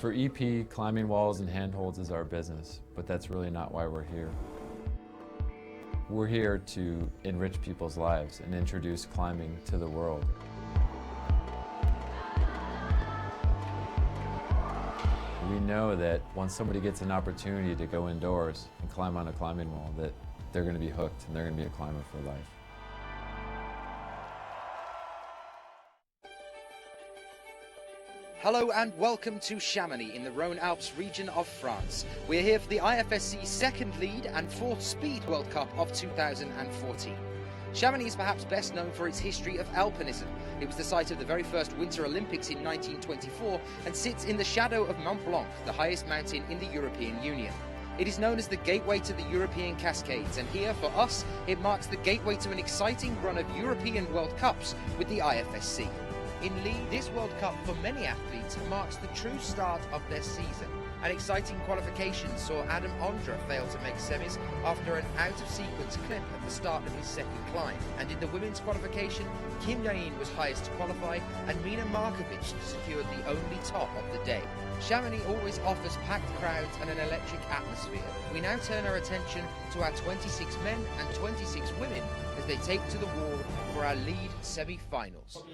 For EP, climbing walls and handholds is our business, but that's really not why we're here. We're here to enrich people's lives and introduce climbing to the world. We know that once somebody gets an opportunity to go indoors and climb on a climbing wall, that they're going to be hooked and they're going to be a climber for life. Hello and welcome to Chamonix in the Rhône-Alpes region of France. We're here for the IFSC second lead and fourth speed World Cup of 2014. Chamonix is perhaps best known for its history of alpinism. It was the site of the very first Winter Olympics in 1924 and sits in the shadow of Mont Blanc, the highest mountain in the European Union. It is known as the gateway to the European Cascades, and here for us it marks the gateway to an exciting run of European World Cups with the IFSC. In lead, this World Cup for many athletes marks the true start of their season. An exciting qualification saw Adam Ondra fail to make semis after an out-of-sequence clip at the start of his second climb. And in the women's qualification, Kim Yain was highest to qualify and Mina Markovic secured the only top of the day. Chamonix always offers packed crowds and an electric atmosphere. We now turn our attention to our 26 men and 26 women as they take to the wall for our lead semi-finals.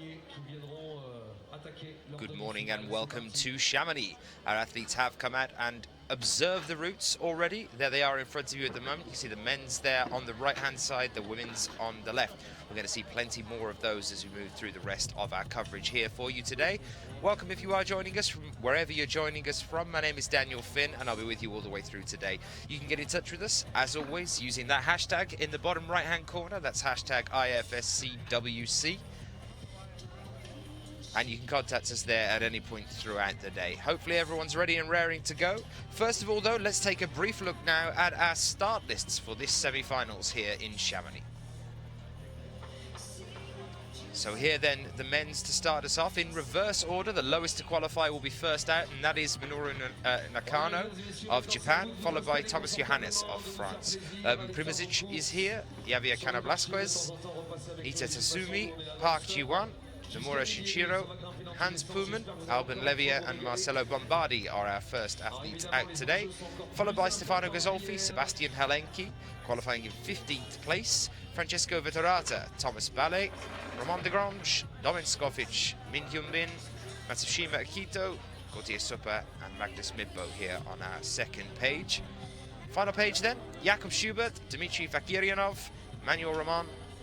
Good morning and welcome to Chamonix. Our athletes have come out and observed the routes already. There they are in front of you at the moment. You can see the men's there on the right hand side, the women's on the left. We're going to see plenty more of those as we move through the rest of our coverage here for you today. Welcome if you are joining us from wherever you're joining us from. My name is Daniel Finn and I'll be with you all the way through today. You can get in touch with us as always using that hashtag in the bottom right hand corner. That's hashtag IFSCWC. And you can contact us there at any point throughout the day. Hopefully everyone's ready and raring to go. First of all though, let's take a brief look now at our start lists for this semi-finals here in Chamonix. So here then, the men's to start us off in reverse order. The lowest to qualify will be first out, and that is Minoru Nakano of Japan, followed by Thomas Johannes of France. Urban Primozic is here, Javier Canablasquez, Ita Tasumi, Park Ji-won, Nomura Shinshiro, Hans Puhlmann, Alban Levia and Marcelo Bombardi are our first athletes out today, followed by Stefano Gazolfi, Sebastian Helenki, qualifying in 15th place, Francesco Vittorata, Thomas Ballet, Romain de Grange, Domin Skofic, Min Hyun Bin, Matsushima Akito, Gautier Supper and Magnus Midbo here on our second page. Final page then, Jakub Schubert, Dmitry Vakiryanov, Manuel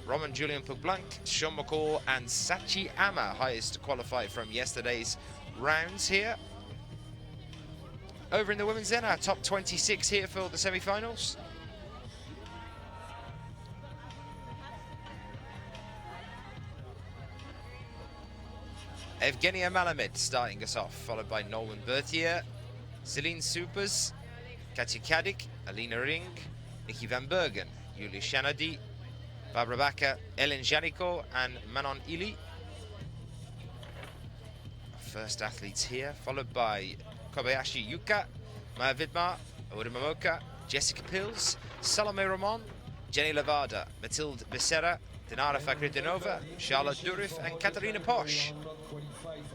Roman Julian Pugblanc, Sean McCall and Sachi Ama, highest to qualify from yesterday's rounds here. Over in the women's then, our top 26 here for the semi-finals. Evgenia Malamed starting us off, followed by Nolan Berthier, Celine Supers, Katja Kadik, Alina Ring, Nikki Van Bergen, Julie Shanadi, Barbara Bakker, Ellen Janiko and Manon Ili. First athletes here, followed by Kobayashi Yuka, Maya Vidmar, Oda Momoka, Jessica Pills, Salome Ramon, Jenny Levada, Mathilde Becerra, Dinara Fakhridinova, Charlotte Durif and Katarina Posch.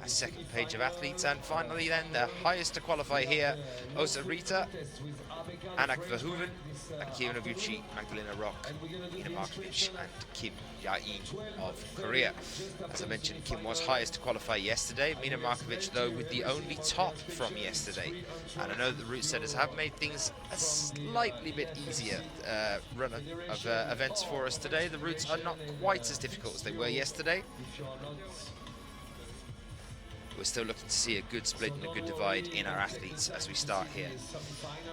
Our second page of athletes, and finally then the highest to qualify here, Osa Rita, Anak Verhoeven, Akira Noguchi, Magdalena Rock, Ina Markovic and Kim Yain of Korea. As I mentioned, Kim was highest to qualify yesterday. Mina Markovic though with the only top from yesterday. And I know the route setters have made things a slightly bit easier run of events for us today. The routes are not quite as difficult as they were yesterday. We're still looking to see a good split and a good divide in our athletes as we start here.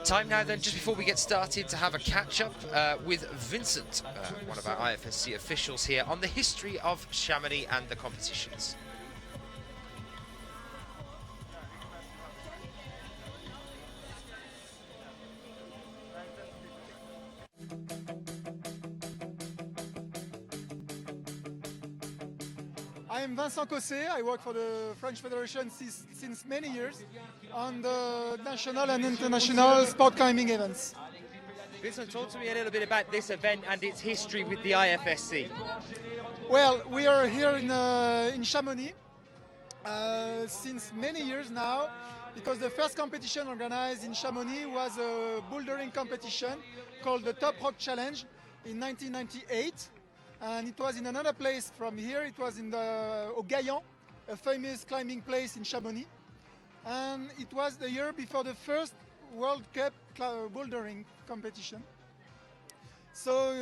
Time now then, just before we get started, to have a catch-up with Vincent, one of our IFSC officials here, on the history of Chamonix and the competitions. I'm Vincent Cosset. I work for the French Federation since many years on the national and international sport climbing events. Vincent, talk to me a little bit about this event and its history with the IFSC. Well, we are here in Chamonix since many years now. because the first competition organized in Chamonix was a bouldering competition called the Top Rock Challenge in 1998. And it was in another place from here. It was in au Gaillan, a famous climbing place in Chamonix. And it was the year before the first World Cup bouldering competition. So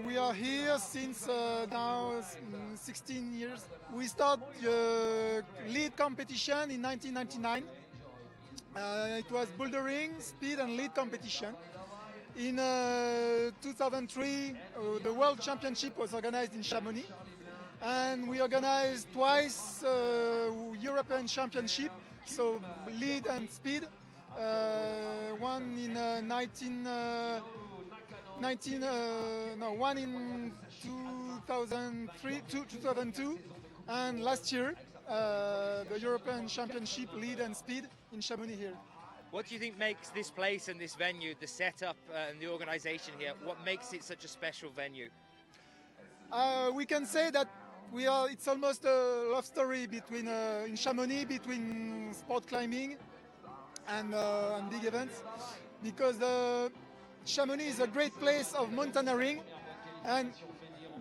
we are here since now 16 years. We started lead competition in 1999. It was bouldering, speed and lead competition. In 2003, the World Championship was organized in Chamonix. And we organized twice European Championship, so lead and speed. One in one in 2002, and last year the European Championship lead and speed in Chamonix here. What do you think makes this place and this venue, the setup and the organization here, what makes it such a special venue? We can say that it's almost a love story between in Chamonix between sport climbing and big events, because Chamonix is a great place of mountaineering, and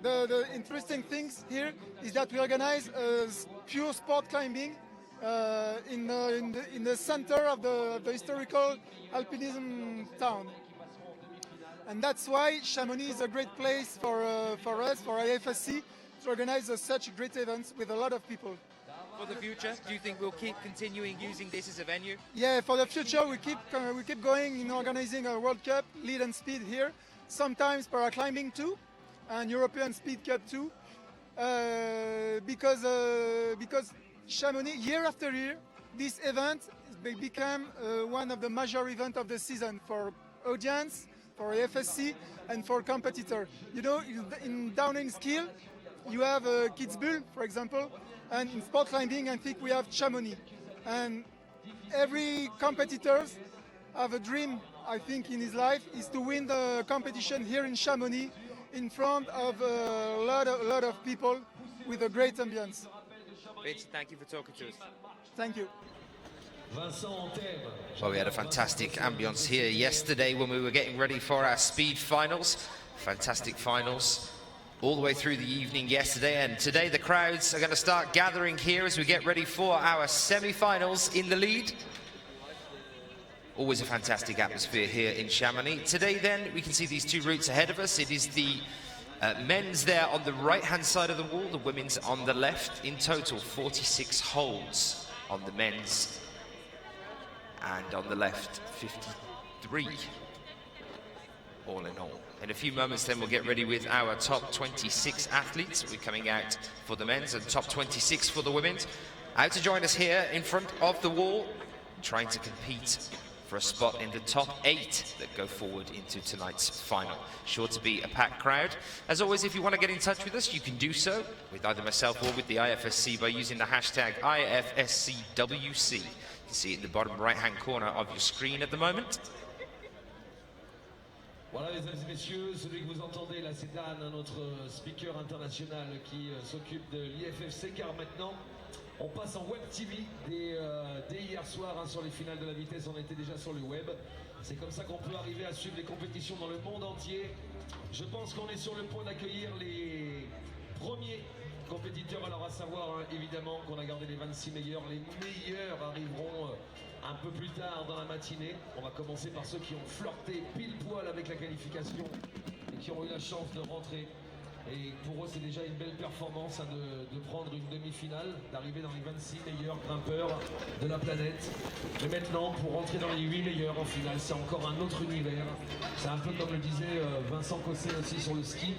the interesting things here is that we organize pure sport climbing in the center of the historical alpinism town. And that's why Chamonix is a great place for us, for IFSC, to organize such great events with a lot of people. For the future, do you think we'll keep continuing using this as a venue? Yeah, for the future we keep going in organizing a World Cup lead and speed here, sometimes paraclimbing too, and European Speed Cup too, because Chamonix, year after year, this event became one of the major events of the season for audience, for IFSC, and for competitor. You know, in downhill skill, you have Kitzbühel, for example, and in sport climbing, I think we have Chamonix. And every competitor have a dream, I think, in his life, is to win the competition here in Chamonix, in front of a lot of people with a great ambience. Vince, thank you for talking to us. Thank you. Well, we had a fantastic ambience here yesterday when we were getting ready for our speed finals. Fantastic finals all the way through the evening yesterday, and today the crowds are going to start gathering here as we get ready for our semi-finals in the lead. Always a fantastic atmosphere here in Chamonix. Today then, we can see these two routes ahead of us. It is the men's there on the right-hand side of the wall, the women's on the left. In total, 46 holes on the men's, and on the left, 53, all in all. In a few moments then we'll get ready with our top 26 athletes. We're coming out for the men's and top 26 for the women's. Out to join us here in front of the wall, trying to compete for a spot in the top 8 that go forward into tonight's final. Sure to be a packed crowd. As always, if you want to get in touch with us, you can do so with either myself or with the IFSC by using the hashtag IFSCWC. You can see it in the bottom right-hand corner of your screen at the moment. Voilà, mesdames et messieurs, celui que vous entendez là, c'est Dan, notre speaker international qui s'occupe de l'IFFC, car maintenant on passe en web TV dès hier soir sur les finales de la vitesse. On était déjà sur le web. C'est comme ça qu'on peut arriver à suivre les compétitions dans le monde entier. Je pense qu'on est sur le point d'accueillir les premiers compétiteurs. Alors à savoir évidemment qu'on a gardé les 26 meilleurs. Les meilleurs arriveront un peu plus tard dans la matinée. On va commencer par ceux qui ont flirté pile poil avec la qualification et qui ont eu la chance de rentrer. Et pour eux, c'est déjà une belle performance de prendre une demi-finale, d'arriver dans les 26 meilleurs grimpeurs de la planète. Mais maintenant, pour rentrer dans les 8 meilleurs en finale, c'est encore un autre univers. C'est un peu comme le disait Vincent Cosset aussi sur le ski.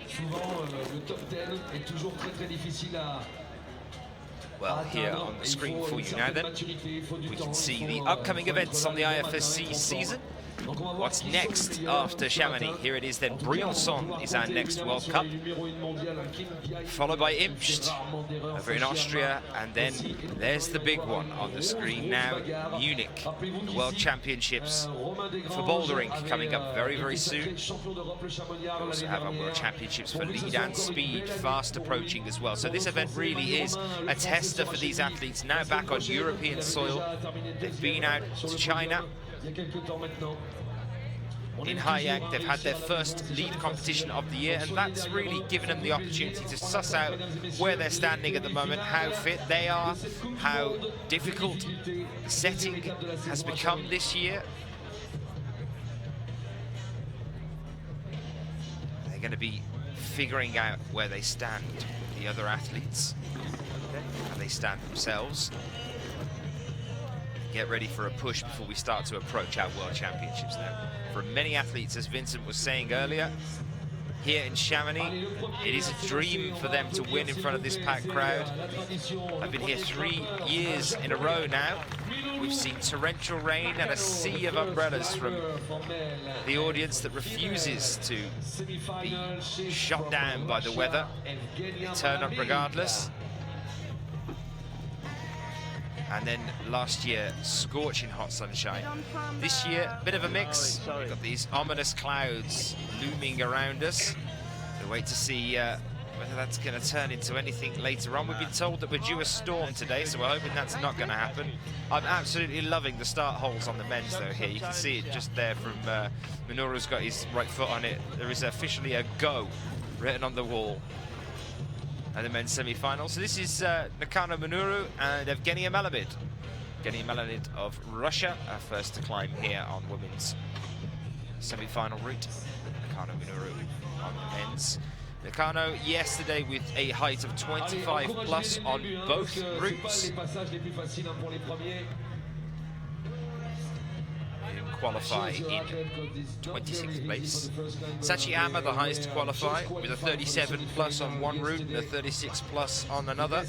Souvent, le top 10 est toujours très difficile à... Well, here on the screen for you now then, we can see the upcoming events on the IFSC season. What's next after Chamonix? Here it is then. Briançon is our next World Cup, followed by Imst over in Austria, and then there's the big one on the screen now, Munich, the World Championships for bouldering coming up very, very soon. We also have our World Championships for lead and speed fast approaching as well. So this event really is a tester for these athletes now back on European soil. They've been out to China. In Haiyang, they've had their first lead competition of the year, and that's really given them the opportunity to suss out where they're standing at the moment, how fit they are, how difficult the setting has become this year. They're going to be figuring out where they stand with the other athletes, how they stand themselves. Get ready for a push before we start to approach our World Championships now. For many athletes, as Vincent was saying earlier, here in Chamonix, it is a dream for them to win in front of this packed crowd. I've been here 3 years in a row now. We've seen torrential rain and a sea of umbrellas from the audience that refuses to be shot down by the weather. They turn up regardless. And then last year, scorching hot sunshine. This year, a bit of a mix. We've got these ominous clouds looming around us. We'll wait to see whether that's going to turn into anything later on. We've been told that we're due a storm today, so we're hoping that's not going to happen. I'm absolutely loving the start holes on the men's though here. You can see it just there from Minoru's got his right foot on it. There is officially a go written on the wall. And the men's semi-final. So this is Nakano Minoru and Evgenia Malamid. Evgenia Malamid of Russia, first to climb here on women's semi-final route. Nakano Minoru on the men's. Nakano yesterday with a height of 25 plus on both routes. Qualify in 26th place. Sachiyama, the highest to qualify, with a 37 plus on one route and a 36 plus on another.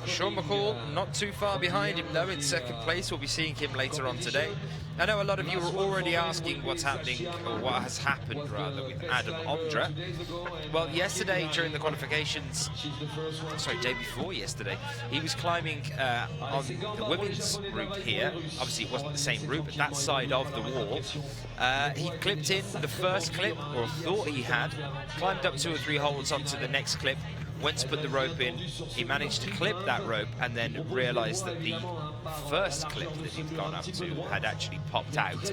Sean McCall not too far behind him though in second place. We'll be seeing him later on today. I know a lot of you are already asking what's happening, or what has happened rather, with Adam Ondra. Well, yesterday during the qualifications, sorry, day before yesterday, he was climbing on the women's route here. Obviously it wasn't the same route, but that side of the wall. He clipped in the first clip, or thought he had, climbed up 2 or 3 holes onto the next clip, went to put the rope in. He managed to clip that rope and then realised that the first clip that he'd gone up to had actually popped out,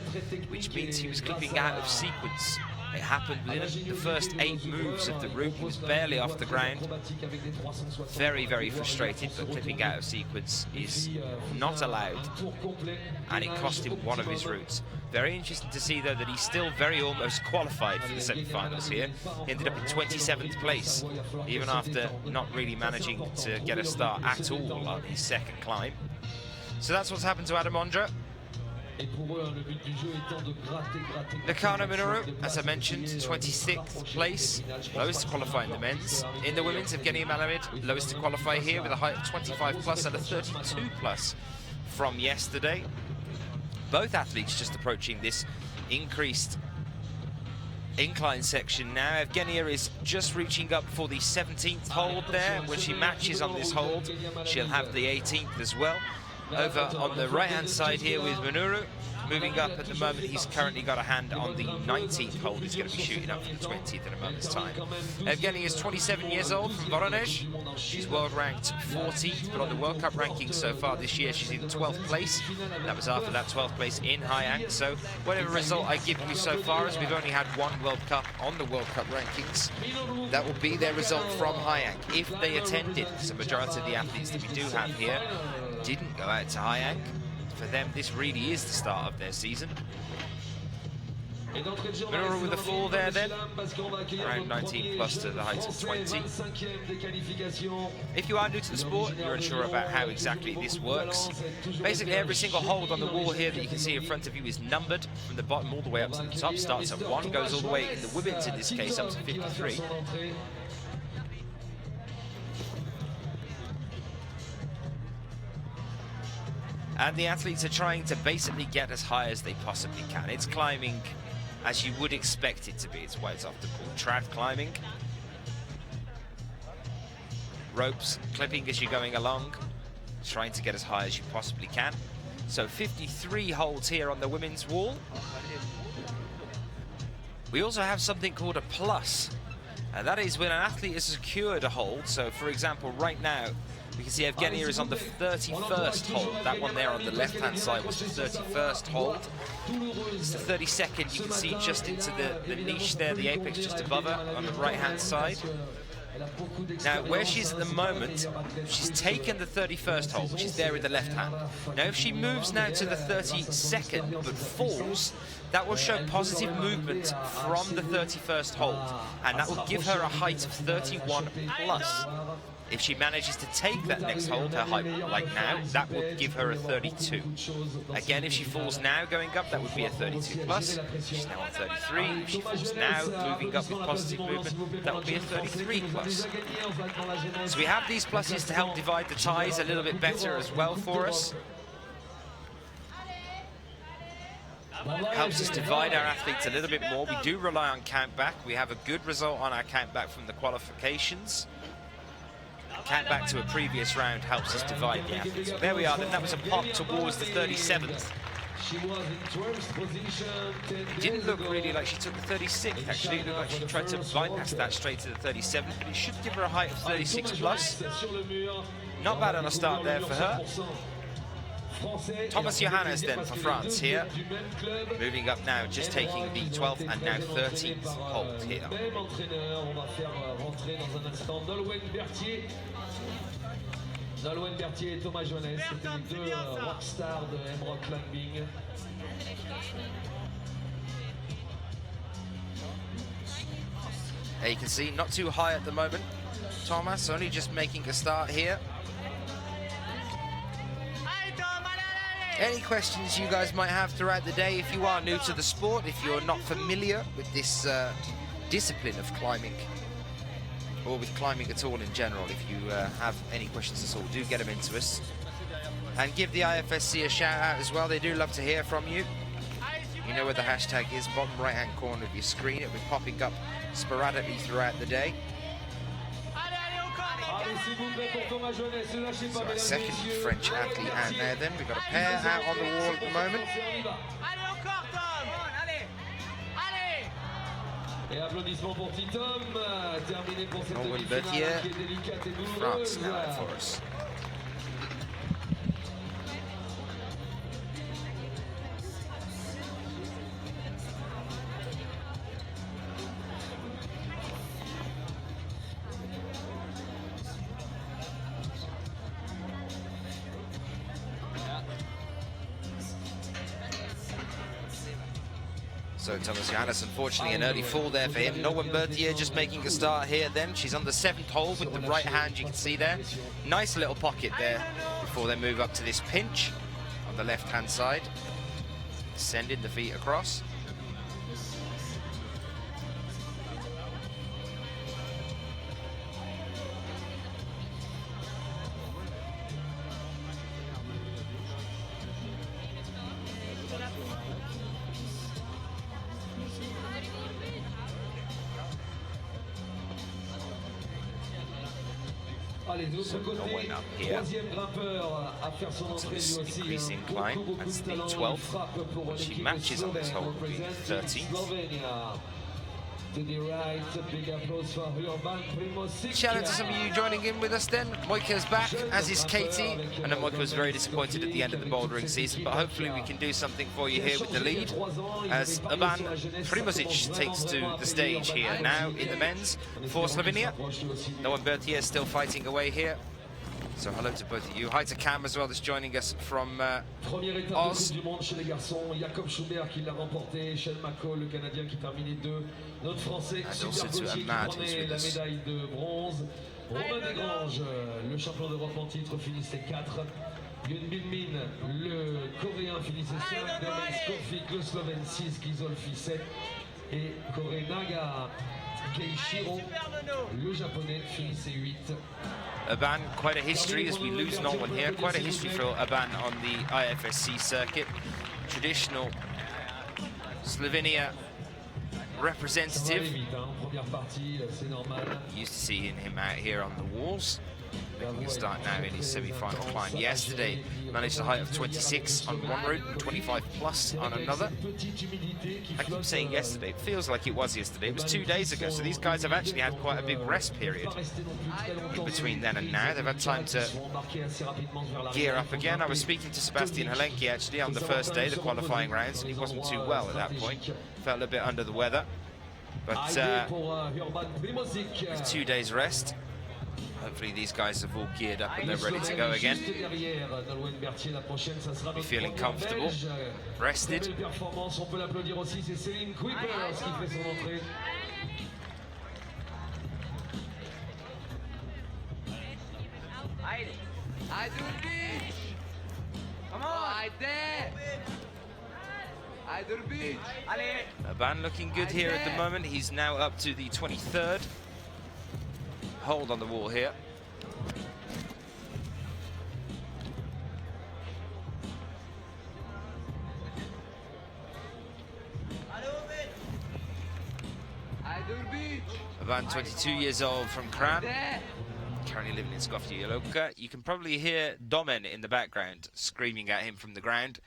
which means he was clipping out of sequence. It happened within the first 8 moves of the route. He was barely off the ground. Very, very frustrated, but clipping out of sequence is not allowed, and it cost him one of his routes. Very interesting to see, though, that he's still very almost qualified for the semi-finals here. He ended up in 27th place, even after not really managing to get a start at all on his second climb. So that's what's happened to Adam Ondra. Nakano Minoru, as I mentioned, 26th place, lowest to qualify in the men's. In the women's, Evgenia Malamid, lowest to qualify here with a height of 25 plus and a 32 plus from yesterday. Both athletes just approaching this increased incline section now. Evgenia is just reaching up for the 17th hold there. When she matches on this hold, she'll have the 18th as well. Over on the right-hand side here with Minoru, moving up at the moment. He's currently got a hand on the 19th hold. He's going to be shooting up for the 20th in a moment's time. Evgenia is 27 years old from Voronezh. She's world ranked 14th, but on the World Cup rankings so far this year, she's in 12th place. That was after that 12th place in Haiyang. So whatever result I give you so far, as we've only had one World Cup on the World Cup rankings, that will be their result from Haiyang. If they attended, because the majority of the athletes that we do have here didn't go out to Haiyang, for them this really is the start of their season. Minoru with a 4 there then, around 19 plus to the height of 20. If you are new to the sport and you're unsure about how exactly this works, basically every single hold on the wall here that you can see in front of you is numbered from the bottom all the way up to the top. Starts at 1, goes all the way, in the women's in this case, up to 53. And the athletes are trying to basically get as high as they possibly can. It's climbing as you would expect it to be. It's why it's often called trad climbing. Ropes clipping as you're going along, trying to get as high as you possibly can. So 53 holds here on the women's wall. We also have something called a plus, and that is when an athlete has secured a hold. So for example, right now, we can see Evgenia is on the 31st hold. That one there on the left-hand side was the 31st hold. It's the 32nd. You can see just into the niche there, the apex just above her on the right-hand side. Now, where she's at the moment, she's taken the 31st hold, which is there in the left hand. Now, if she moves now to the 32nd but falls, that will show positive movement from the 31st hold, and that will give her a height of 31 plus. If she manages to take that next hold, her height, like now, that will give her a 32. Again, if she falls now going up, that would be a 32 plus. She's now on 33. If she falls now, moving up with positive movement, that would be a 33 plus. So we have these pluses to help divide the ties a little bit better as well for us. Helps us divide our athletes a little bit more. We do rely on count back. We have a good result on our count back from the qualifications. Count back to a previous round helps us divide the athletes. There we are, then that was a pop towards the 37th. It didn't look really like she took the 36th, actually. It looked like she tried to bypass that straight to the 37th, but it should give her a height of 36 plus. Not bad on a start there for her. Thomas Johannes then for France here, moving up now, just taking the 12th and now 13th hold here. Nolwenn Berthier et Thomas Johannes, c'était les deux rockstars de M-Rock Climbing. There you can see, not too high at the moment. Thomas only just making a start here. Any questions you guys might have throughout the day if you are new to the sport, if you're not familiar with this discipline of climbing, or with climbing at all in general, if you have any questions at all, do get them into us. And give the IFSC a shout out as well, they do love to hear from you. You know where the hashtag is, bottom right hand corner of your screen. It'll be popping up sporadically throughout the day. So our second French athlete out there then. We've got a pair out on the wall at the moment. Nolwenn Berthier, France now out for us. So Thomas Johannes, unfortunately, an early fall there for him. Nolwenn Berthier just making a start here then. She's on the 7th hold with the right hand, you can see there. Nice little pocket there before they move up to this pinch on the left-hand side. Sending the feet across. Allez, de l'autre côté, troisième grimpeur à faire son entrée lui aussi. Beaucoup de talent, une frappe pour l'équipe slovène, representing Slovenia. To the right, big applause for Urban Primozic. Shout out to some of you joining in with us then. Moika's back, as is Katie. I know Moika was very disappointed at the end of the bouldering season, but hopefully we can do something for you here with the lead, as Urban Primozic takes to the stage here now in the men's for Slovenia. Nolwenn Berthier still fighting away here. So hello to both of you. Hi to Cam as well, that's joining us from Oz. Du monde chez les garçons, Jacob Schubert qui l'a remporté, Shell McCall, le Canadien qui terminait 2, notre Français Super Gauthier qui prenait la médaille de bronze, Romain Desgranges, le champion d'Europe en titre, finissait 4, Yun Bin-min, le Coréen, finissait 5, Domen Skofik, le Slovène 6, Kizolfi 7, et Kore Naga Keishiro, le Japonais, finissait 8. Urban, quite a history as we lose no one here. Quite a history for Urban on the IFSC circuit. Traditional Slovenia representative. Used to seeing him out here on the walls. Making a start now in his semi-final climb. Yesterday, managed a height of 26 on one route and 25 plus on another. I keep saying yesterday, it feels like it was yesterday. It was 2 days ago, so these guys have actually had quite a big rest period in between then and now. They've had time to gear up again. I was speaking to Sebastian Helenki actually on the first day, the qualifying rounds, and he wasn't too well at that point. Felt a bit under the weather, but with 2 days rest. Hopefully these guys have all geared up and they're ready to go again. Be feeling comfortable, rested. Urban looking good here at the moment. He's now up to the 23rd. Hold on the wall here. About 22 years old from Kran, currently living in Skopje Yaloka. You can probably hear Domen in the background screaming at him from the ground.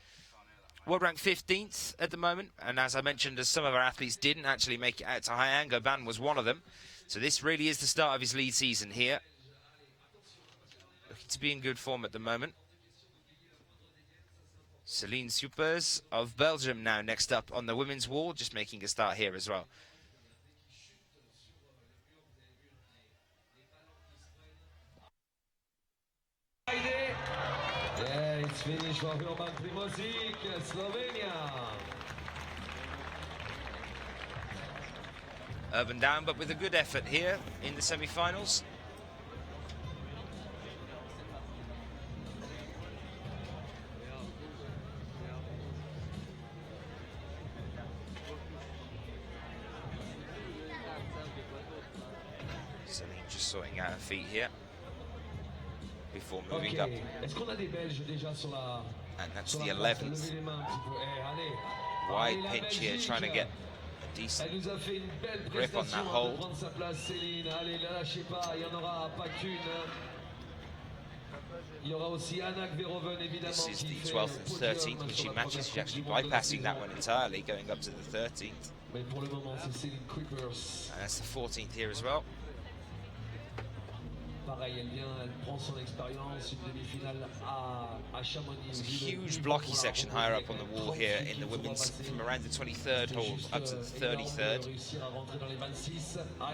World rank 15th at the moment, and as I mentioned, as some of our athletes didn't actually make it out to Hayang, Urban was one of them. So this really is the start of his lead season here. Looking to be in good form at the moment. Celine Supers of Belgium now next up on the women's wall, just making a start here as well. Yeah, it's finished for Urban Primozic, Slovenia. Urban down, but with a good effort here in the semi-finals. Celine just sorting out her feet here before moving up. And that's the 11th. Wide pinch here, trying to get a decent grip on that hold. This is the 12th and 13th, which she matches. She's actually bypassing that one entirely, going up to the 13th. And that's the 14th here as well. There's a huge blocky section higher up on the wall here in the women's, from around the 23rd hole up to the 33rd.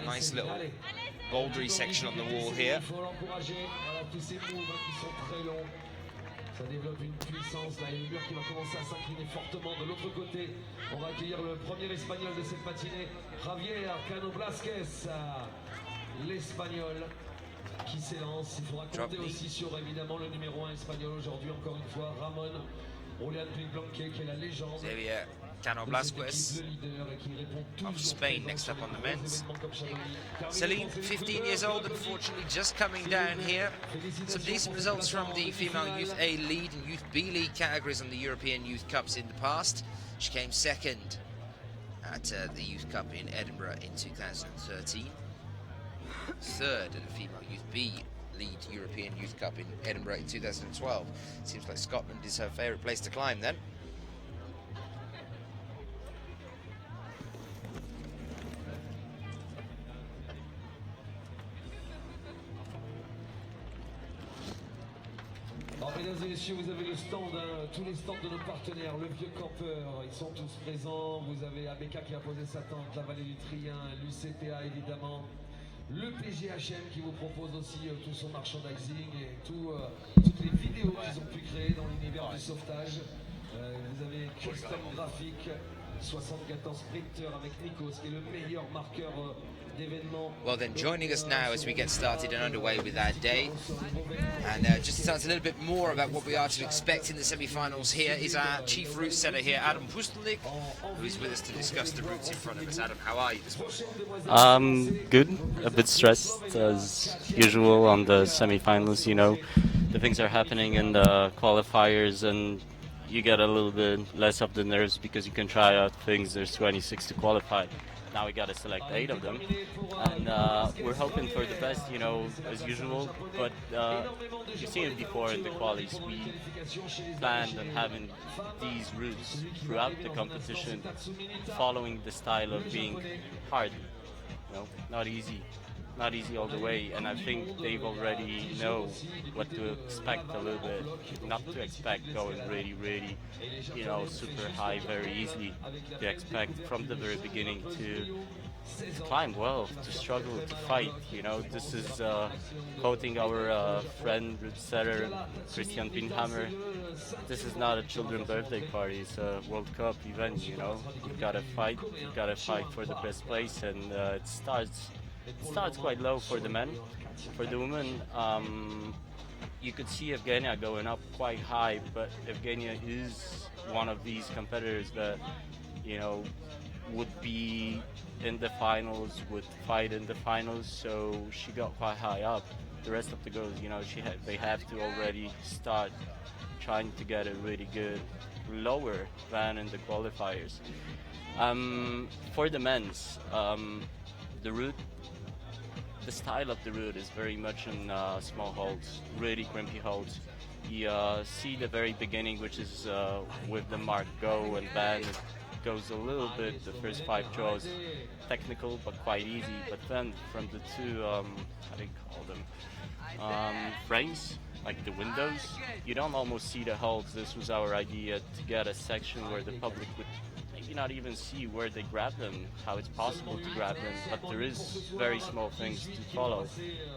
Nice little bouldery section on the wall here. Ça développe une puissance, là, il y a une mur qui va commencer à s'incliner fortement. De l'autre côté, on va accueillir le premier espagnol de cette matinée, Javier Cano Blasquez, l'espagnol qui s'élance. Il faudra compter aussi sur évidemment le numéro 1 espagnol aujourd'hui, encore une fois, Ramon Julián Blanque, qui est la légende. Cano Blasquez of Spain next up on the men's. Celine, 15 years old, unfortunately just coming down here. Some decent results from the female Youth A lead and Youth B league categories on the European Youth Cups in the past. She came second at the Youth Cup in Edinburgh in 2013. Third at the female Youth B lead European Youth Cup in Edinburgh in 2012. Seems like Scotland is her favourite place to climb then. Alors, mesdames et messieurs, vous avez le stand, hein, tous les stands de nos partenaires, le vieux campeur, ils sont tous présents. Vous avez ABK qui a posé sa tente, la vallée du Trien, l'UCPA évidemment, le PGHM qui vous propose aussi tout son merchandising et toutes les vidéos qu'ils ont pu créer dans l'univers du sauvetage. Vous avez Custom Graphique, 74 sprinteurs avec Nikos qui est le meilleur marqueur d'événements. Well then, joining us now as we get started and underway with our day, and just to tell us a little bit more about what we are to expect in the semi-finals here is our chief route setter here, Adam Pustelnik, who is with us to discuss the routes in front of us. Adam, how are you this morning? Good. A bit stressed as usual on the semi-finals. You know, the things are happening in the qualifiers, and you get a little bit less of the nerves because you can try out things. There's 26 to qualify. Now we got to select 8 of them, and we're hoping for the best, you know, as usual. But you've seen it before in the qualies. We planned on having these routes throughout the competition, following the style of being hard, you know, not easy all the way. And I think they've already know what to expect a little bit, not to expect going really, you know, super high very easily. They expect from the very beginning to climb well, to struggle, to fight. You know, this is quoting our friend route setter Christian Binhammer. This is not a children's birthday party, it's a World Cup event, you know. You've got to fight for the best place, and it starts quite low for the men. For the women, you could see Evgenia going up quite high, but Evgenia is one of these competitors that, you know, would be in the finals, would fight in the finals, so she got quite high up. The rest of the girls, you know, they have to already start trying to get a really good lower than in the qualifiers. For the men's, the route, the style of the route is very much in small holds, really crimpy holds. You see the very beginning, which is with the mark go and then it goes a little bit, the first 5 draws, technical but quite easy. But then from the two, how do you call them, frames, like the windows, you don't almost see the holds. This was our idea, to get a section where the public would maybe not even see where they grab them, how it's possible to grab them, but there is very small things to follow.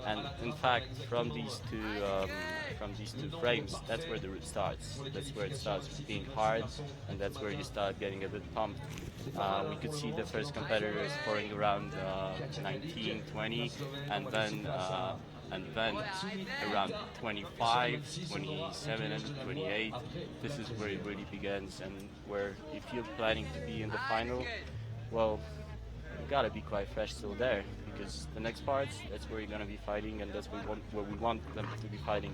And in fact, from these two frames, that's where the route starts. That's where it starts being hard, and that's where you start getting a bit pumped. We could see the first competitors pouring around 19, 20, and then around 25, 27, and 28, this is where it really begins, and where if you're planning to be in the final, well, you gotta be quite fresh still there, because the next parts, that's where you're gonna be fighting, and that's where we want them to be fighting.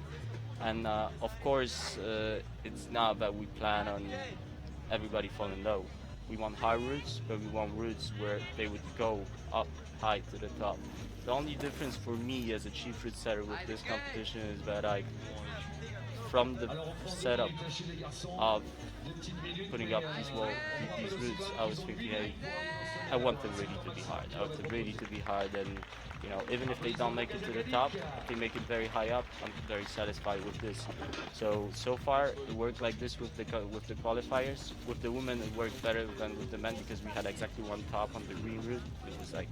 And of course, it's not that we plan on everybody falling low. We want high routes, but we want routes where they would go up high to the top. The only difference for me as a chief route setter with this competition is that from the setup of putting up these routes, I was thinking, hey, I want them really to be hard. I want them really to be hard, and you know, even if they don't make it to the top, if they make it very high up, I'm very satisfied with this. So far, it worked like this with the qualifiers. With the women, it worked better than with the men because we had exactly one top on the green route. It was like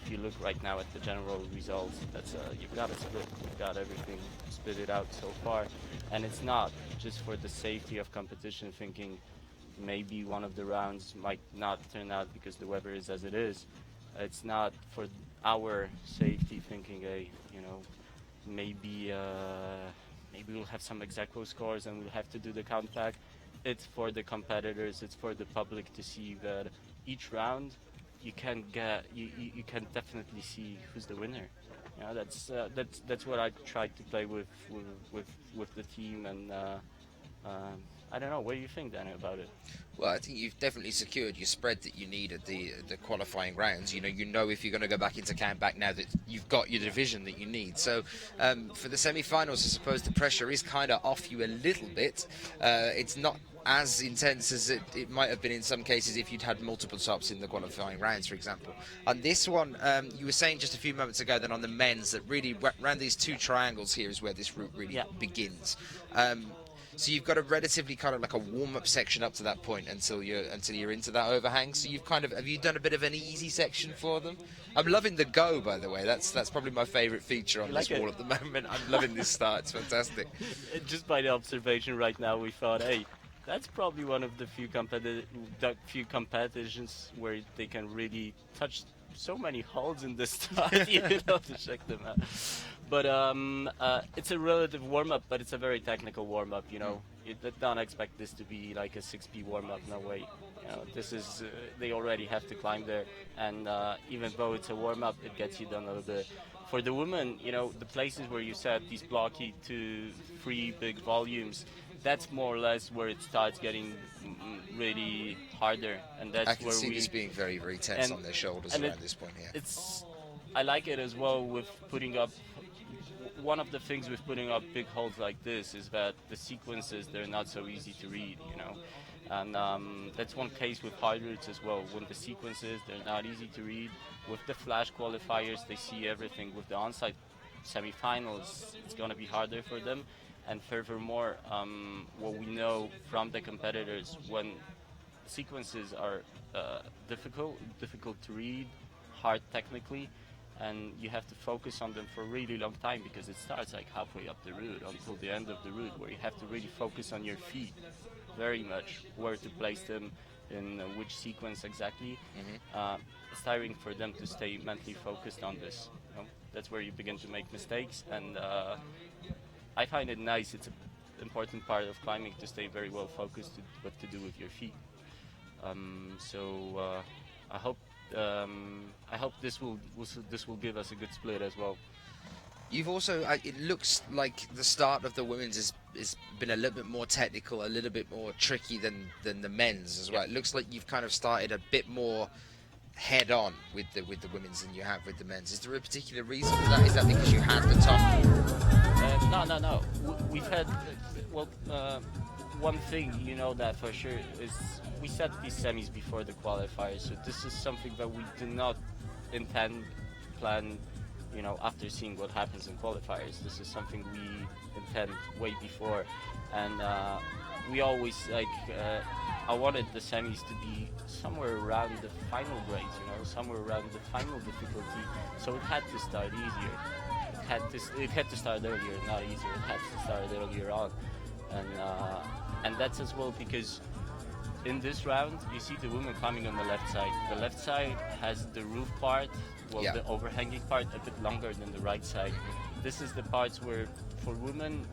if you look right now at the general results, that's you've got a split, you've got everything split it out so far, and it's not just for the safety of competition, thinking maybe one of the rounds might not turn out because the weather is as it is. It's not for our safety, thinking, hey, you know, maybe we'll have some ex aequo scores and we'll have to do the count back. It's for the competitors, it's for the public to see that each round you can definitely see who's the winner. You know, that's what I tried to play with the team, and I don't know. What do you think, Daniel, about it? Well, I think you've definitely secured your spread that you need at the qualifying rounds. You know if you're going to go back into count back now that you've got your division that you need. So for the semi-finals, I suppose the pressure is kind of off you a little bit. It's not as intense as it might have been in some cases if you'd had multiple stops in the qualifying rounds, for example. On this one, you were saying just a few moments ago that on the men's, that really around these 2 triangles here is where this route really begins. So you've got a relatively kind of like a warm-up section up to that point until you're into that overhang. So have you done a bit of an easy section for them? I'm loving the go, by the way. That's probably my favourite feature on this wall at the moment. I'm loving this start. It's fantastic. Just by the observation right now, we thought, hey, that's probably one of the few competitions where they can really touch so many holes in the start, you know, to check them out. But it's a relative warm-up, but it's a very technical warm-up, you know. You don't expect this to be like a 6P warm-up, no way. You know, this is, they already have to climb there, and even though it's a warm-up, it gets you done a little bit. For the women, you know, the places where you set these blocky 2-3 big volumes, that's more or less where it starts getting really harder, and that's I can where see we this being very, very tense on their shoulders around this point here. I like it as well with putting up. One of the things with putting up big holds like this is that the sequences, they're not so easy to read, you know, and that's one case with hard routes as well. When the sequences, they're not easy to read. With the flash qualifiers, they see everything. With the onside semifinals, it's going to be harder for them. And furthermore, what we know from the competitors, when sequences are difficult to read, hard technically, and you have to focus on them for a really long time, because it starts like halfway up the route until the end of the route, where you have to really focus on your feet very much, where to place them in which sequence exactly. It's tiring for them to stay mentally focused on this, you know? That's where you begin to make mistakes, and I find it nice. It's an important part of climbing to stay very well focused to what to do with your feet. So I hope this will give us a good split as well. You've also, it looks like the start of the women's has been a little bit more technical, a little bit more tricky than the men's as well. It looks like you've kind of started a bit more head on with the women's than you have with the men's. Is there a particular reason for that? Is that because you had the top? No. We've had, one thing, you know that for sure, is we set these semis before the qualifiers, so this is something that we do not intend to plan, you know, after seeing what happens in qualifiers. This is something we intend way before, and we always, like, I wanted the semis to be somewhere around the final grades, you know, somewhere around the final difficulty, so it had to start easier. It had to start earlier, not easier. It had to start earlier on, and that's as well because in this round you see the women climbing on the left side. The left side has the roof part, the overhanging part, a bit longer than the right side. This is the parts where, for women,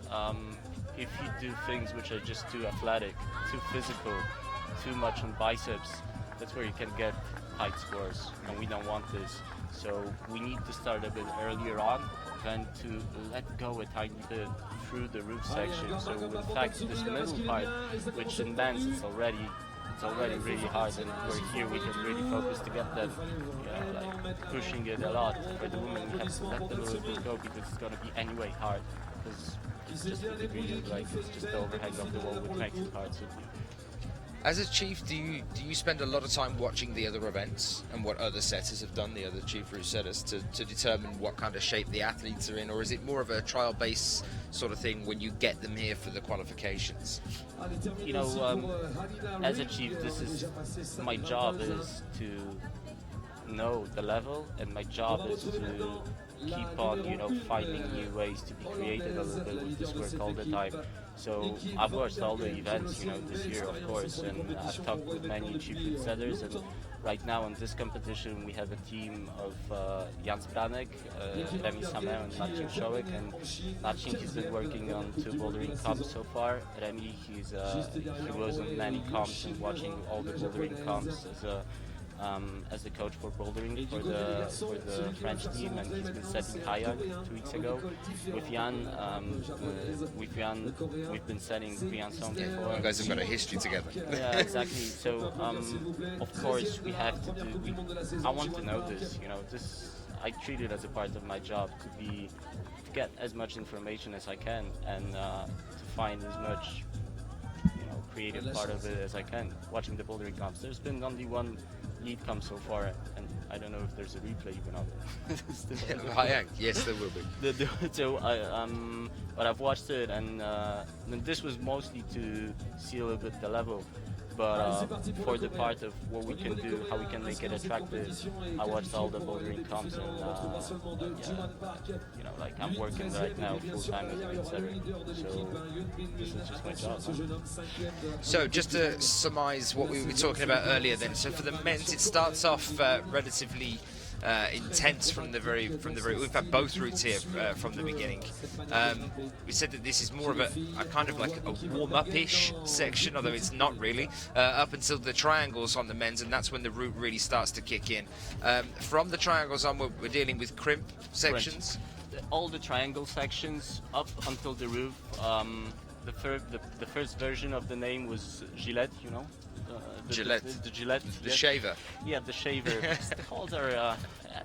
if you do things which are just too athletic, too physical, too much on biceps, that's where you can get tight scores, and we don't want this. So we need to start a bit earlier on than to let go a tiny bit through the roof section. So in fact, this middle part, which in men's it's already really hard, and where here we can really focus to get that, like pushing it a lot. For the women, we have to let them a little bit go, because it's going to be anyway hard, because it's just the degree, like it's just the overhang of the wall which makes it hard. So as a chief, do you spend a lot of time watching the other events and what other setters have done, the other chief route setters, to determine what kind of shape the athletes are in, or is it more of a trial-based sort of thing when you get them here for the qualifications? You know, as a chief, this is my job, is to know the level, and my job is to keep on, you know, finding new ways to be creative a little bit with this work all the time. So I've watched all the events, you know, this year, of course, and I've talked with many chief route setters, and right now in this competition we have a team of Jan Spranek, Remi Samer and Marcin Szołek, and Marcin, he's been working on 2 bouldering comps so far. Remi, he was on many comps and watching all the bouldering comps as the coach for bouldering for the French team, and he's been setting Hayang 2 weeks ago. With Jan, we've been setting Briançon before. You guys have got a history together. Yeah, exactly. So of course we have to do. I want to know this. You know, I treat it as a part of my job to get as much information as I can, and to find as much, you know, creative part of it as I can. Watching the bouldering comps, there's been only one lead comp so far, and I don't know if there's a replay even of it. Hayang, yes, there will be. So but I've watched it, and this was mostly to see a little bit the level. But for the part of what we can do, how we can make it attractive, I watched all the bouldering comps, and yeah, you know, like I'm working right now full time as a grid setter, so this is just my job. So just to surmise what we were talking about earlier then, so for the men's it starts off relatively intense from the very we've had both routes here from the beginning. We said that this is more of a kind of like a warm-up-ish section, although it's not really, up until the triangles on the men's, and that's when the route really starts to kick in. From the triangles on, we're dealing with crimp sections. All the triangle sections up until the roof. The first version of the name was Gillette, you know. Gillette. The Gillette. The shaver. Yeah, the shaver. The holes are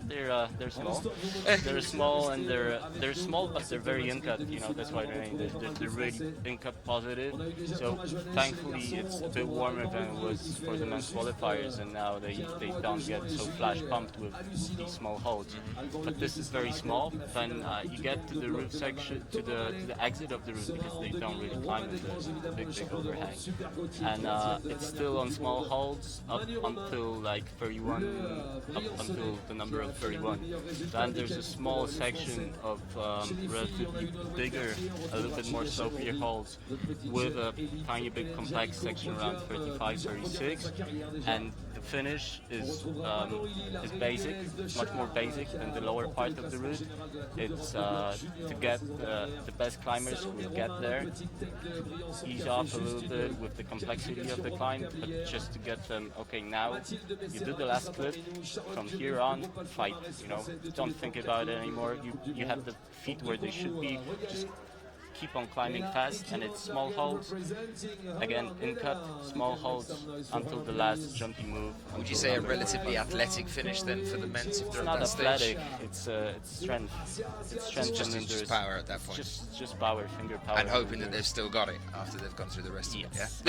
they're small. They're small, and they're small, but they're very in-cut. You know, that's why they're really in-cut positive. So thankfully, it's a bit warmer than it was for the men's qualifiers, and now they don't get so flash pumped with these small holes. But this is very small. Then you get to the roof section, to the exit of the roof, because they don't really climb in the big overhang, and it's still on small holes up until like 31, up until the number of 31. Then there's a small section of relatively bigger, a little bit more slopier holes with a tiny bit complex section around 35, 36, and the finish is basic, much more basic than the lower part of the route. It's to get the best climbers will get there, ease off a little bit with the complexity of the climb, but just to get them, okay, now you do the last clip, from here on, fight, you know, don't think about it anymore, you have the feet where they should be, just keep on climbing fast, and it's small holes, again, in-cut, small holes, until the last jumpy move. Would you say a relatively athletic finish then for the men's if they're It's at not that athletic, stage? it's strength. It's strength It's and endurance. just power at that point. Just power, finger power. And hoping that they've still got it after they've gone through the rest of it, Yes.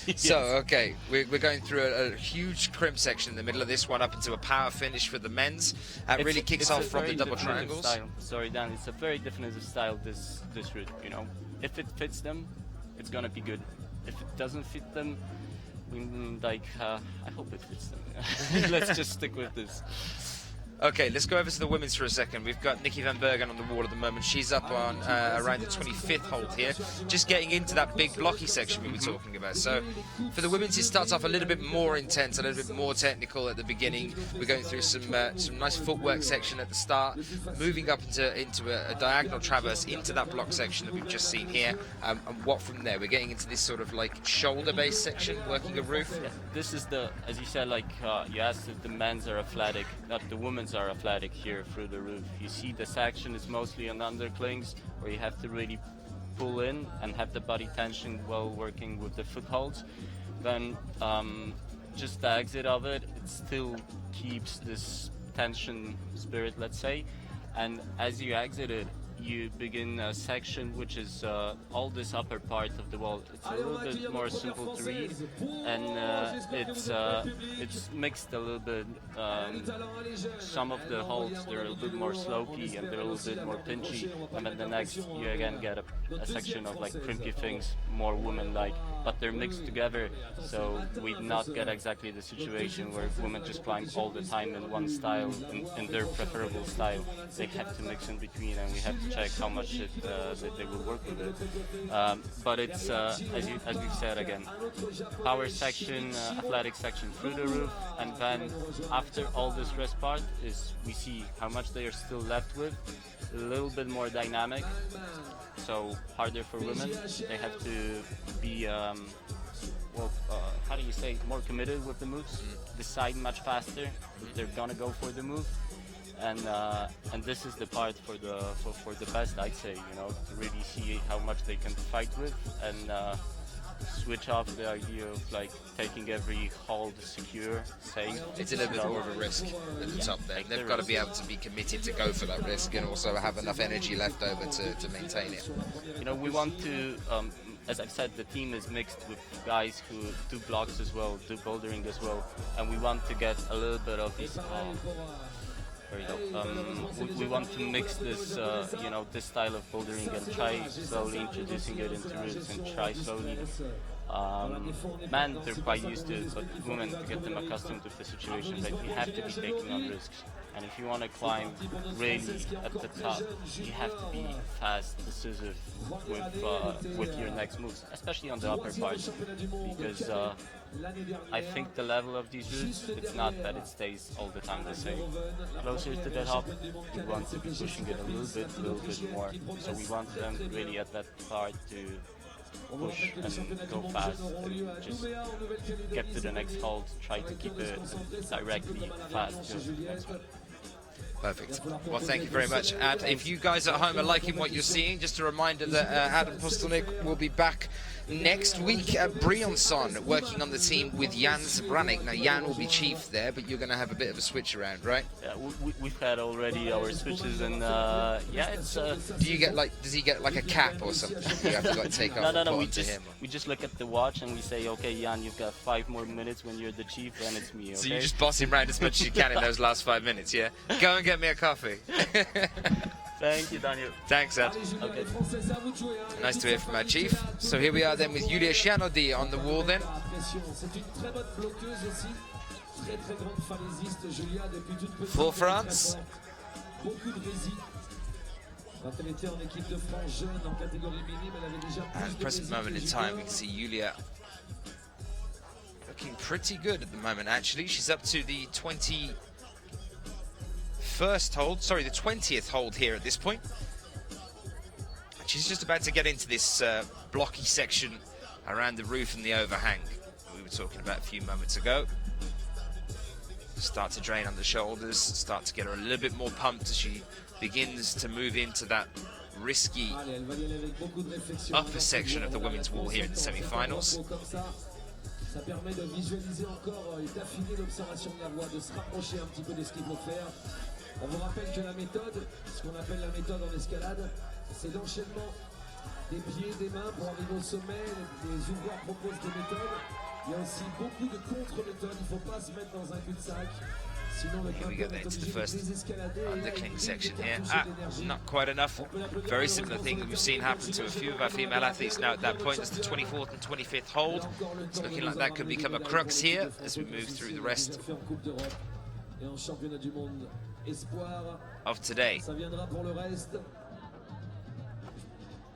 yeah? So, okay, we're going through a huge crimp section in the middle of this one up into a power finish for the men's. It really kicks off from the double triangles. Style. Sorry, Dan, it's a very definitive style, this route, you know. If it fits them, it's gonna be good. If it doesn't fit them, I hope it fits them. Let's just stick with this. Okay, let's go over to the women's for a second. We've got Nikki van Bergen on the wall at the moment. She's up on around the 25th hold here, just getting into that big blocky section we were talking about. So for the women's, it starts off a little bit more intense, a little bit more technical at the beginning. We're going through some nice footwork section at the start, moving up into a diagonal traverse into that block section that we've just seen here. And what from there? We're getting into this sort of like shoulder-based section, working a roof. Yeah, this is the, as you said, like you asked if the men's are athletic, not the women's are athletic here through the roof. You see the section is mostly on underclings, where you have to really pull in and have the body tension while working with the footholds. Then just the exit of it, it still keeps this tension spirit, let's say, and as you exit it, you begin a section which is all this upper part of the wall. It's a little bit more simple to read, and it's mixed a little bit. Some of the holds, they're a little bit more slopey and they're a little bit more pinchy, and then the next you again get a section of like crimpy things, more woman-like, but they're mixed together, so we not get exactly the situation where women just climb all the time in one style, in their preferable style. They have to mix in between, and we have to check how much they will work with it. But it's, as we've said again, power section, athletic section through the roof, and then after all this rest part is we see how much they are still left with, a little bit more dynamic, so harder for women. They have to be, how do you say, more committed with the moves, decide much faster if they're gonna go for the move. And this is the part for the best, I'd say, you know, to really see how much they can fight with, and switch off the idea of like taking every hold secure, safe. It's a little bit more of a risk at the top there. They've got to be able to be committed to go for that risk and also have enough energy left over to maintain it. You know, we want to, as I've said, the team is mixed with guys who do blocks as well, do bouldering as well, and we want to get a little bit of this. We want to mix this, this style of bouldering and try slowly introducing it into routes, and try slowly Men, they're quite used to it, but women, to get them accustomed to the situation, that you have to be taking on risks. And if you want to climb really at the top, you have to be fast, decisive with your next moves, especially on the upper parts, because I think the level of these routes, it's not that it stays all the time the same. Closer to the top, we want to be pushing it a little bit more. So we want them really at that part to push and go fast and just get to the next hold, try to keep it directly fast to the next one. Perfect. Well, thank you very much, Ad. If you guys at home are liking what you're seeing, just a reminder that Adam Pustelnik will be back next week at Briançon, working on the team with Jan Zabranik. Now, Jan will be chief there, but you're going to have a bit of a switch around, right? Yeah, we've had already our switches, and yeah, it's. Do you get does he get like a cap or something? You have to take off. No. We just look at the watch and we say, okay, Jan, you've got 5 more minutes when you're the chief, and it's me. Okay? So you just boss him around as much as you can in those last 5 minutes, yeah? Go and get me a coffee. Thank you, Daniel. Thanks, Ed. Okay. Nice to hear from our chief. So here we are then with Julia Chianodi on the wall then. For France. At the present moment in time, we can see Julia looking pretty good at the moment, actually. She's up to the 20th hold here at this point. And she's just about to get into this blocky section around the roof and the overhang that we were talking about a few moments ago. Start to drain on the shoulders, start to get her a little bit more pumped as she begins to move into that risky upper section of the women's wall here in the semi-finals. Ça permet de visualiser encore et d'affiner l'observation de la voie, de se rapprocher un petit peu de ce qu'il faut faire. On vous rappelle que la méthode, ce qu'on appelle la méthode en escalade, c'est l'enchaînement des pieds, des mains pour arriver au sommet. Les ouvroirs proposent des méthodes. Il y a aussi beaucoup de contre-méthodes. Il ne faut pas se mettre dans un cul-de-sac. Here we go then to the first undercling section here. Not quite enough. Very similar thing that we've seen happen to a few of our female athletes now at that point. It's the 24th and 25th hold. It's looking like that could become a crux here as we move through the rest of today.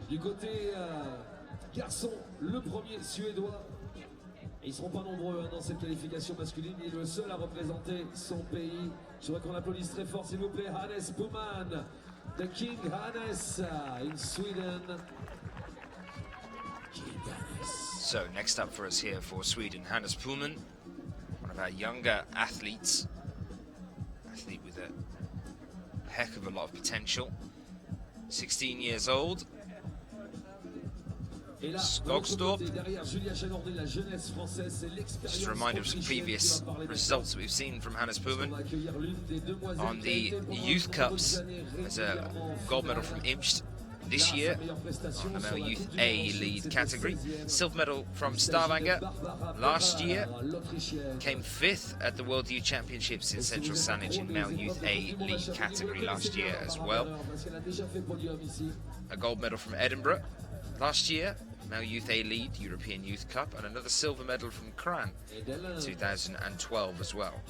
Du côté garçon, le premier suédois. Et ils ne seront pas nombreux dans cette qualification masculine. Il est le seul à représenter son pays. Je voudrais qu'on applaudisse très fort, s'il vous plaît, Hannes Puman, the King Hannes in Sweden. King Hannes. So next up for us here for Sweden, Hannes Puman, one of our younger athletes. Athlete with a heck of a lot of potential. 16 years old. Skogstorp. Just a reminder of some previous results that we've seen from Hannes Puman on the Youth Cups as a gold medal from Imst this year on the male Youth A lead category. Silver medal from Stavanger last year. Came 5th at the World Youth Championships in Central Saanich in male Youth A lead category last year as well. A gold medal from Edinburgh last year, male Youth A lead European Youth Cup, and another silver medal from Cran 2012 as well.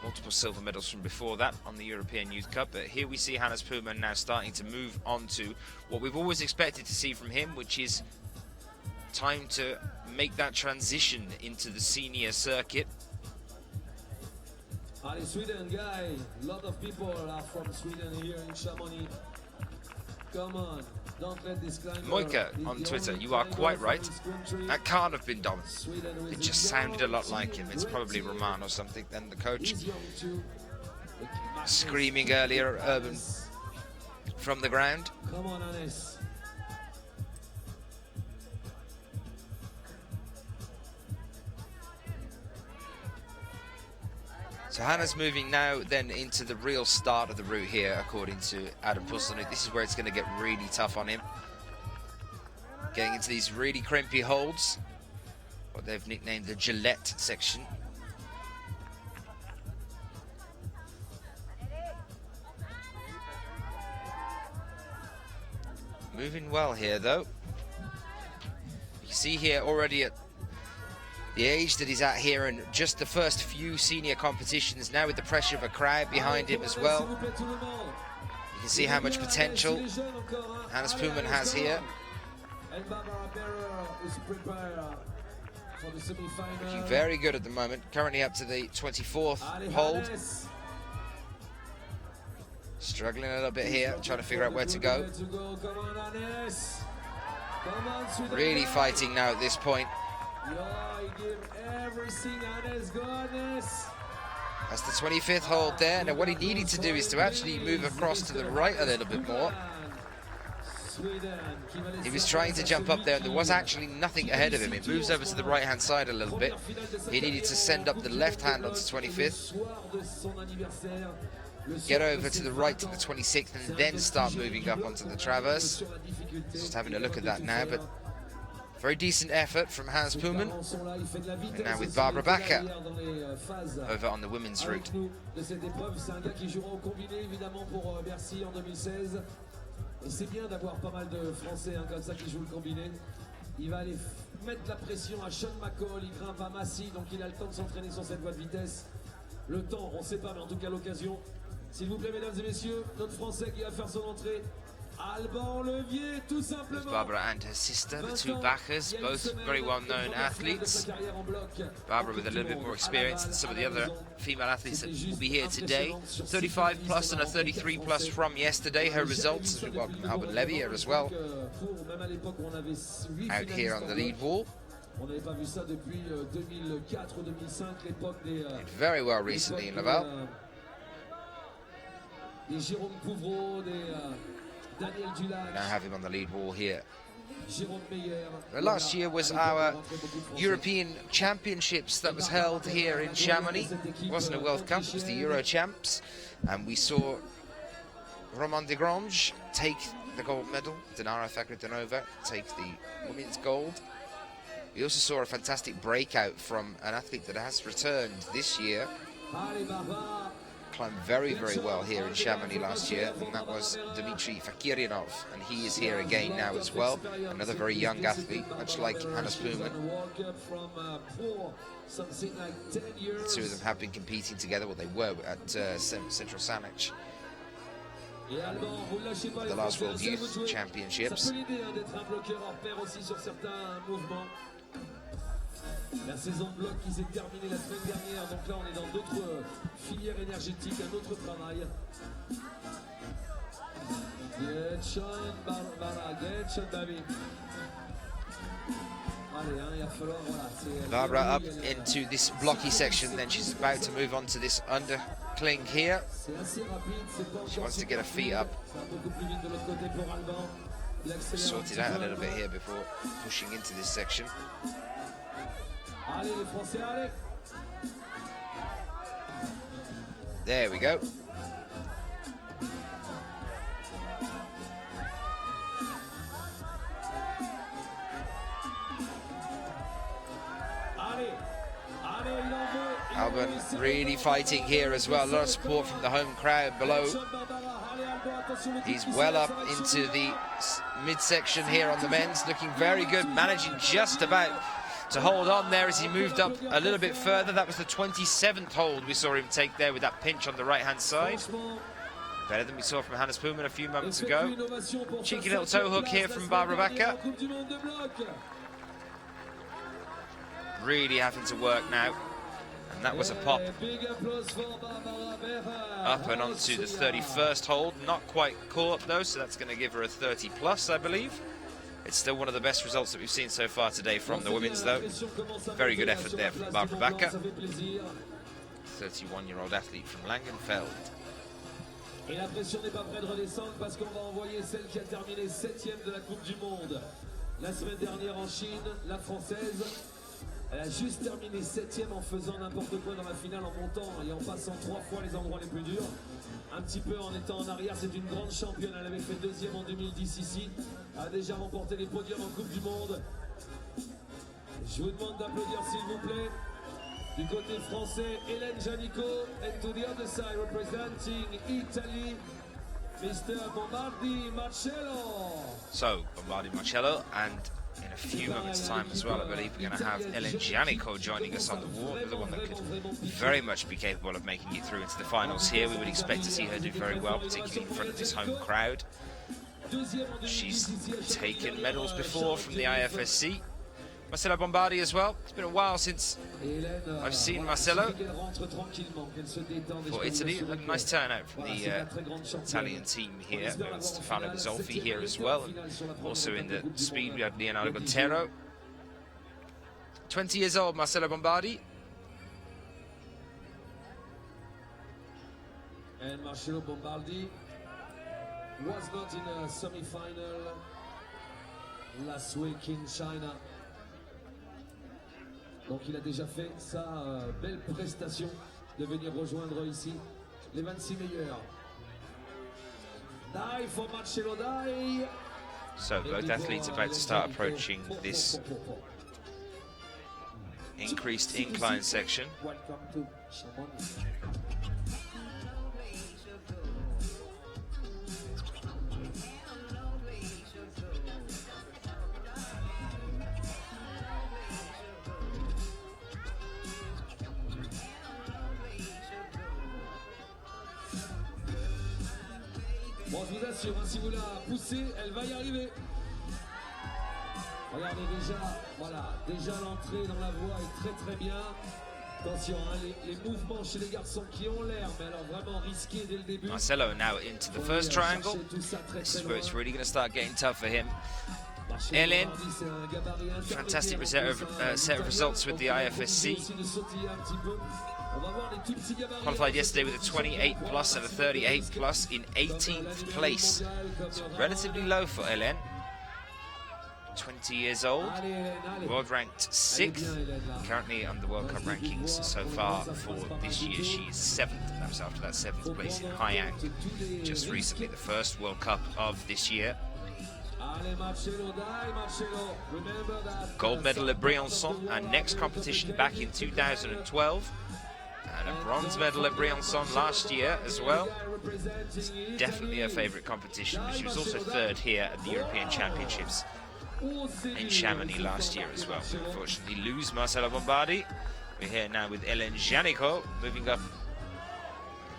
Multiple silver medals from before that on the European Youth Cup, but here we see Hannes Puman now starting to move on to what we've always expected to see from him, which is time to make that transition into the senior circuit. Sweden guy, a lot of people are from Sweden here in Chamonix. Come on, don't let this climber. Moika on Twitter, you are quite right. That can't have been Dom. It just sounded a lot like him. It's probably Roman or something, then the coach. Screaming earlier at Urban from the ground. Come on, Hannes. So Hannes moving now then into the real start of the route here, according to Adam Pustelnik. This is where it's going to get really tough on him. Getting into these really crimpy holds, what they've nicknamed the Gillette section. Moving well here though. You see here already at The age that he's at here and just the first few senior competitions, now with the pressure of a crowd behind him as well. You can see how much potential Hannes Poelman has here. Looking very good at the moment, currently up to the 24th hold. Struggling a little bit here, trying to figure out where to go. Really fighting now at this point. That's the 25th hold there. Now what he needed to do is to actually move across to the right a little bit more. He was trying to jump up there and there was actually nothing ahead of him. It moves over to the right hand side a little bit. He needed to send up the left hand onto 25th. Get over to the right to the 26th and then start moving up onto the traverse. Just having a look at that now, but very decent effort from Hannes Poelman. And now with Barbara Bakker over on the women's route. Et c'est bien d'avoir pas mal de Français comme ça qui jouent le combiné. Il va aller mettre la pression à Sean McCall, il grimpe à Massy, donc il a le temps de s'entraîner sur cette voie de vitesse. Le temps, on ne sait pas, mais en tout cas l'occasion. S'il vous plaît, mesdames et messieurs, notre Français qui va faire son entrée. Alban Levier, tout simplement. There's Barbara and her sister, the two Bakkers, both very well-known athletes. Barbara with a little bit more experience than some of the other female athletes that will be here today. 35 plus and a 33 plus from yesterday. Her results, as we welcome Alban Levy here as well. Out here on the lead wall. Did very well recently in Laval. Now have him on the lead wall here. Last year was our European Championships that was held here in Chamonix. It wasn't a World Cup, it was the Euro Champs. And we saw Roman de Grange take the gold medal, Dinara Fakhretdinova take the women's gold. We also saw a fantastic breakout from an athlete that has returned this year. Climbed very, very well here in Chamonix last year, and that was Dmitry Fakirinov, and he is here again now as well. Another very young athlete, much like Hannes Poelman. The two of them have been competing together, well they were at Central Saanich, the last World Youth Championships. La saison de bloc qui s'est terminée la semaine dernière, donc là on est dans d'autres filières énergétiques, un autre travail. Get Sean, Barbara, get Sean, baby. Barbara up into this blocky section, then she's about to move on to this undercling here. She wants to get her feet up, sort it out a little bit here before pushing into this section. There we go. Alban really fighting here as well. A lot of support from the home crowd below. He's well up into the midsection here on the men's, looking very good, managing just about to hold on there as he moved up a little bit further. That was the 27th hold we saw him take there with that pinch on the right-hand side. Better than we saw from Hannes Poelman a few moments ago. Cheeky little toe hook here from Barbara Bakker. Really having to work now. And that was a pop. Up and onto the 31st hold. Not quite caught though, so that's going to give her a 30 plus, I believe. It's still one of the best results that we've seen so far today from the women's, though. Very good effort there from Barbara Bakker, 31-year-old athlete from Langenfeld. Et la pression n'est pas près de redescendre parce qu'on va envoyer celle qui a terminé 7e de la Coupe du Monde la semaine dernière en Chine, la Française. Elle a juste terminé 7e en faisant n'importe quoi dans la finale, en montant et en passant 3 fois les endroits les plus durs. Un petit peu en étant en arrière, c'est une grande championne. Elle avait fait 2e en 2010 ici. A déjà remporté les podiums en Coupe du Monde. Je vous demande d'applaudir s'il vous plaît. Du côté français, Hélène Janico. And to the other side, representing Italy, Mr. Bombardi Marcello. So, Bombardi Marcello and in a few moments' time as well. I believe we're going to have Ellen Giannico joining us on the wall, the one that could very much be capable of making it through into the finals here. We would expect to see her do very well, particularly in front of this home crowd. She's taken medals before from the IFSC. Marcelo Bombardi as well. It's been a while since I've seen Marcelo for Italy. A nice turnout from the Italian team here. Stefano Gazolfi here as well. And also in the speed we have Leonardo Gontero. 20 years old, Marcelo Bombardi. And Marcelo Bombardi was not in a semi-final last week in China. Donc il a déjà fait sa belle prestation de venir rejoindre ici les 26 meilleurs. Die for Marcelo, die. So both athletes about to start approaching this increased incline section. Welcome to Chamonix. Bon, je vous assure, hein, si vous la poussez, elle va y arriver. Regardez déjà, voilà, déjà l'entrée dans la voie est très très bien. Attention, hein, les mouvements chez les garçons qui ont l'air, mais alors vraiment risqués dès le début. Marcelo now into the first triangle. This is where it's really going to start getting tough for him. Hélène, fantastic set of results with the IFSC. Qualified yesterday with a 28 plus and a 38 plus in 18th place. So relatively low for Hélène. 20 years old, world ranked 6th. Currently on the World Cup rankings so far for this year, she is 7th. That was after that 7th place in Hayang just recently, the first World Cup of this year. Gold medal at Briançon, our next competition back in 2012. And a bronze medal at Briançon last year as well. It's definitely her favourite competition, but she was also 3rd here at the European Championships in Chamonix last year as well. We unfortunately lose Marcelo Bombardi. We're here now with Ellen Giannico, moving up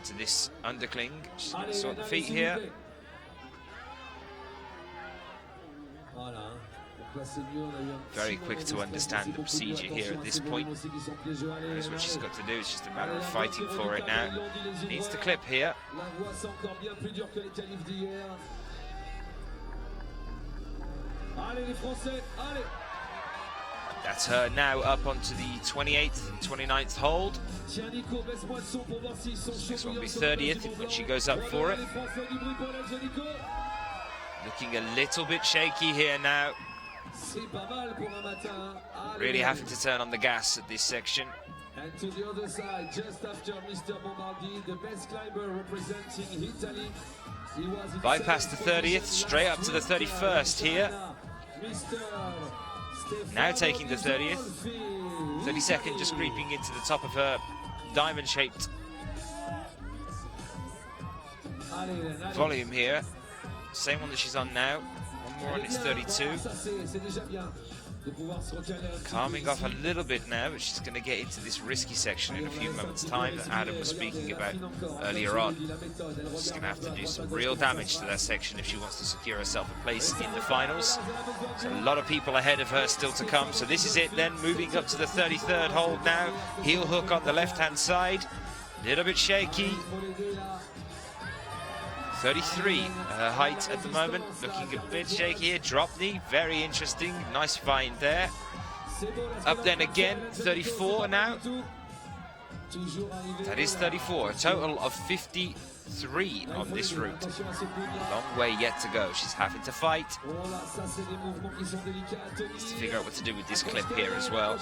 to this undercling. She's going to sort the feet here. Very quick to understand the procedure here at this point. Knows what she's got to do, it's just a matter of fighting for it now. Needs to clip here. That's her now up onto the 28th and 29th hold. This will be 30th when she goes up for it. Looking a little bit shaky here now. Really having to turn on the gas at this section. And to the other side, just after Mr. Bombardi, the best climber representing Italy. Bypass the 30th, straight up to the 31st here. Now taking the 30th. 32nd just creeping into the top of her diamond-shaped volume here. Same one that she's on now. One more and it's 32. Calming off a little bit now, but she's going to get into this risky section in a few moments' time that Adam was speaking about earlier on. She's going to have to do some real damage to that section if she wants to secure herself a place in the finals. So a lot of people ahead of her still to come. So this is it then, moving up to the 33rd hold now. Heel hook on the left-hand side. A little bit shaky. 33, her height at the moment, looking a bit shaky here. Drop knee, very interesting, nice find there. Up then again, 34 now. That is 34, a total of 53 on this route. Long way yet to go, she's having to fight. Needs to figure out what to do with this clip here as well.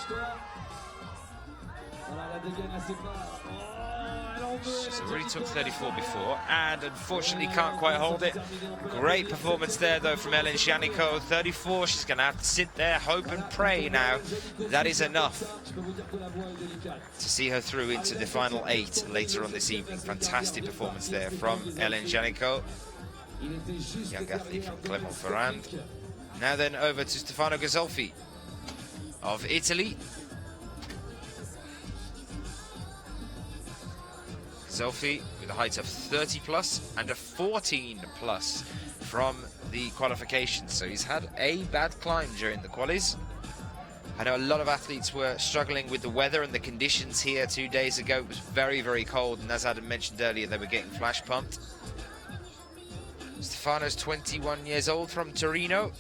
She's already took 34 before and unfortunately can't quite hold it. Great performance there though from Ellen Giannico. 34, she's going to have to sit there, hope and pray now. That is enough to see her through into the final 8 later on this evening. Fantastic performance there from Ellen Giannico, young athlete from Clermont-Ferrand. Now then over to Stefano Ghisolfi of Italy. Ghisolfi with a height of 30 plus and a 14 plus from the qualification. So he's had a bad climb during the qualies. I know a lot of athletes were struggling with the weather and the conditions here 2 days ago. It was very, very cold, and as Adam mentioned earlier, they were getting flash pumped. Stefano's 21 years old from Torino.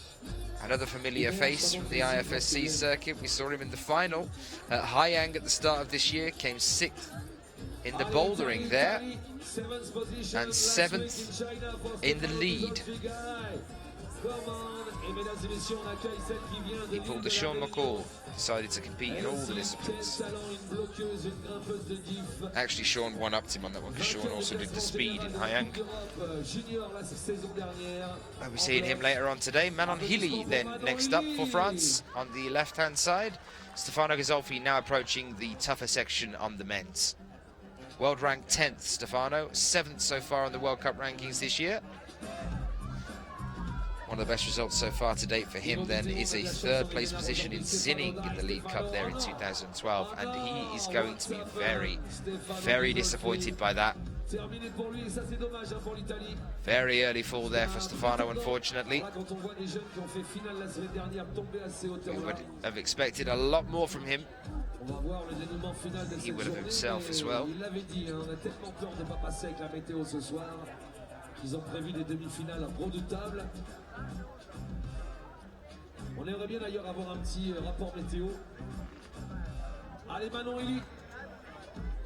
Another familiar face from the IFSC circuit. We saw him in the final at Hayang at the start of this year. Came 6th in the bouldering there and 7th in the lead. He pulled the Sean McCall, decided to compete in all the disciplines. Actually, Sean one-upped him on that one because Sean also did the speed in Hayang. We'll be seeing him later on today. Manon Hilly then next up for France on the left-hand side. Stefano Ghisolfi now approaching the tougher section on the men's. World ranked 10th, Stefano, 7th so far on the World Cup rankings this year. One of the best results so far to date for him then is a 3rd place position in Sinning in the League Cup there in 2012, and he is going to be very, very disappointed by that. Very early fall there for Stefano, unfortunately. We would have expected a lot more from him. He would have himself as well. Ils ont prévu des demi-finales redoutables. On aimerait bien d'ailleurs avoir un petit rapport météo. Allez, Manon Hilly.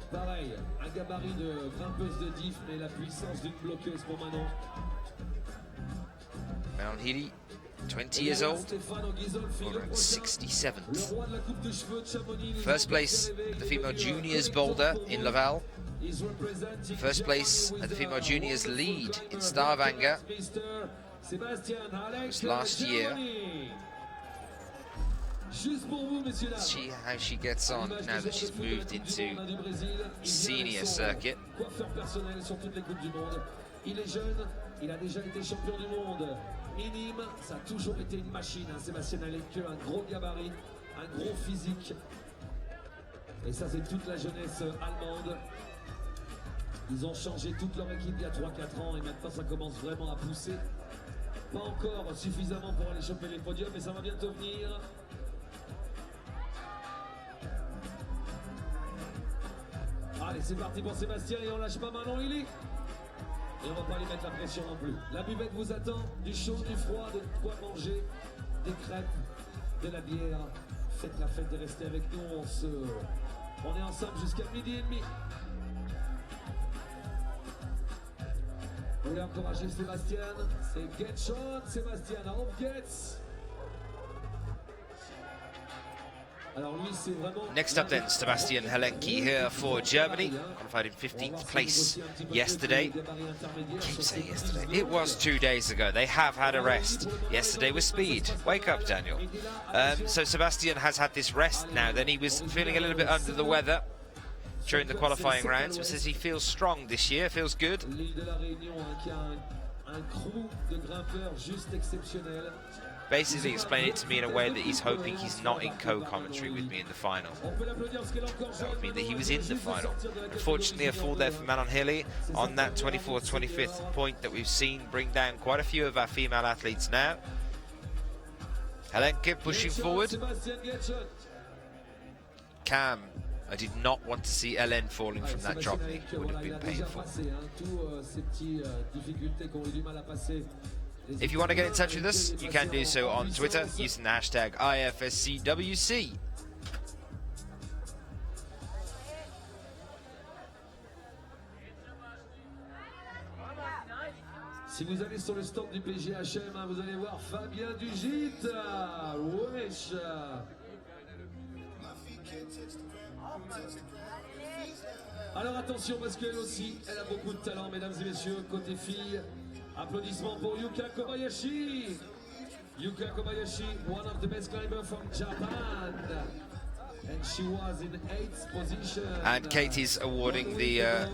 Pareil, un gabarit de grimpeuse de diff, mais la puissance d'une bloqueuse pour Manon. Manon Hilly, 20 years old, 67th. First place at the female juniors boulder in Laval. First place at the female juniors lead in Stavanger. It was last year. See how she gets on now that she's moved into senior circuit. Il est jeune, il a déjà été champion du monde. Minime, ça a toujours été une machine, hein, Sébastien Halenke, un gros gabarit, un gros physique. Et ça, c'est toute la jeunesse allemande. Ils ont changé toute leur équipe il y a 3-4 ans et maintenant ça commence vraiment à pousser. Pas encore suffisamment pour aller choper les podiums, mais ça va bientôt venir. Allez, c'est parti pour Sébastien et on lâche pas Manon Hilly. Et on va pas lui mettre la pression non plus. La buvette vous attend, du chaud, du froid, de quoi manger, des crêpes, de la bière. Faites la fête et restez avec nous, on est ensemble jusqu'à 12h30. Vous voulez encourager Sébastien? C'est Get Shot, Sébastien, auf geht's! Next up then, Sebastian Halenke here for Germany, qualified in 15th place yesterday. I keep saying yesterday. It was 2 days ago. They have had a rest. Yesterday was speed. Wake up, Daniel. So Sebastian has had this rest now. Then he was feeling a little bit under the weather during the qualifying rounds, but says he feels strong this year, feels good. Basically explained it to me in a way that he's hoping he's not in co-commentary with me in the final. That would mean that he was in the final. Unfortunately, a fall there for Manon Hilly on that 24th, 25th point that we've seen bring down quite a few of our female athletes now. Halenke pushing forward. Cam, I did not want to see Hélène falling from that drop knee. It would have been painful. If you want to get in touch with us, you can do so on Twitter using the hashtag IFSCWC. Si vous allez sur le stand du PGHM, vous allez voir Fabien Dugite. Wesh. Alors attention parce qu'elle aussi, elle a beaucoup de talent, mesdames et messieurs, côté filles. Applaudissements pour Yuka Kobayashi. Yuka Kobayashi, one of the best climbers from Japan. And she was in 8th position. And Katie's awarding the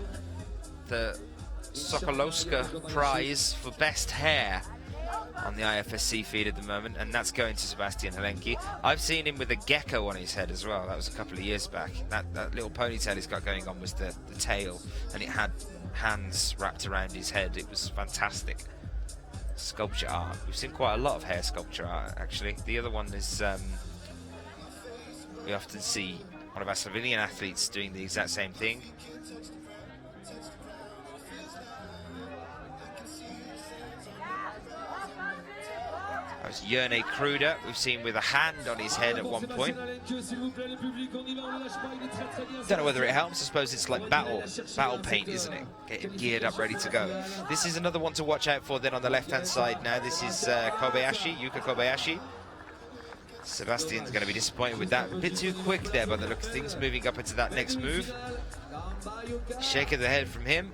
Sokolowska prize for best hair on the IFSC feed at the moment, and that's going to Sebastian Helenki. I've seen him with a gecko on his head as well. That was a couple of years back. That little ponytail he's got going on was the tail, and it had hands wrapped around his head. It was fantastic. Sculpture art. We've seen quite a lot of hair sculpture art, actually. The other one is we often see one of our Slovenian athletes doing the exact same thing. That was Jerne Kruder, we've seen with a hand on his head at one point. Don't know whether it helps. I suppose it's like battle paint, isn't it? Getting geared up, ready to go. This is another one to watch out for then on the left-hand side now. This is Kobayashi, Yuka Kobayashi. Sebastian's going to be disappointed with that. A bit too quick there by the look of things, moving up into that next move. Shake of the head from him.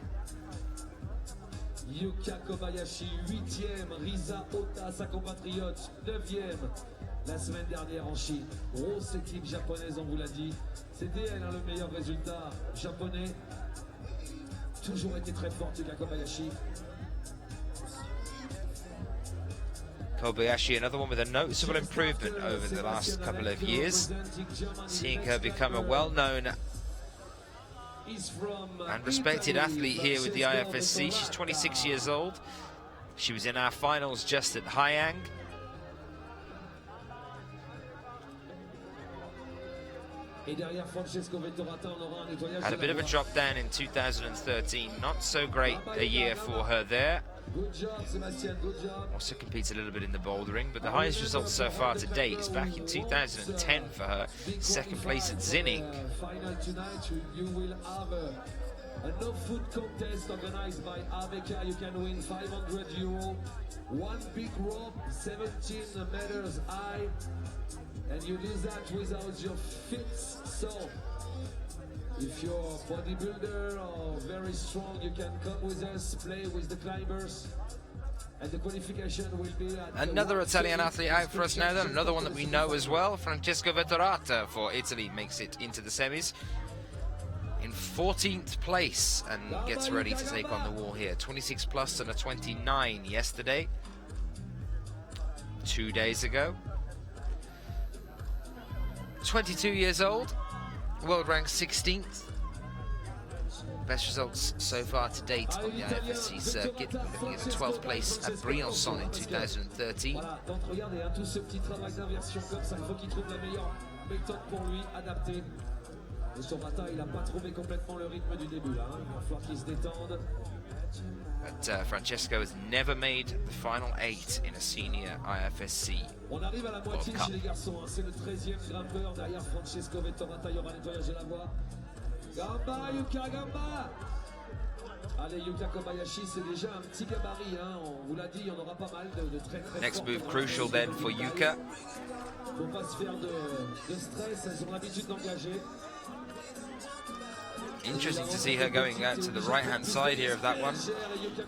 Yuka Kobayashi, 8e, Risa Ota, sa compatriote, 9e la semaine dernière en Chine. Grosse équipe japonaise, on vous l'a dit. C'était elle, le meilleur résultat japonais. Toujours été très fort, Yuka Kobayashi. Kobayashi, another one with a noticeable improvement over the last couple of years. Seeing her become a well-known and respected athlete here with the IFSC. She's 26 years old. She was in our finals just at Haiyang. Had a bit of a drop down in 2013. Not so great a year for her there. Good job, Sebastian, good job. Also competes a little bit in the bouldering, but the highest result so far to date is back in 2010 for her, second place at Zinning. Final tonight, you will have a no-food contest organized by ABK. You can win €500, one big rope, 17 meters high, and you do that without your feet. So, if you're a bodybuilder or very strong, you can come with us, play with the climbers. And the qualification will be at another Italian athlete out for us now then, another one that we know as well. Francesco Vettorata for Italy makes it into the semis in 14th place and gets ready to take on the wall here. 26 plus and a 29 yesterday, 2 days ago. 22 years old. World ranked 16th. Best results so far to date on the IFSC circuit. Looking at the 12th place at Briançon in 2013. Voilà, donc regardez, tout ce petit travail d'inversion comme ça, il faut qu'il trouve la meilleure méthode pour lui, adaptée. Et Sorata, il n'a pas trouvé complètement le rythme du début là, il va falloir qu'il se détende. But Francesco has never made the final 8 in a senior IFSC. On arrive à la moitié chez les garçons, c'est le 13e grimpeur derrière Francesco Vettorata, il y aura nettoyage de la voie. Gamba, Yuka, Gamba. Allez, Yuka Kobayashi, c'est déjà un petit gabarit, hein. On vous l'a dit, il y en aura pas mal de très très Next forts. move crucial then for Yuka. Faut pas se faire de stress, elles ont l'habitude d'engager. Interesting to see her going out to the right-hand side here of that one.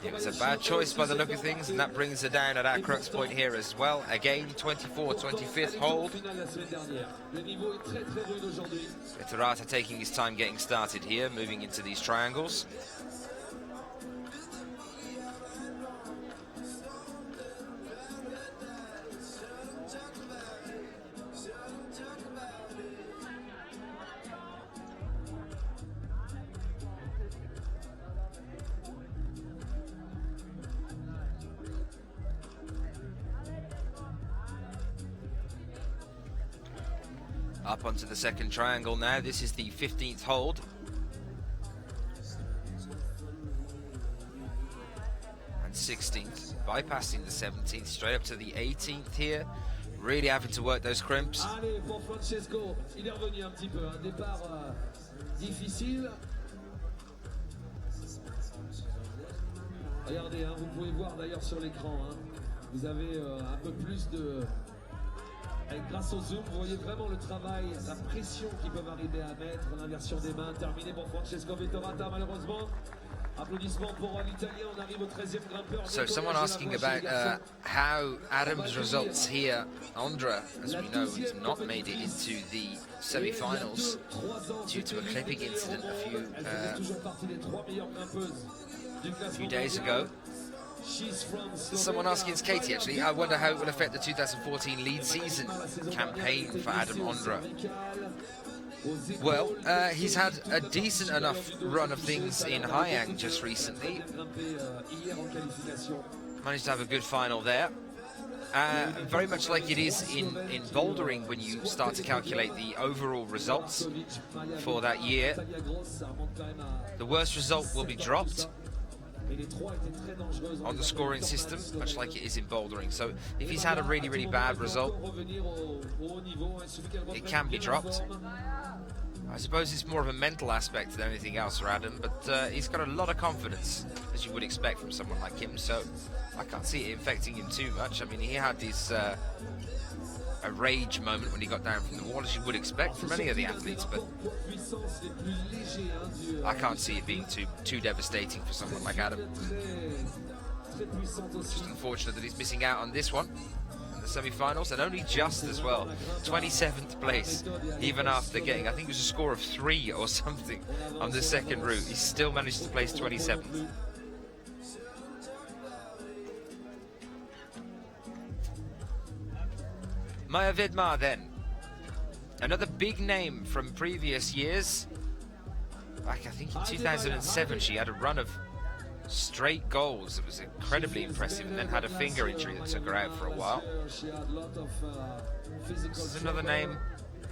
It was a bad choice by the look of things, and that brings her down at our crux point here as well. Again, 25th hold. Vettorata taking his time getting started here, moving into these triangles. Up onto the second triangle now. This is the 15th hold. And 16th, bypassing the 17th, straight up to the 18th here. Really having to work those crimps. Allez, pour Francesco, il est revenu un petit peu, un départ difficile. Regardez, hein, vous pouvez voir d'ailleurs sur l'écran, hein, vous avez un peu plus de... Grâce au zoom, vous voyez vraiment le travail, la pression qu'ils peuvent arriver à mettre, l'inversion des mains, terminé pour Francesco Vettorata malheureusement. Applaudissements pour l'Italien, on arrive au 13e grimpeur. So someone asking about how Adam's results here. Andra, as we know, has not made it into the semi-finals due to a clipping incident a few days ago. Someone asking, it's Katie actually, I wonder how it will affect the 2014 lead season campaign for Adam Ondra. Well, he's had a decent enough run of things in Hayang just recently. Managed to have a good final there. Very much like it is in bouldering when you start to calculate the overall results for that year. The worst result will be dropped on the scoring system, much like it is in bouldering. So if he's had a really, really bad result, it can be dropped. I suppose it's more of a mental aspect than anything else for Adam, but he's got a lot of confidence, as you would expect from someone like him, so I can't see it affecting him too much. I mean, he had this a rage moment when he got down from the wall, as you would expect from any of the athletes, but I can't see it being too devastating for someone like Adam. Just unfortunate that he's missing out on this one, in the semi-finals, and only just as well. 27th place, even after getting, I think it was a score of 3 or something on the second route. He still managed to place 27th. Maya Vidmar then, another big name from previous years. Back, I think in 2007, she had a run of straight goals. It was incredibly impressive, and then had a finger injury that took her out for a while. This is another name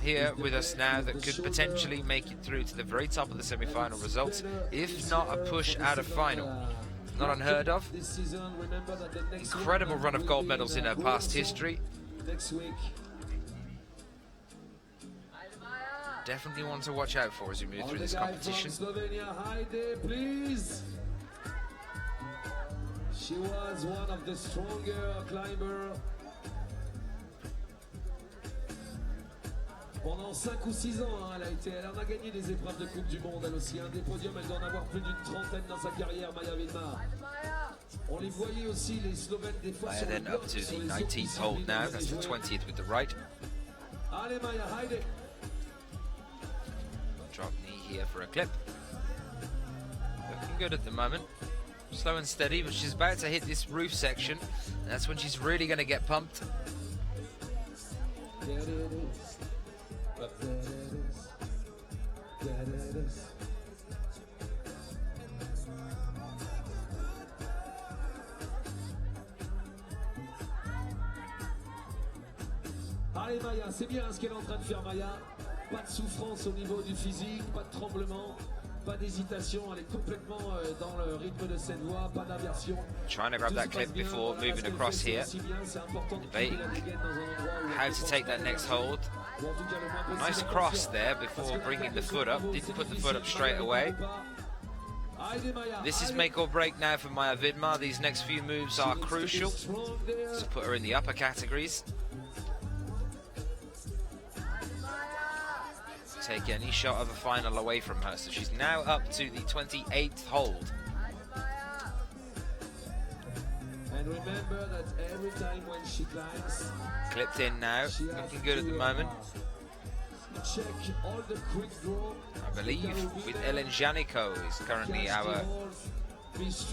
here with us now that could potentially make it through to the very top of the semi-final results, if not a push out of final. Not unheard of. Incredible run of gold medals in her past history. Definitely one to watch out for as we move through this competition. She was one of the stronger climbers. Pendant 5 ou 6 ans, elle en a gagné des épreuves de Coupe du Monde, elle aussi. Des podiums, elle doit en avoir plus d'une trentaine dans sa carrière, Maya Vidmar. On les voyait aussi, les Slovènes, des fois sur le then up to the 19th hold now, that's the 20th with the right. Allez Maya, Heide. Drop knee here for a clip. Looking good at the moment. Slow and steady, but she's about to hit this roof section, and that's when she's really going to get pumped. There it is. Up there it is. There it is. Allez Maya, c'est bien ce qu'elle est en train de faire Maya. Pas de souffrance au niveau du physique, pas de tremblement, pas d'hésitation, elle est complètement dans le rythme de cette voie, pas d'aversion. Trying to grab that clip before moving across here. Debating how to take that next hold. Nice cross there before bringing the foot up. Didn't put the foot up straight away. This is make or break now for Maya Vidmar. These next few moves are crucial to put her in the upper categories. Take any shot of a final away from her. So she's now up to the 28th hold. And remember that every time when she climbs, clipped in now, looking good at the moment. Check all the quick draw. I believe with Ellen Janico is currently our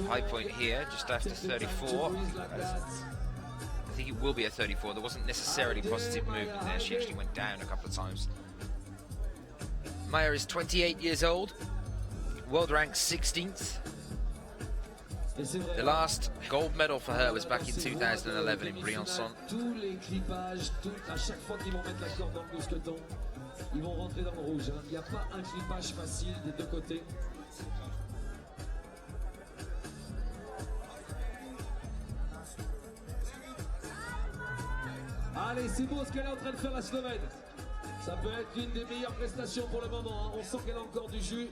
high point here, just after 34. I think it will be a 34. There wasn't necessarily positive movement there. She actually went down a couple of times. Maya is 28 years old, world ranked 16th. The last gold medal for her was back in 2011 in Briançon. Tous les clipages, à chaque fois qu'ils vont mettre la corde dans le mousqueton, ils vont rentrer dans le rouge. Il n'y a pas un clipage facile des deux côtés. Allez, c'est beau ce qu'elle est en train de faire la Slovène. Ça peut être une des meilleures prestations pour le moment. On sent qu'elle a encore du jus.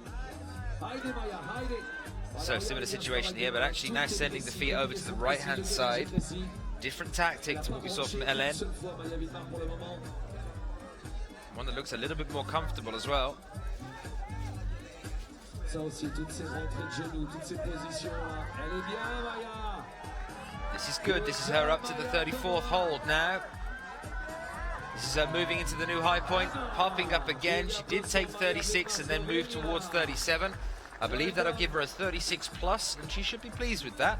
Heide Maya, Heide. So similar situation here, but actually now sending the feet over to the right-hand side. Different tactic to what we saw from Hélène. One that looks a little bit more comfortable as well. Ça aussi, toutes ces rentrées de genoux, toutes ces positions-là. Elle est bien, Maya. This is good. This is her up to the 34th hold now. This is her moving into the new high point, popping up again. She did take 36 and then move towards 37. I believe that'll give her a 36 plus, and she should be pleased with that.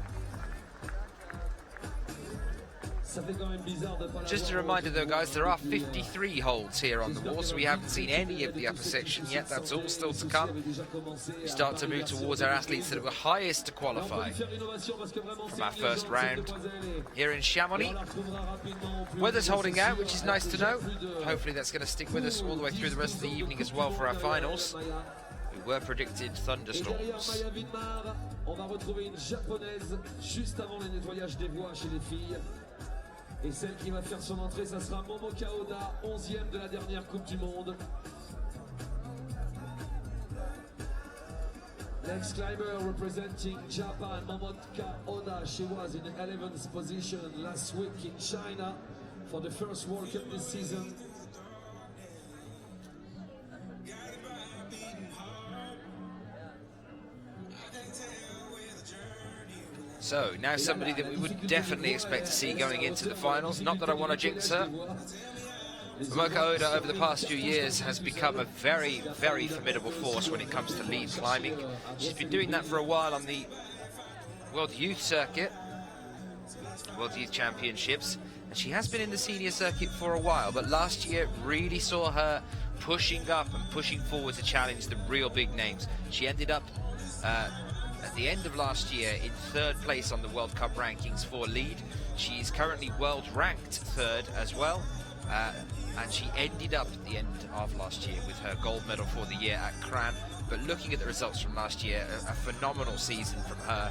Just a reminder though guys, there are 53 holds here on the wall, so we haven't seen any of the upper section yet. That's all still to come. We start to move towards our athletes that were highest to qualify from our first round here in Chamonix. Weather's holding out, which is nice to know. Hopefully that's going to stick with us all the way through the rest of the evening as well for our finals. We were predicted thunderstorms. On va retrouver une japonaise juste avant le nettoyage des voies chez les filles. Et celle qui va faire son entrée, ça sera Momoka Oda, 11e de la dernière Coupe du Monde. Next climber representing Japan, Momoka Oda. She was in the 11th position last week in China for the first World Cup this season. So, now somebody that we would definitely expect to see going into the finals. Not that I want to jinx her. Momoka Oda over the past few years has become a very, very formidable force when it comes to lead climbing. She's been doing that for a while on the World Youth Circuit, World Youth Championships, and she has been in the senior circuit for a while, but last year really saw her pushing up and pushing forward to challenge the real big names. She ended up at the end of last year in 3rd place on the World Cup rankings for lead. She's currently world ranked 3rd as well, and she ended up at the end of last year with her gold medal for the year at Cran. But looking at the results from last year, a phenomenal season from her.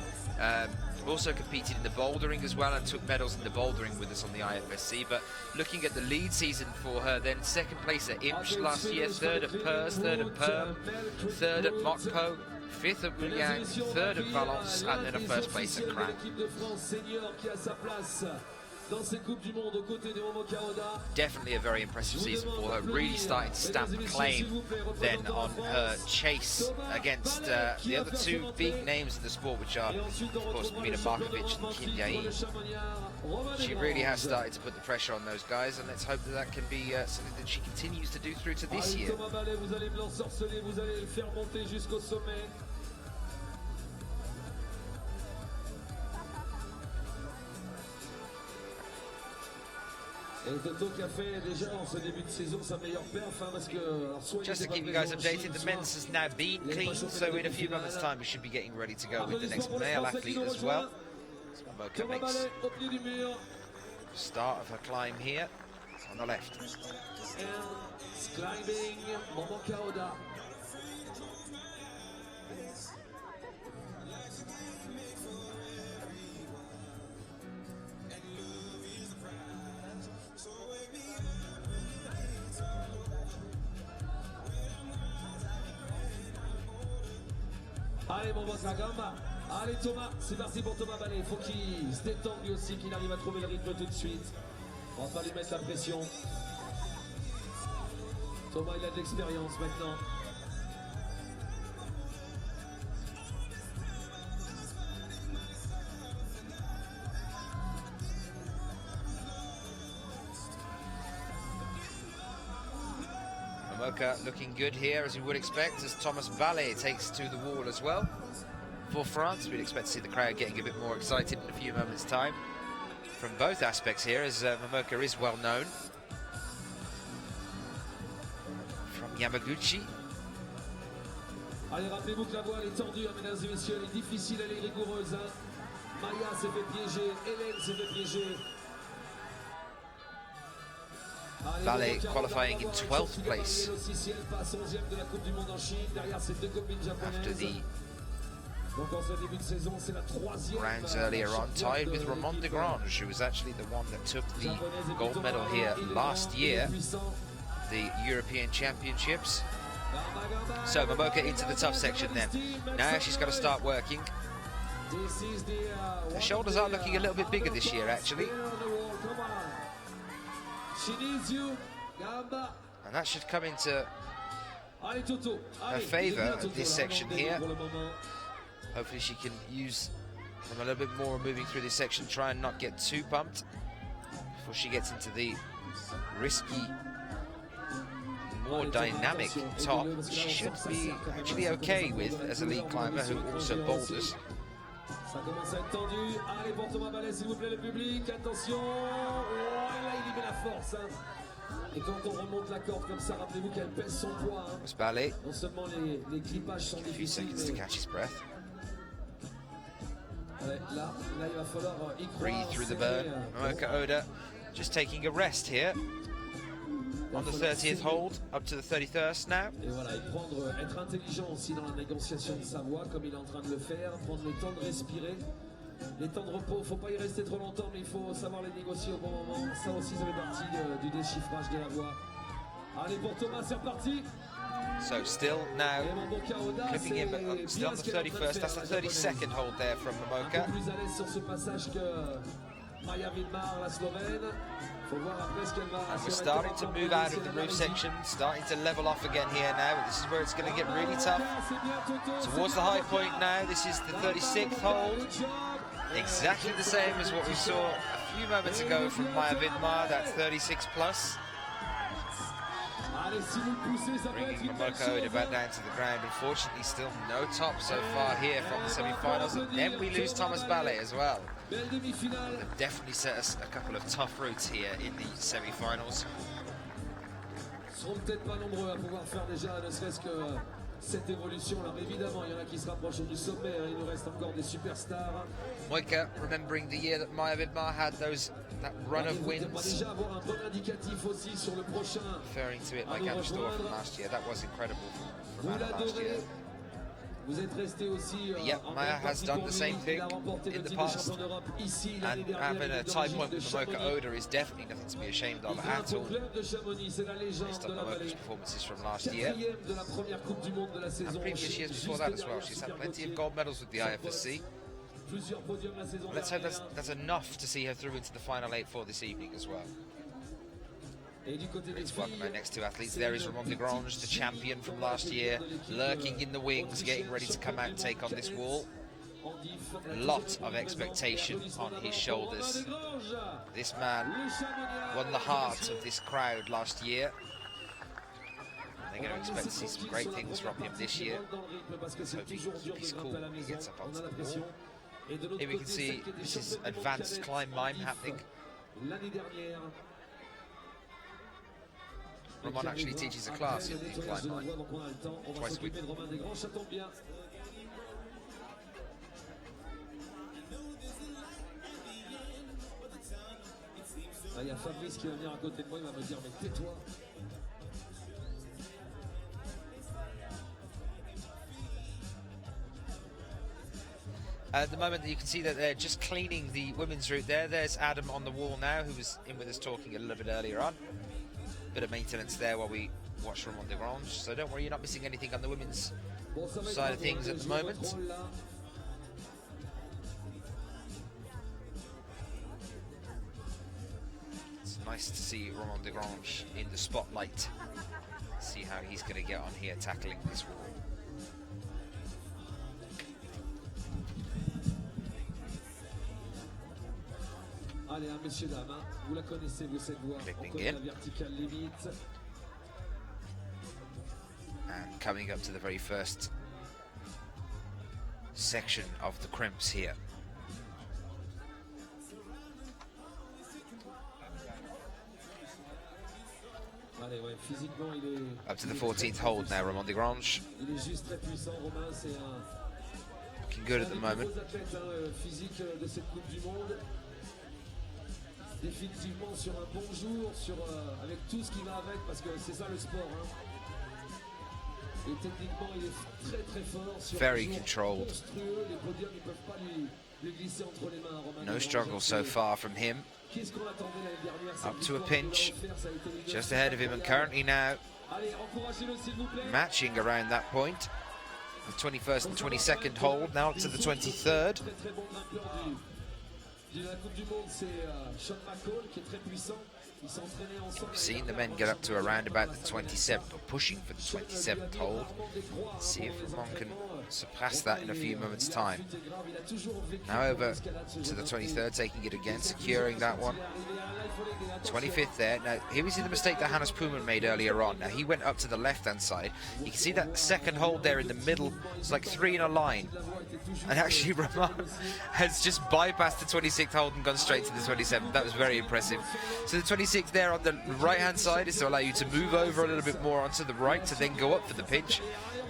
Also competed in the bouldering as well and took medals in the bouldering with us on the IFSC. But looking at the lead season for her, then 2nd place at Imch last year, 3rd at Pers, 3rd at Perm, 3rd at Mokpo, 5th at Bouillon, 3rd at Valence, and then a 1st place at Cran. Definitely a very impressive season for her, really starting to stamp a claim then on her chase against the other 2 big names in the sport, which are, of course, Mina Markovic and Kim Yair. She really has started to put the pressure on those guys, and let's hope that that can be something that she continues to do through to this year. Just to keep you guys updated, the men's has now been cleaned, so in a few moments' time we should be getting ready to go with the next male athlete as well. So Momoka makes the start of her climb here on the left. Climbing Momoka Oda. Allez mon boss la gamba. Allez Thomas, c'est parti pour Thomas Ballet. Il faut qu'il se détende lui aussi, qu'il arrive à trouver le rythme tout de suite. On va pas lui mettre la pression. Thomas il a de l'expérience maintenant. Momoka looking good here, as you would expect, as Thomas Ballet takes to the wall as well. For France, we'd expect to see the crowd getting a bit more excited in a few moments' time from both aspects here, as Momoka is well known. From Yamaguchi. Allez, rappelez-vous que la voile est tendue, mesdames et messieurs, elle est difficile, elle est rigoureuse. Maya s'est fait piéger, Hélène s'est fait piéger. Ballet qualifying in 12th place after the rounds earlier on, tied with Ramon de Grange, who was actually the one that took the gold medal here last year, the European Championships. So Momoka into the tough section then. Now she's got to start working. The shoulders are looking a little bit bigger this year, actually. And that should come into her favour at this section here. Hopefully she can use them a little bit more moving through this section, try and not get too bumped before she gets into the risky, more dynamic top, which she should be actually okay with as a lead climber who also boulders. Ça commence à être tendu. Allez, pour Thomas Ballet, s'il vous plaît, le public. Attention. Oh, et là, il y met la force. Hein. Et quand on remonte la corde comme ça, rappelez-vous qu'elle pèse son poids. Hein. Ballet. Non seulement les clipages sont A few difficiles, seconds to mais catch his breath. ouais, là, il va falloir y croire. Breathe through the burn. Momoka Oda just taking a rest here. On the 30th hold, up to the 31st now. Et voilà, et être intelligent aussi dans la négociation de sa voix, comme il est en train de le faire, prendre le temps de respirer. Les temps de repos, il ne faut pas y rester trop longtemps, mais il faut savoir les négocier au bon moment. Ça aussi, ça fait partie du déchiffrage de la voix. Allez, pour Thomas, c'est reparti. So still now clipping him still on the 31st. That's the 32nd hold there from Momoka. Plus à l'aise sur ce passage que Maja Vidmar, la Slovène. Faut voir après ce qu'elle va. And we're starting to move out of the roof section, starting to level off again here now. This is where it's going to get really tough. Towards the high point now. This is the 36th hold. Exactly the same as what we saw a few moments ago from Maja Vidmar. That's 36 plus. Bringing Momoka Oda back down to the ground. Unfortunately, still no top so far here from the semi-finals. And then we lose Thomas Ballet as well. They've definitely set us a couple of tough routes here in the semi-finals. Seront peut-être pas nombreux à pouvoir faire déjà, ne serait-ce que cette évolution. Alors évidemment, il y en a qui se rapprochent du sommet. Hein. Il nous reste encore des superstars. Moika, remembering the year that Maja Vidmar had that run of wins. On va déjà avoir un bon indicatif aussi sur le prochain. Referring to it like Amstor from last year, that was incredible from Anna last year. Vous êtes resté aussi, yeah, Maja has done the same thing in the past, and having a tie point with Momoka Oda is definitely nothing to be ashamed of at all. Based on Momoka's performances from last year, and previous years before that as well. She's had plenty of gold medals with the IFSC. Let's hope that's enough to see her through into the final 8 for this evening as well. Let's welcome our next two athletes. There is Ramon de Grange, the champion from last year, lurking in the wings, getting ready to come out and take on this wall. A lot of expectation on his shoulders. This man won the heart of this crowd last year. They're going to expect to see some great things from him this year. Let's hope he can keep his cool when he gets up onto the wall. Here we can see this is advanced climb mime happening. Ramon actually teaches a class in climb mime twice a week. Il y a Fabrice qui va venir à côté de moi, il va me dire mais tais-toi. At the moment, you can see that they're just cleaning the women's route there. There's Adam on the wall now, who was in with us talking a little bit earlier on. Bit of maintenance there while we watch Ramon de Grange. So don't worry, you're not missing anything on the women's side of things at the moment. It's nice to see Ramon de Grange in the spotlight. See how he's going to get on here tackling this wall. Allez, hein, messieurs, dames, hein. Vous la connaissez, vous, cette voix. On connaît la verticale limite. And coming up to the very first section of the crimps here. Allez, ouais, physiquement, il est... Up to the 14th hold now, Ramon de Grange. Il est juste très puissant, Romain, c'est un... Looking good at the moment. Athlète, hein, physique de cette Coupe du Monde. Définitivement sur un bon jour, avec tout ce qui va avec, parce que c'est ça le sport. Hein. Et techniquement, il est très très fort. Sur Very controlled. Les podiums, ils peuvent pas lui glisser entre les mains. Romain No struggle so far from him. Qu'est-ce qu'on attendait l'année dernière? Up to a pinch, just ahead of him, and currently now matching around that point. The 21st and 22nd hold, now up to the 23rd. De la Coupe du Monde, c'est Sean McCall qui est très puissant. We've seen the men get up to around about the 27th, or pushing for the 27th hold. Let's see if Ramon can surpass that in a few moments' time. Now over to the 23rd, taking it again, securing that one. 25th there. Now, here we see the mistake that Hannes Puman made earlier on. Now, he went up to the left-hand side. You can see that second hold there in the middle. It's like 3 in a line. And actually, Ramon has just bypassed the 26th hold and gone straight to the 27th. That was very impressive. So the 26th there on the right-hand side is to allow you to move over a little bit more onto the right to then go up for the pinch.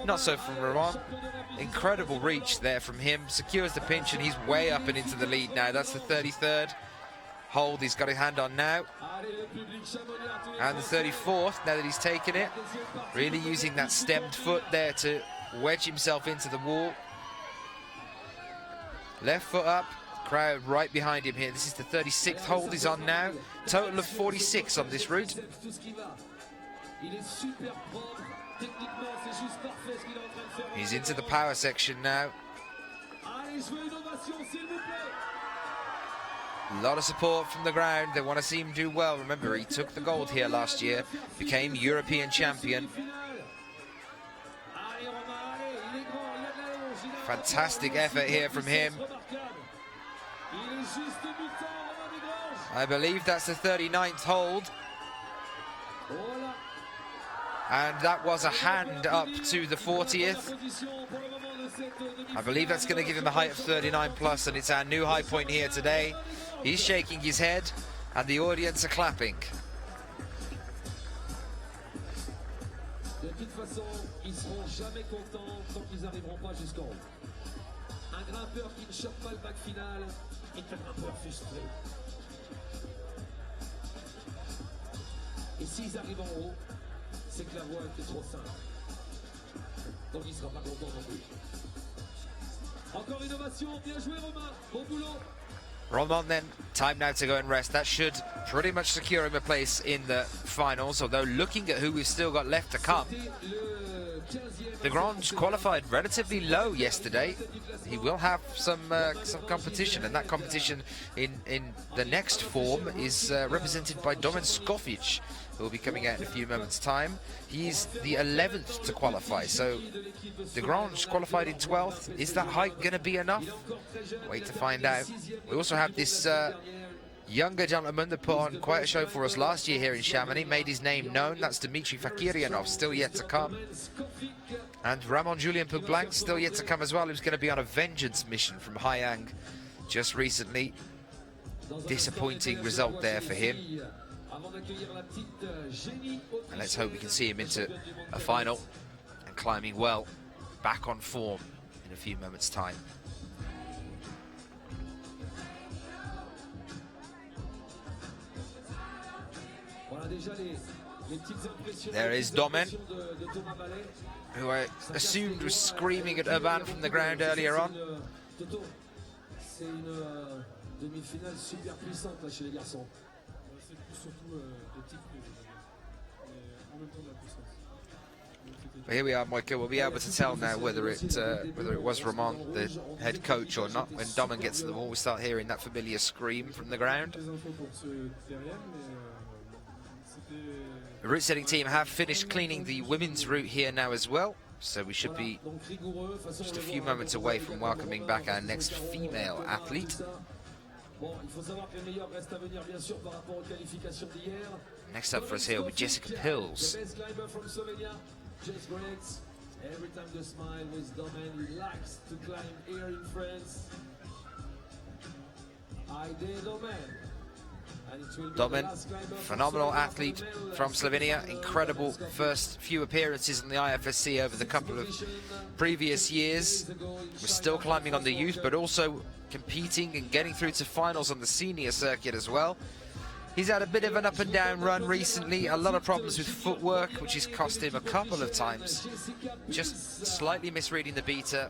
Not so from Ramon. Incredible reach there from him. Secures the pinch, and he's way up and into the lead now. That's the 33rd hold he's got his hand on now. And the 34th, now that he's taken it. Really using that stemmed foot there to wedge himself into the wall. Left foot up, crowd right behind him here. This is the 36th hold he's on now. Total of 46 on this route. He's into the power section now. A lot of support from the ground. They want to see him do well. Remember, he took the gold here last year, became European champion. Fantastic effort here from him. I believe that's the 39th hold. And that was a hand up to the 40th. I believe that's going to give him a height of 39 plus, and it's our new high point here today. He's shaking his head, and the audience are clapping. De toute façon, ils seront jamais contents tant qu'ils n'arriveront pas jusqu'en haut. Un grimpeur qui ne chope pas le bac final est un grimpeur frustré. Et s'ils arrivent en haut, c'est que la voie était trop simple. Donc il ne sera pas content non plus. Encore innovation, bien joué Romain, bon boulot. Ramon then, time now to go and rest. That should pretty much secure him a place in the finals, although looking at who we've still got left to come, the Grange qualified relatively low yesterday. He will have some competition, and that competition in the next form is represented by Domen Skofic, who will be coming out in a few moments' time. He's the 11th to qualify, so the Grange qualified in 12th. Is that height going to be enough? Wait to find out. We also have this younger gentleman that put on quite a show for us last year here in Chamonix, made his name known. That's Dmitry Fakiryanov, still yet to come. And Ramon Julien Poublanc, still yet to come as well, who's going to be on a vengeance mission from Haiyang just recently. Disappointing result there for him. And let's hope we can see him into a final and climbing well, back on form in a few moments' time. There is Domen, who I assumed was screaming at Urban from the ground earlier on. But here we are, Michael. We'll be able to tell now whether it was Ramon, the head coach, or not. When Domen gets to the wall, we start hearing that familiar scream from the ground. The route setting team have finished cleaning the women's route here now as well, so we should be just a few moments away from welcoming back our next female athlete. Next up for us here will be Jessica Pills. Every time the smile with Domen, he likes to climb here in France. Domen, phenomenal athlete from Slovenia, incredible first few appearances in the IFSC over the couple of previous years. We're still climbing on the youth, but also competing and getting through to finals on the senior circuit as well. He's had a bit of an up and down run recently, a lot of problems with footwork, which has cost him a couple of times. Just slightly misreading the beta,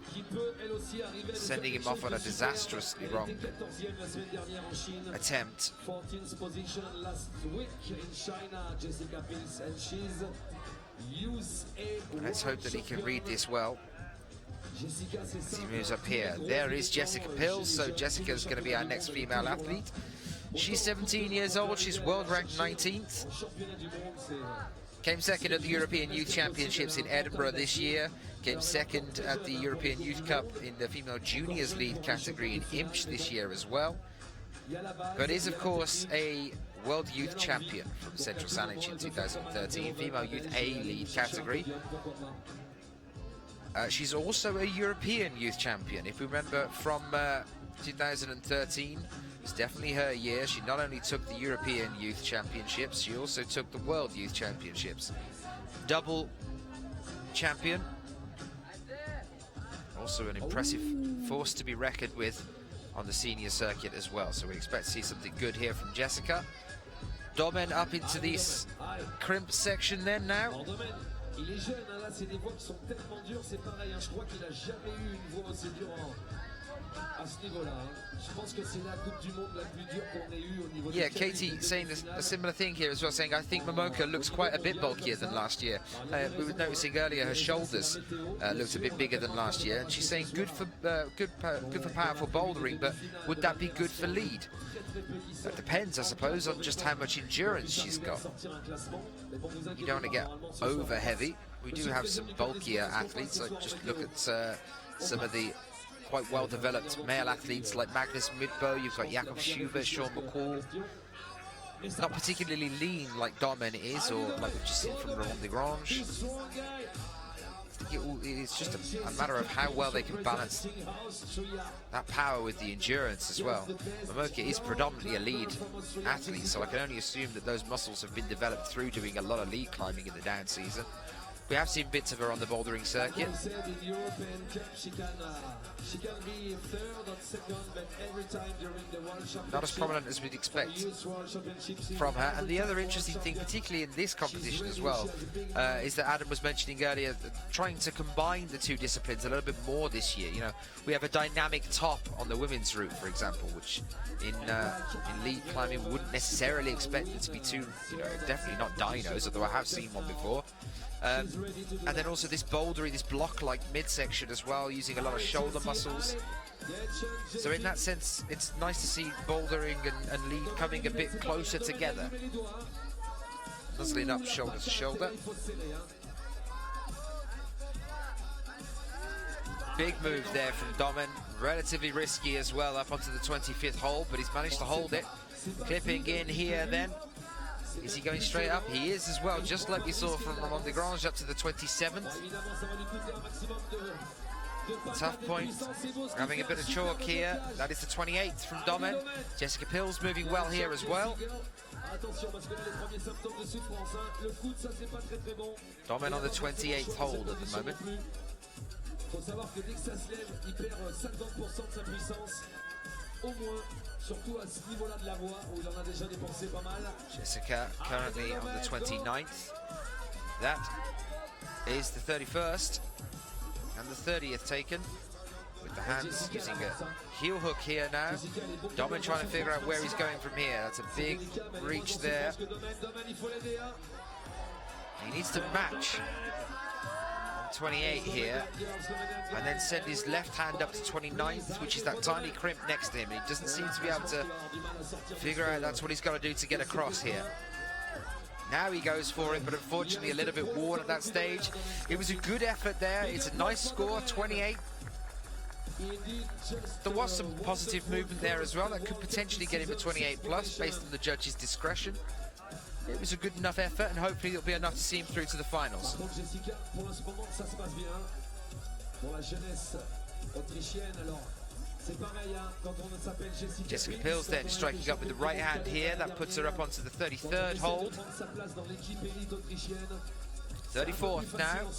sending him off on a disastrously wrong attempt. Let's hope that he can read this well as he moves up here. There is Jessica Pills, so Jessica's going to be our next female athlete. She's 17 years old, she's world ranked 19th. Came second at the European Youth Championships in Edinburgh this year. Came second at the European Youth Cup in the female juniors lead category in IMSH this year as well. But is of course a World Youth Champion from Central Saanich in 2013, female youth A lead category. She's also a European Youth Champion. If we remember from 2013, it's definitely her year. She not only took the European Youth Championships, she also took the World Youth Championships. Double champion. Also an impressive force to be reckoned with on the senior circuit as well. So we expect to see something good here from Jessica. Domen up into this crimp section then now. Il est jeune, là c'est des voies qui sont tellement dures, c'est pareil, je crois qu'il a jamais eu une voie aussi dure à ce niveau-là. Je pense que c'est la Coupe du Monde la plus dure qu'on ait eue au niveau. Yeah, Katie saying a similar thing here as well, saying I think Momoka looks quite a bit bulkier than last year. We were noticing earlier her shoulders looked a bit bigger than last year, and she's saying good for powerful bouldering, but would that be good for lead? That depends, I suppose, on just how much endurance she's got. You don't want to get over heavy. We do have some bulkier athletes. Like just look at some of the quite well-developed male athletes like Magnus Midbo. You've got Jakob Schubert, Sean McCall. Not particularly lean like Domen is, or like we've just seen from Roland de Grange. It's just a matter of how well they can balance that power with the endurance as well. Momoka is predominantly a lead athlete, so I can only assume that those muscles have been developed through doing a lot of lead climbing in the down season. We have seen bits of her on the bouldering circuit. Not as prominent as we'd expect from her. And the other interesting thing, particularly in this competition as well, is that Adam was mentioning earlier, trying to combine the two disciplines a little bit more this year. You know, we have a dynamic top on the women's route, for example, which in lead climbing we wouldn't necessarily expect it to be too, you know, definitely not dynos, although I have seen one before. And then also this bouldery, this block-like midsection as well, using a lot of shoulder muscles. So in that sense, it's nice to see bouldering and lead coming a bit closer together. Nuzzling up shoulder to shoulder. Big move there from Domen, relatively risky as well, up onto the 25th hole, but he's managed to hold it. Clipping in here then. Is he going straight up? He is as well, just like we saw from Roland de Grange up to the 27th. Tough point, having a bit of chalk here. That is the 28th from Domen. Jessica Pills moving well here as well. Domen on the 28th hold at the moment. Jessica currently on the 29th. That is the 31st and the 30th taken with the hands using a heel hook here now. Domen trying to figure out where he's going from here. That's a big reach there. He needs to match 28 here and then send his left hand up to 29th, which is that tiny crimp next to him. He doesn't seem to be able to figure out that's what he's got to do to get across here. Now he goes for it, but unfortunately a little bit worn at that stage. It was a good effort there. It's a nice score, 28. There was some positive movement there as well. That could potentially get him a 28 plus based on the judge's discretion. It was a good enough effort, and hopefully it'll be enough to see him through to the finals. Jessica Pills then striking up with the right hand here. That puts her up onto the 33rd hold. 34th now.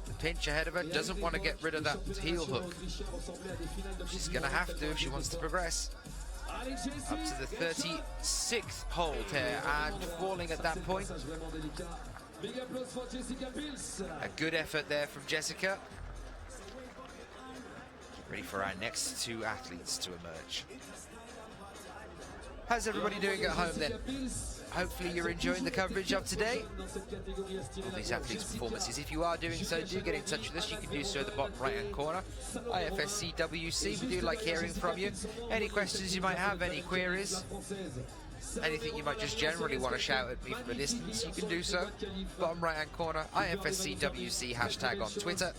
The pinch ahead of her, doesn't want to get rid of that heel hook. She's going to have to if she wants to progress. Up to the 36th hold here, and falling at that point. A good effort there from Jessica. Ready for our next two athletes to emerge. How's everybody doing at home then? Hopefully you're enjoying the coverage of today of these athletes' performances. If you are doing so, do get in touch with us. You can do so at the bottom right-hand corner. IFSC WC, we do like hearing from you. Any questions you might have, any queries, anything you might just generally want to shout at me from a distance, you can do so. Bottom right hand corner, IFSCWC hashtag on Twitter.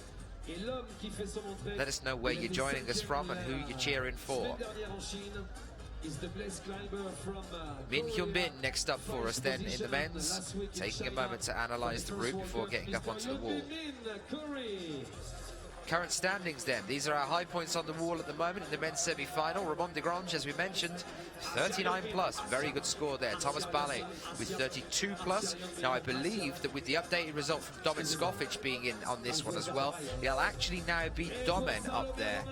Let us know where you're joining us from and who you're cheering for. Min Hyun Bin next up for us then in the men's, taking a moment to analyse the route before getting up onto the wall. Current standings then, these are our high points on the wall at the moment in the men's semi-final. Ramon de Grange, as we mentioned, 39 plus, very good score there. Thomas Ballet with 32 plus. Now I believe that with the updated result from Domen Skofic being in on this one as well, he'll actually now beat Domen up there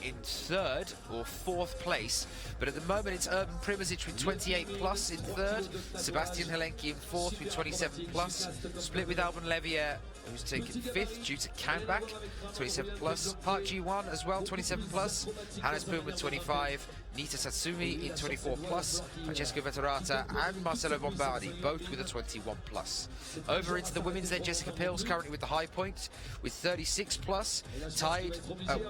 in third or fourth place. But at the moment it's Urban Primozic with 28 plus in third, Sebastian Helenki in fourth with 27 plus, split with Alban Levier, who's taken fifth due to comeback, 27 plus. Park Ji-won as well, 27 plus. Hannes Boom with 25. Nita Satsumi in 24 plus. Francesco Vetterata and Marcelo Bombardi both with a 21 plus. Over into the women's then, Jessica Pills currently with the high point with 36 plus. Tied,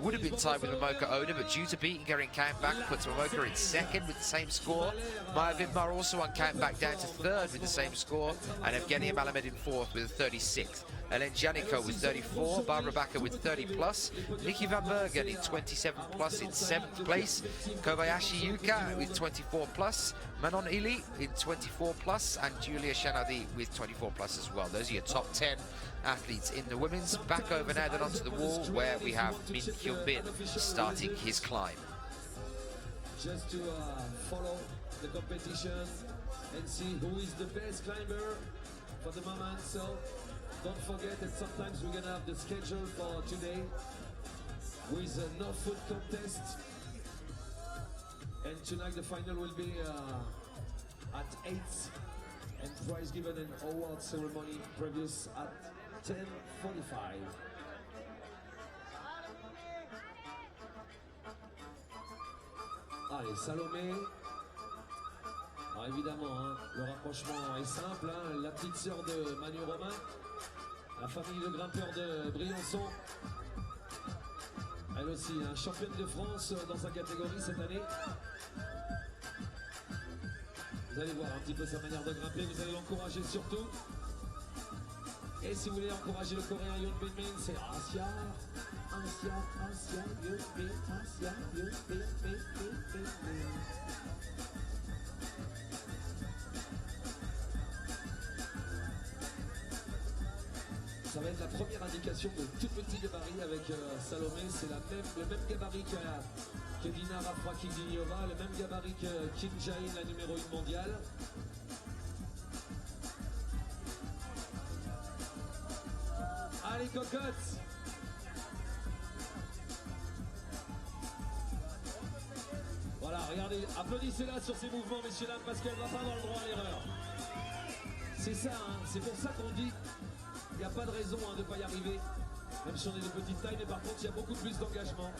would have been tied with Momoka Oda, but due to beating her in comeback, puts Momoka in second with the same score. Maya Vidmar also on comeback down to third with the same score. And Evgenia Malamed in fourth with a 36th. Ellen Janiko with 34, Barbara Bakker with 30 plus, Nikki Van Bergen in 27 plus in 7th place, Kobayashi Yuka with 24 plus, Manon Ili in 24 plus, and Julia Shanadi with 24 plus as well. Those are your top 10 athletes in the women's. Back over now then onto the wall where we have Min Hyun Bin starting his climb. Just to follow the competition and see who is the best climber for the moment. So don't forget that sometimes we're gonna have the schedule for today with no food contest, and tonight the final will be at 8, and prize given and award ceremony previous at 10:45. Allez, Salomé. Alors évidemment, hein, le rapprochement est simple, hein, la petite sœur de Manu Romain, la famille de grimpeurs de Briançon, elle aussi, hein, championne de France dans sa catégorie cette année. Vous allez voir un petit peu sa manière de grimper, vous allez l'encourager surtout. Et si vous voulez encourager le coréen Hyun Bin Min, c'est Asia, Hyun Bin, Asia, Hyun Bin. Ça va être la première indication de tout petit gabarit avec Salomé. C'est le même gabarit que Dina Rafrakidiova, le même gabarit que Kim Jae-in, la numéro 1 mondiale. Allez, cocotte! Voilà, regardez, applaudissez-la sur ses mouvements, messieurs, dames, parce qu'elle ne va pas avoir le droit à l'erreur. C'est ça, hein, c'est pour ça qu'on dit il n'y a pas de raison de ne pas y arriver, même si on est de petite taille, mais par contre, il y a beaucoup plus d'engagement.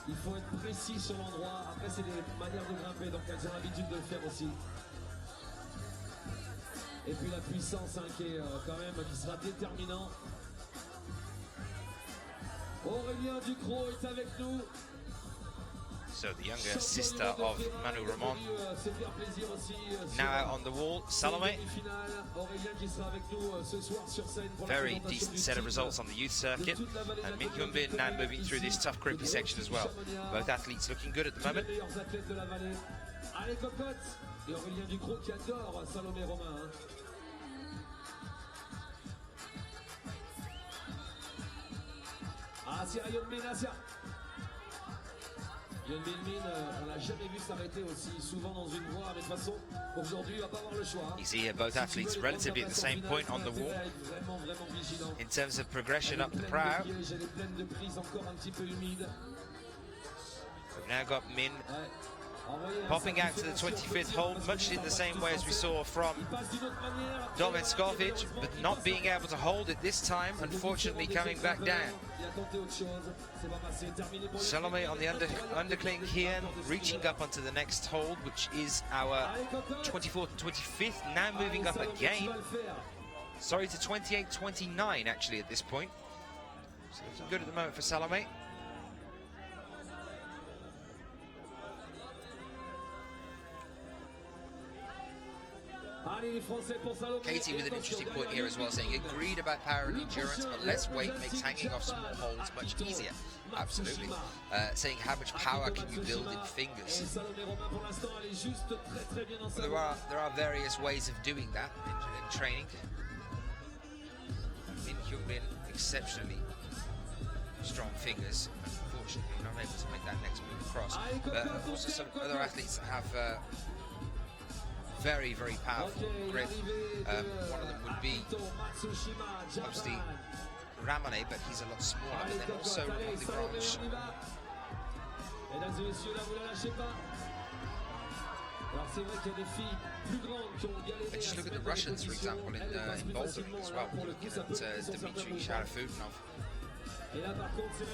Il faut être précis sur l'endroit. Après, c'est des manières de grimper, donc elles ont l'habitude de le faire aussi. Et puis la puissance qui est quand même, qui sera déterminant. Aurélien Ducrot est avec nous. So the younger sister of Manu Ramon, now out on the wall, Salome. Very decent set of results on the youth circuit, and Min Hyun Bin now moving through this tough groupie section as well. Both athletes looking good at the moment. Allez, cocotte! Et Aurélien Ducrot qui adore Salomé Romain. Asia Hyun Bin, Asia. Hyun Bin Min, on l'a jamais vu s'arrêter aussi souvent dans une voie, mais de toute façon, aujourd'hui, il va pas avoir le choix. You see here both athletes relatively at the same point on the wall. In terms of progression up the prow, we've now got Min popping out to the 25th hold, much in the same way as we saw from Domen Skofic, but not being able to hold it this time, unfortunately coming back down. Salome on the undercling here, reaching up onto the next hold, which is our 24th and 25th, now moving up again. Sorry, to 28-29 actually at this point. So looking good at the moment for Salome. Katie with an interesting point here as well, saying agreed about power and endurance, but less weight makes hanging off small holds much easier. Absolutely. Saying how much power can you build in fingers? Well, there are various ways of doing that in training. Min Hyungbin, exceptionally strong fingers. Unfortunately, not able to make that next move across. But also some other athletes that have very, very powerful grip. One of them would be obviously Ramone, but he's a lot smaller. But then also Ligrange. But just look at the Russians, for example, in bouldering as well. Looking at Dmitry Sharafutinov,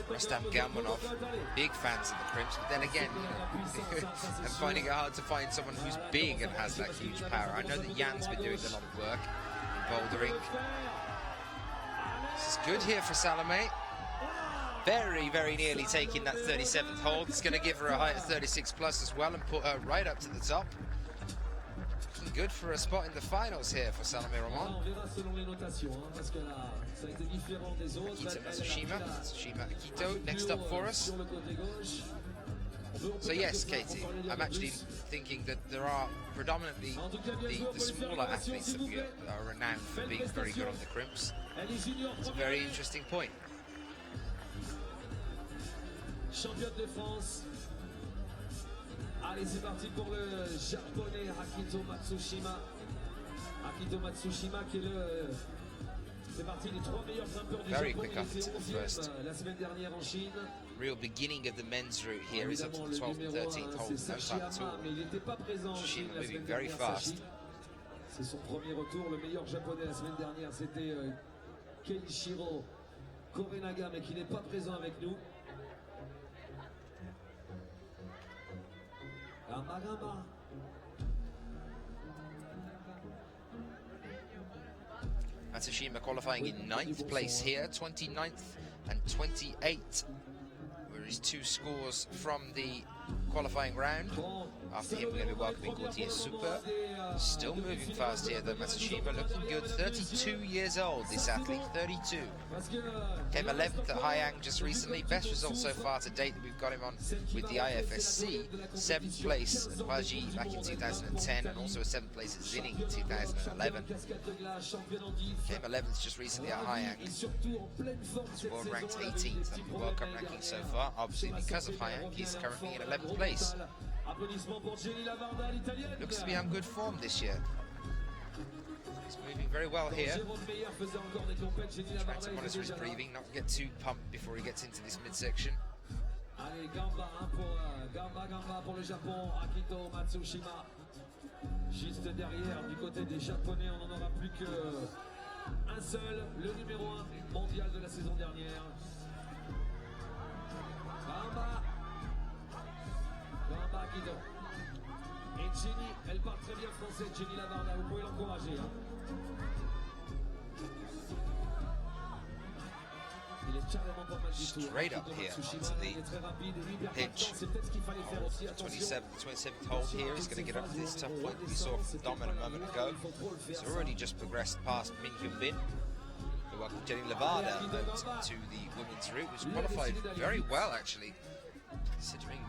Rustam Galmanov, big fans of the Crimps. But then again, you know, I'm finding it hard to find someone who's big and has that huge power. I know that Jan's been doing a lot of work in bouldering. This is good here for Salome. Very, very nearly taking that 37th hold. It's going to give her a height of 36 plus as well and put her right up to the top. Looking good for a spot in the finals here for Salome Roman. Akito Matsushima Akito next up for us. So yes, Katie, I'm actually thinking that there are predominantly the smaller athletes that we are renowned for being very good on the crimps. It's a very interesting point. Championne de France. Allez, c'est parti pour le japonais Akito Matsushima. Akito Matsushima qui est c'est parti des 3 meilleurs grimpeurs du Very Japon. quick up into the first. La semaine dernière en Chine. Real beginning of the men's route here is up to the 12th and 13th hole. No time at all. Mais il n'était pas présent en Chine la semaine very dernière. fast. C'est son premier retour. Le meilleur japonais la semaine dernière, c'était Keishiro Korenaga, mais qui n'est pas présent avec nous. Magama. Matsushima qualifying in 9th place here, 29th and 28th, were his 2 scores from the qualifying round. After him, we're going to be welcoming Gautier Super. Still moving fast here, though. Matsushima looking good. 32 years old, this athlete. 32. Came 11th at Haiyang just recently. Best result so far to date that we've got him on with the IFSC. 7th place at Huaji back in 2010, and also a 7th place at Zinning in 2011. Came 11th just recently at Haiyang. He's world ranked 18th in the World Cup ranking so far. Obviously, because of Haiyang, he's currently in 11th place. Looks to be on good form this year. He's moving very well here. Trying to monitor his breathing, not get too pumped before he gets into this midsection. Allez, Gamba pour le Japon, Akito Matsushima. Juste derrière, du côté des Japonais, on n'en aura plus qu'un seul, le numéro 1 mondial de la saison dernière. Gamba Akito. Et Jenny, elle parle très bien français, Jenny Lavarda, vous pouvez l'encourager. Hein. Il est carrément pas mal du tout. Straight up here onto the pitch. 27th hold here. He's going to get up to this tough point that we saw from Dom a moment ago. He's already just progressed past Min Hyun Bin. We welcome Jenny Levada out to the women's route, which qualified very well actually, considering.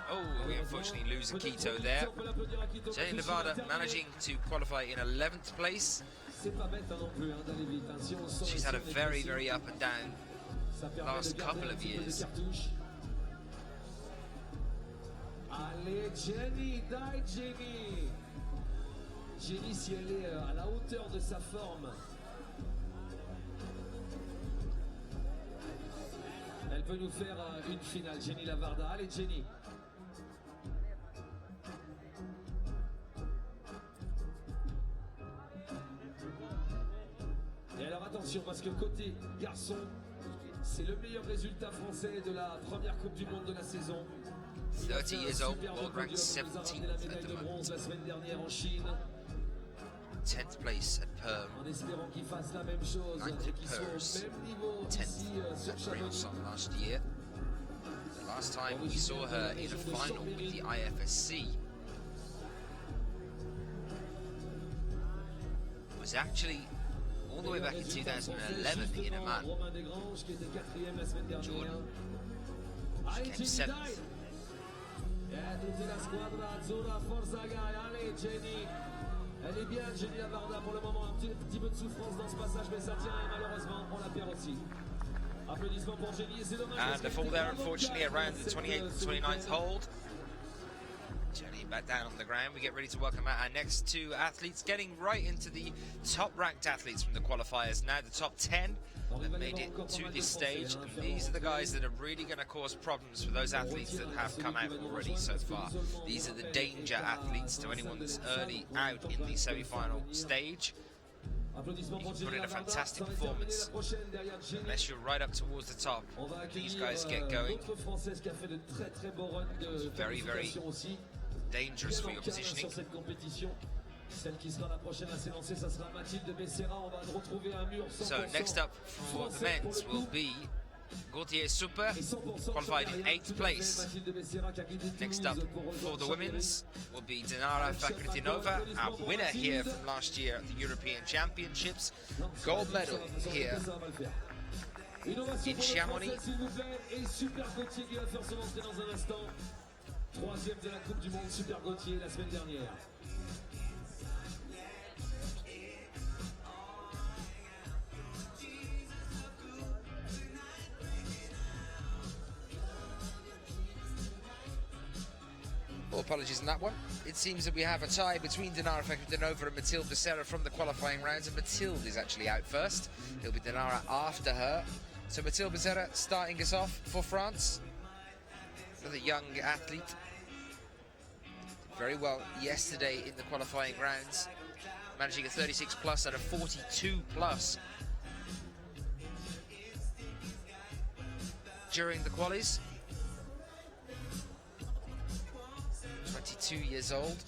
Oh, we unfortunately lose Akito there. Jenny Levada managing to qualify in 11th place. She's had a very, very up and down last couple of years. Allez, Jenny, die Jenny. Jenny, si elle est à la hauteur de sa forme, elle peut nous faire une finale. Jenny Lavarda, allez Jenny. Et alors attention, parce que côté garçon, c'est le meilleur résultat français de la première Coupe du Monde de la saison. 30 years old, world ranked 17th at the moment. La semaine dernière en Chine. 10th place at Perm. En espérant qu'il fasse la même chose, 9th et at qu'il soit Perth. au même niveau 10th ici sur at Chamonix. Briançon last year. The last time we saw her in a final with the IFSC. was actually all the way back in 2011 in Oman. Jordan came 7th. Elle est bien, Jenny Lavarda pour le moment, un petit peu de souffrance dans ce passage, mais ça tient et malheureusement on la perd aussi. Applaudissements pour Jenny, c'est dommage. And the fall there, unfortunately, around the 28th and 29th hold. Jenny back down on the ground. We get ready to welcome out our next two athletes, getting right into the top-ranked athletes from the qualifiers. Now the top 10 have made it to this stage, and these are the guys that are really going to cause problems for those athletes that have come out already so far. These are the danger athletes to anyone that's early out in the semi-final stage. You can put in a fantastic performance. Unless you're right up towards the top, these guys get going. Very, very dangerous for your positioning. So next up for the men's will be Gauthier Super, qualified in 8th place. Next up for the women's will be Dinara Fakhritinova, our winner here from last year at the European Championships. Gold medal here in Chamonix. Troisième de la Coupe du Monde Super Gauthier la semaine dernière. Well, apologies on that one. It seems that we have a tie between Dinara Fakhritinova and Mathilde Becerra from the qualifying rounds, and Mathilde is actually out first. It'll be Dinara after her. So Mathilde Becerra starting us off for France. Another young athlete. Did very well yesterday in the qualifying rounds, managing a 36 plus and a 42 plus during the qualies. 22 years old.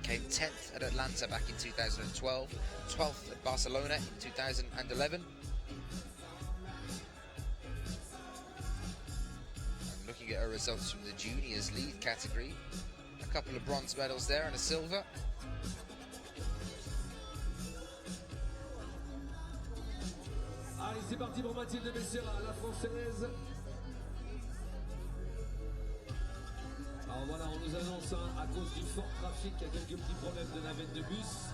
Came 10th at Atlanta back in 2012, 12th at Barcelona in 2011. Looking at her results from the juniors lead category, a couple of bronze medals there and a silver. Allez, c'est parti pour Mathilde Becerra, la française. Alors voilà, on nous annonce à cause du fort trafic qu'il y a quelques petits problèmes de navette de bus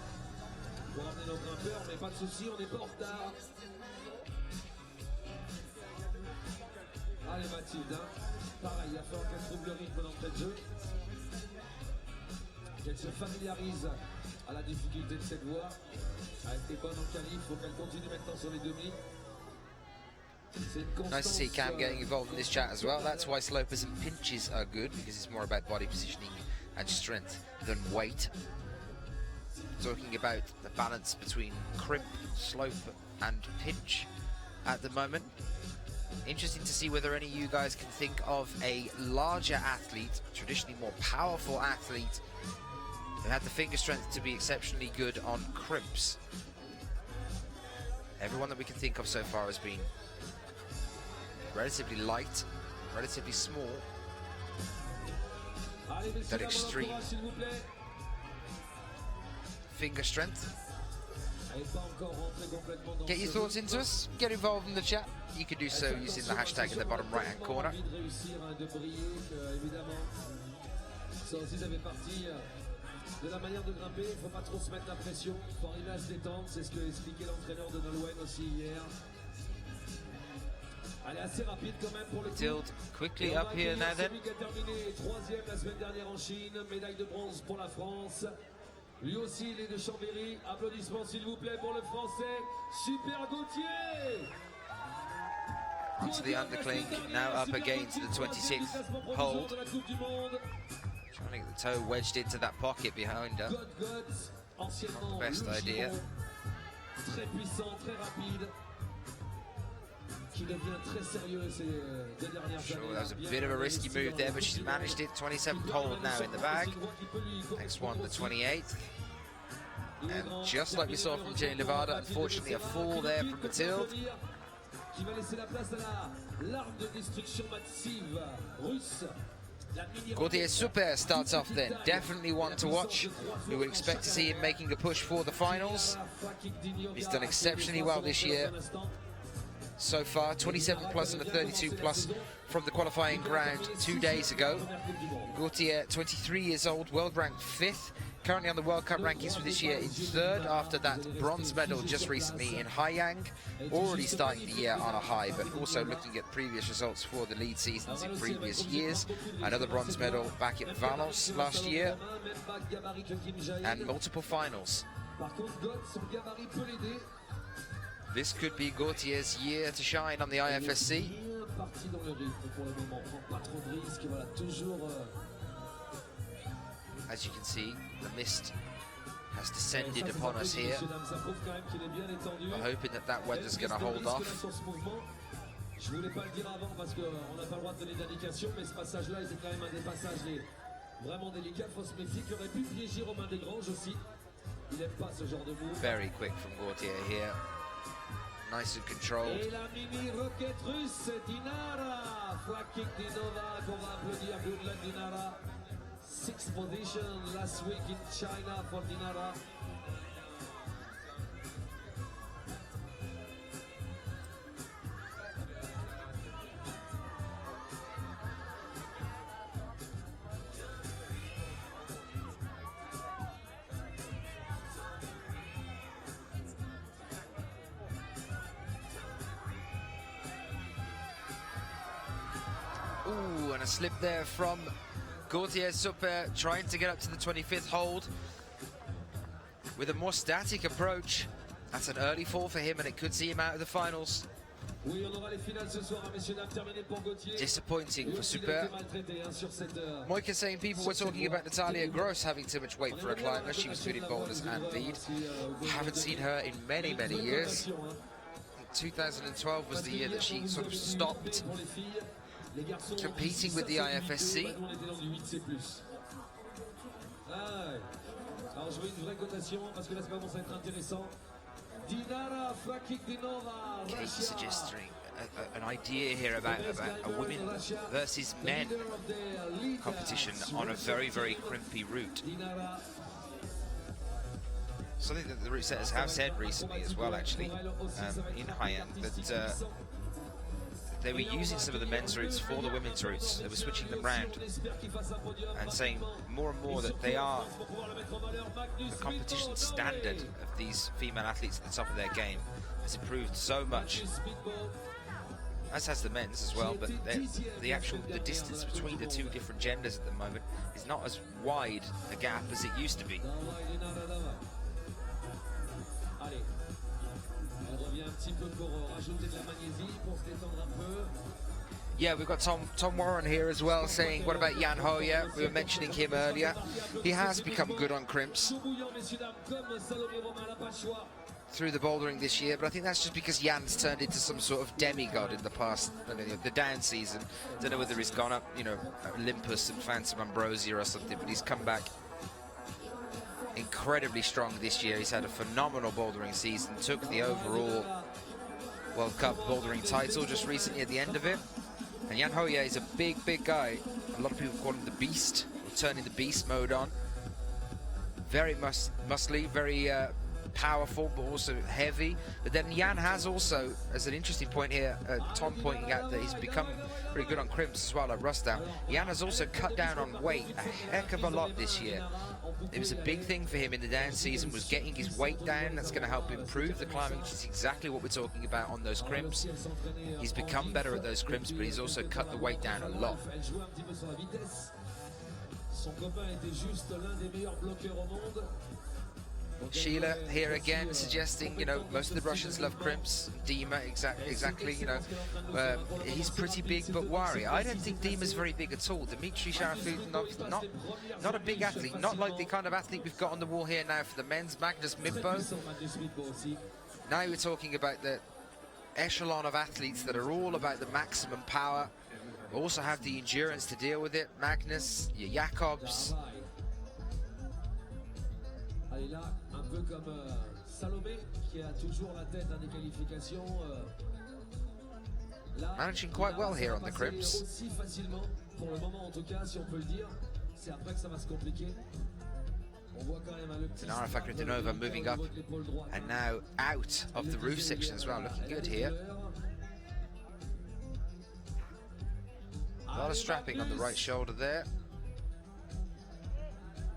pour amener nos grimpeurs, mais pas de souci, on n'est pas en retard. Allez Mathilde, pareil, il va falloir qu'elle trouve le rythme d'entrée de jeu, qu'elle se familiarise à la difficulté de cette voie. Elle était bonne en qualif, il faut qu'elle continue maintenant sur les demi. Nice to see Cam getting involved in this chat as well. That's why slopers and pinches are good, because it's more about body positioning and strength than weight. Talking about the balance between crimp, slope and pinch at the moment. Interesting to see whether any of you guys can think of a larger athlete, traditionally more powerful athlete, who had the finger strength to be exceptionally good on crimps. Everyone that we can think of so far has been relatively light, relatively small. That extreme finger strength. Get your thoughts into us, get involved in the chat. You can do so using the hashtag in the bottom right hand corner. De la manière de grimper, il ne faut pas trop se mettre la pression, il faut arriver à se détendre, c'est ce que expliquait l'entraîneur de Nolwenn aussi hier. Elle est assez rapide quand même pour le Mathilde quickly up here now then. Celui qui a terminé troisième la semaine dernière en Chine, médaille de bronze pour la France. Lui aussi, il est de Chambéry. Applaudissements s'il vous plaît pour le français, Super Gauthier. Onto the undercling, now up again to the 26th hold. Trying to get the toe wedged into that pocket behind her. Not the best idea. Très puissant, très rapide. Qui devient très sérieux ces deux dernières années. Sure, that was a bit of a risky move there, but she's managed it. 27th hold now in the bag. Next one, the 28th. And just like we saw from Jenny Nevada, unfortunately a fall there from Mathilde. Qui va laisser la place à l'arme de destruction massive russe. Gauthier Super starts off then. Definitely one to watch. We would expect to see him making a push for the finals. He's done exceptionally well this year. So far, 27 plus and a 32 plus from the qualifying ground 2 days ago. Gauthier, 23 years old, world ranked 5th. Currently on the World Cup rankings for this year in 3rd after that bronze medal just recently in Haiyang. Already starting the year on a high, but also looking at previous results for the lead seasons in previous years. Another bronze medal back at Valence last year. And multiple finals. This could be Gauthier's year to shine on the IFSC. As you can see, the mist has descended upon us here. We're hoping that that weather's going to hold off. Je voulais pas le dire avant parce qu'on n'a pas le droit de donner d'indication, mais ce passage-là était quand même un des passages vraiment délicats. Faut se méfier, qui aurait pu piéger Romain Desgranges aussi. Il n'aime pas ce genre de move. Very quick from Gauthier here. Nice and controlled. Et la mini roquette russe, Dinara. Flag kick d'Inova qu'on va applaudir. Good luck Dinara. 6th position last week in China for Dinara. Ooh, and a slip there from Gauthier Super, trying to get up to the 25th hold with a more static approach. That's an early fall for him, and it could see him out of the finals. Disappointing for Super. Moika saying people were talking about Natalia Gross having too much weight for a climber. She was good in boulders and lead. Haven't seen her in many, many years. 2012 was the year that she sort of stopped competing with the IFSC. Kate suggesting an idea here about a women versus men competition on a very, very crimpy route. Something that the route setters have said recently as well, actually, in Haiyang, that they were using some of the men's routes for the women's routes. They were switching them round and saying more and more that they are the competition standard of these female athletes at the top of their game has improved so much, as has the men's as well, but the distance between the two different genders at the moment is not as wide a gap as it used to be. Yeah, we've got Tom Warren here as well saying, what about Jan Hoyer? We were mentioning him earlier. He has become good on crimps through the bouldering this year, but I think that's just because Jan's turned into some sort of demigod in the past, the down season. Don't know whether he's gone up, Olympus and Phantom Ambrosia or something, but he's come back incredibly strong this year. He's had a phenomenal bouldering season, took the overall World Cup bouldering title just recently at the end of it. And Jan Hoyer is a big, big guy. A lot of people call him the Beast, turning the Beast mode on. Very muscly, very powerful, but also heavy. But then Jan has also, as an interesting point here, Tom pointing out that he's become pretty good on crimps as well, like Rustown. Jan has also cut down on weight a heck of a lot this year. It was a big thing for him in the down season, was getting his weight down. That's going to help improve the climbing, which is exactly what we're talking about on those crimps. He's become better at those crimps, but he's also cut the weight down a lot. Sheila here again suggesting, most of the Russians love crimps. Dima, exactly, he's pretty big but wary. I don't think Dima's very big at all. Dmitry Sharafudinov, not a big athlete, not like the kind of athlete we've got on the wall here now for the men's. Magnus Midbo. Now we're talking about the echelon of athletes that are all about the maximum power, also have the endurance to deal with it. Magnus, your Jacobs. Un peu comme Salomé qui a toujours la tête dans des qualifications. managing quite well here on the crimps. Dinara Fakhretdinova moving up and now out of the roof section as well, looking good here. A lot of strapping on the right shoulder there.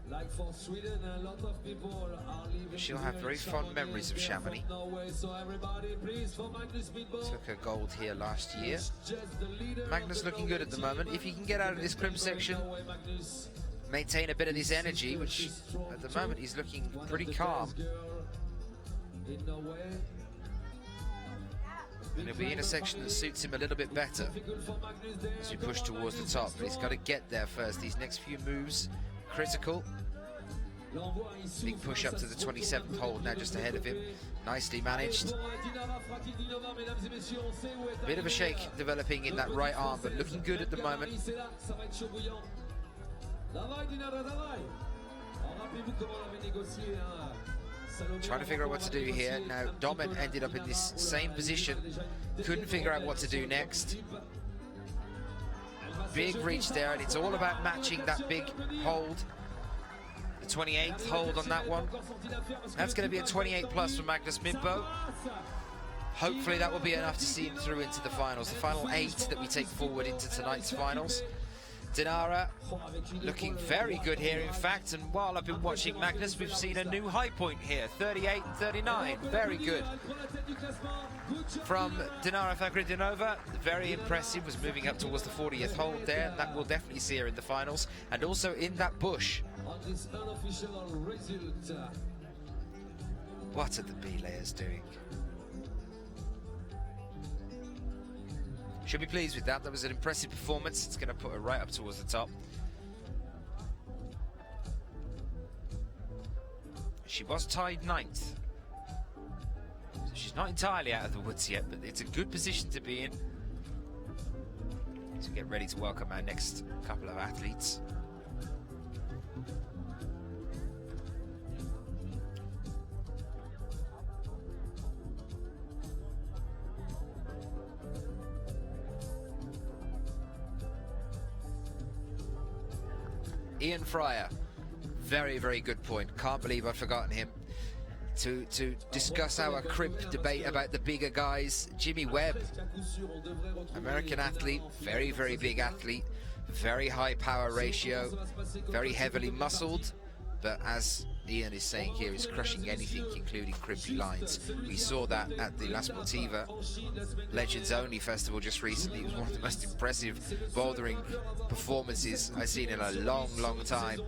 Like for Sweden, a lot of people are leaving. She'll have very fond memories of Chamonix. Took her gold here last year. Magnus looking good at the moment. If he can get out of this crimp section, maintain a bit of this energy, which at the moment he's looking pretty calm. And he'll be in a section that suits him a little bit better as we push towards the top. But he's got to get there first. These next few moves, critical. Big push up to the 27th hold now, just ahead of him. Nicely managed. Bit of a shake developing in that right arm, but looking good at the moment. Trying to figure out what to do here. Now, Domen ended up in this same position. Couldn't figure out what to do next. Big reach there, and it's all about matching that big hold. The 28th hold on that one. That's going to be a 28 plus for Magnus Midbo. Hopefully that will be enough to see him through into the finals. The final 8 that we take forward into tonight's finals. Dinara looking very good here, in fact, and while I've been watching Magnus, we've seen a new high point here, 38 and 39, very good. From Dinara Fakhretdinova, very impressive, was moving up towards the 40th hold there, and that will definitely see her in the finals, and also in that bush. What are the B-layers doing? Should be pleased with that. That was an impressive performance. It's going to put her right up towards the top. She was tied 9th. So she's not entirely out of the woods yet, but it's a good position to be in. So get ready to welcome our next couple of athletes. Ian Fryer, very, very good point. Can't believe I'd forgotten him. To discuss our crimp debate about the bigger guys. Jimmy Webb, American athlete, very, very big athlete, very high power ratio, very heavily muscled, but as Ian is saying here, is crushing anything, including crimpy lines. We saw that at the La Sportiva Legends Only Festival just recently. It was one of the most impressive bouldering performances I've seen in a long, long time.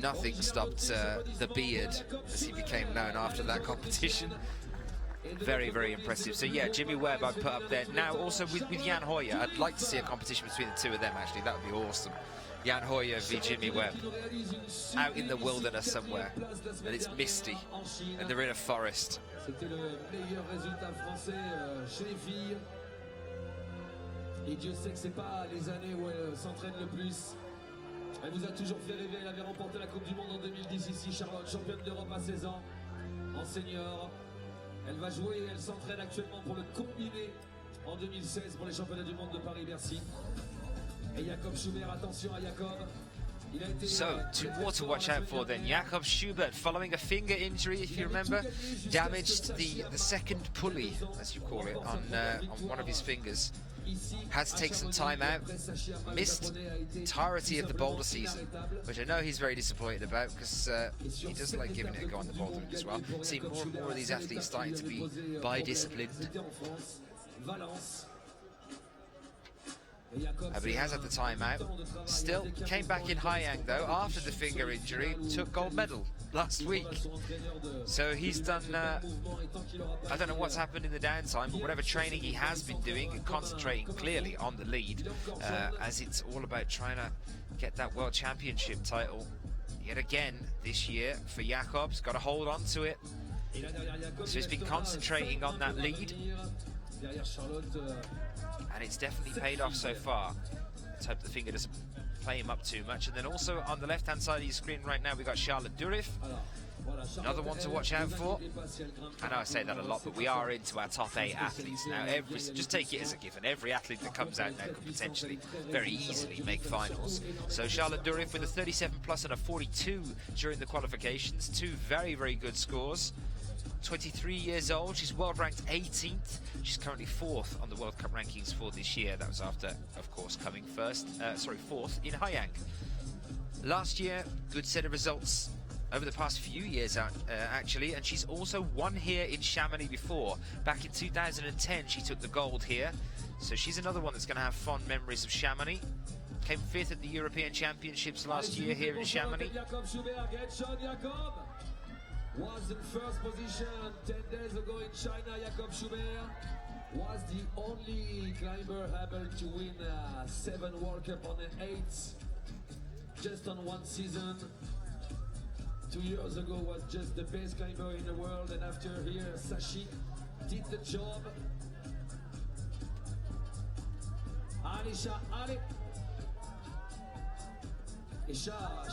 Nothing stopped the beard, as he became known after that competition. Very, very impressive. So yeah, Jimmy Webb I'd put up there. Now also with Jan Hoyer, I'd like to see a competition between the two of them actually. That would be awesome. Jan Hoyer v Jimmy Webb, out in the wilderness somewhere, and it's misty, and they're in a forest. Et Dieu sait que c'est pas les années où elle s'entraîne le plus. Elle vous a toujours fait rêver, elle avait remporté la Coupe du Monde en 2010 ici, Charlotte, championne d'Europe à 16 ans, en senior. Elle va jouer et elle s'entraîne actuellement pour le combiné en 2016 pour les championnats du monde de Paris-Bercy. Et Jakob Schubert, attention à Jakob. So, two more to watch out for then. Jakob Schubert, following a finger injury, if you remember, damaged the second pulley, as you call it, on one of his fingers. Had to take some time out, missed entirety of the boulder season, which I know he's very disappointed about because he does like giving it a go on the bouldering as well. See more and more of these athletes starting to be bi-disciplined. But he has had the time out. Still came back in Haiyang though after the finger injury, took gold medal last week. So he's done, I don't know what's happened in the downtime, but whatever training he has been doing and concentrating clearly on the lead, as it's all about trying to get that World Championship title yet again this year for Jakob. He's got to hold on to it. So he's been concentrating on that lead. And it's definitely paid off so far. Let's hope the finger doesn't play him up too much. And then also on the left-hand side of your screen right now, we've got Charlotte Durif. Another one to watch out for. I know I say that a lot, but we are into our top 8 athletes now. Just take it as a given. Every athlete that comes out now could potentially very easily make finals. So Charlotte Durif with a 37 plus and a 42 during the qualifications. 2 very, very good scores. 23 years old, she's world ranked 18th. She's currently 4th on the World Cup rankings for this year. That was after, of course, coming 4th in Hayang. Last year, good set of results over the past few years actually, and she's also won here in Chamonix before. Back in 2010 she took the gold here, so she's another one that's going to have fond memories of Chamonix. Came 5th at the European Championships last year here in Chamonix. Was in first position 10 days ago in China. Jakob Schubert was the only climber able to win 7 World Cup on an 8 just on one season. 2 years ago was just the best climber in the world, and after here Sashi did the job. Alisha Ali.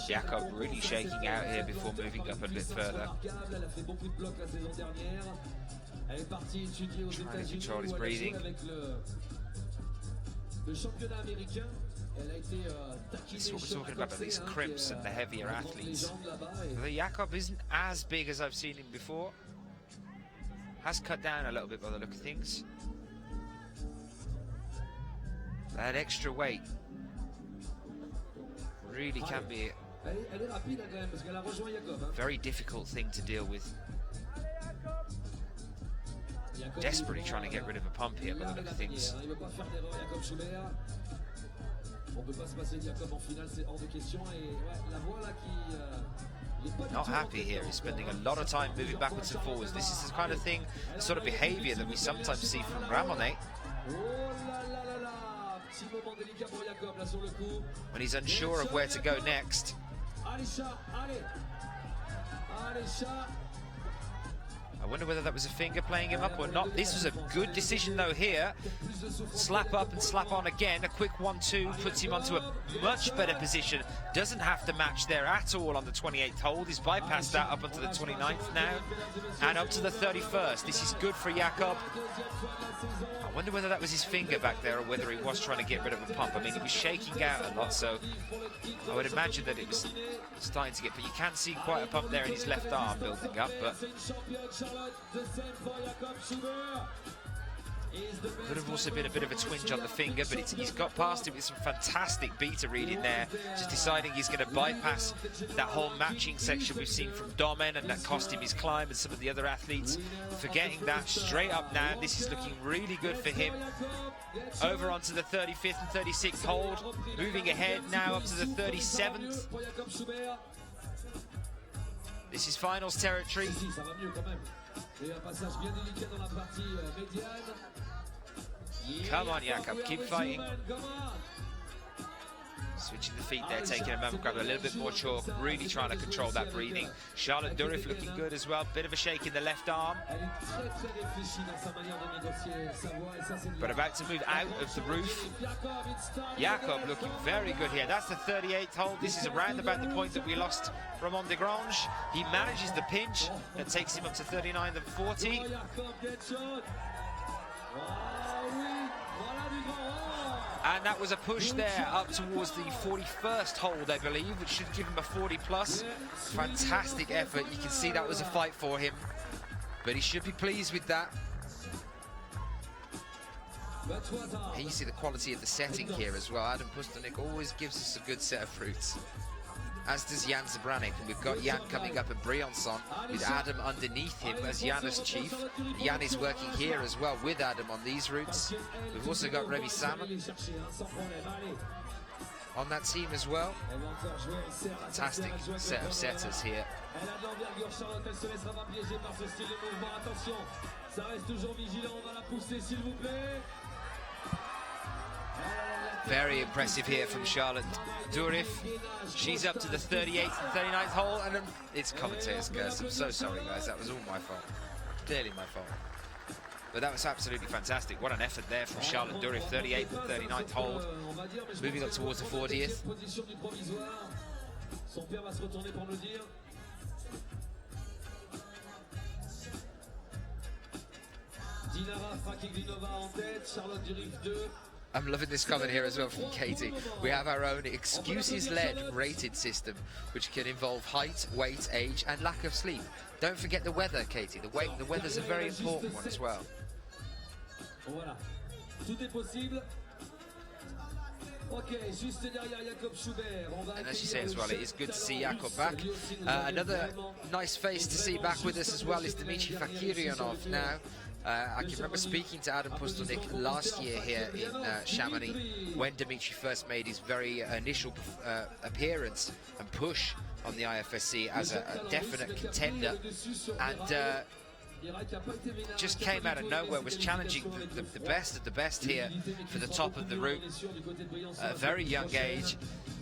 Jakob really shaking out here before moving up a bit further. Trying to control his breathing. This is what we're talking about these crimps and the heavier athletes. The Jakob isn't as big as I've seen him before. Has cut down a little bit by the look of things. That extra weight really can be a very difficult thing to deal with. Desperately trying to get rid of a pump here by the look of things. Not happy here. He's spending a lot of time moving backwards and forwards. This is the kind of thing, the sort of behaviour that we sometimes see from Ramonet. When he's unsure of where to go next. I wonder whether that was a finger playing him up or not. This was a good decision though here. Slap up and slap on again. A quick 1-2 puts him onto a much better position. Doesn't have to match there at all on the 28th hold. He's bypassed that up onto the 29th now. And up to the 31st. This is good for Jakob. I wonder whether that was his finger back there or whether he was trying to get rid of a pump. I mean, he was shaking out a lot, so I would imagine that it was starting to get, but you can see quite a pump there in his left arm building up, but could have also been a bit of a twinge on the finger, but he's got past it with some fantastic beta reading there, just deciding he's going to bypass that whole matching section we've seen from Domen, and that cost him his climb and some of the other athletes. Forgetting that, straight up now, this is looking really good for him. Over onto the 35th and 36th hold, moving ahead now up to the 37th. This is finals territory. Come on, Jakob, keep fighting. Switching the feet there, taking a moment, grabbing a little bit more chalk, really trying to control that breathing. Charlotte Durif looking good as well, bit of a shake in the left arm. But about to move out of the roof. Jakob looking very good here. That's the 38th hold. This is around about the point that we lost Ramon de Grange. He manages the pinch, that takes him up to 39 and 40. And that was a push there up towards the 41st hold, I believe, which should give him a 40 plus. Fantastic effort. You can see that was a fight for him, but he should be pleased with that. Here you see the quality of the setting here as well. Adam Pustanik always gives us a good set of fruits, as does Jan Zabranik, and we've got Jan coming up at Briançon with Adam underneath him as Jan as chief. Jan is working here as well with Adam on these routes. We've also got Remy Salmon on that team as well. Fantastic set of setters here. Very impressive here from Charlotte Durif. She's up to the 38th and 39th hole, and it's commentator's curse. I'm so sorry, guys. That was all my fault. Clearly my fault. But that was absolutely fantastic. What an effort there from Charlotte Durif. 38th and 39th hold. Moving up towards the 40th. I'm loving this comment here as well from Katie. We have our own excuses-led rated system, which can involve height, weight, age, and lack of sleep. Don't forget the weather, Katie. The weather's a very important one as well. Voilà. Tout est possible. And as you say as well, it is good to see Jakob back. Another nice face to see back with us as well is Dmitry Fakirionov now. I can remember speaking to Adam Pustelnik last year here in Chamonix when Dmitry first made his very initial appearance and push on the IFSC as a definite contender, and just came out of nowhere, was challenging the best of the best here for the top of the route at a very young age.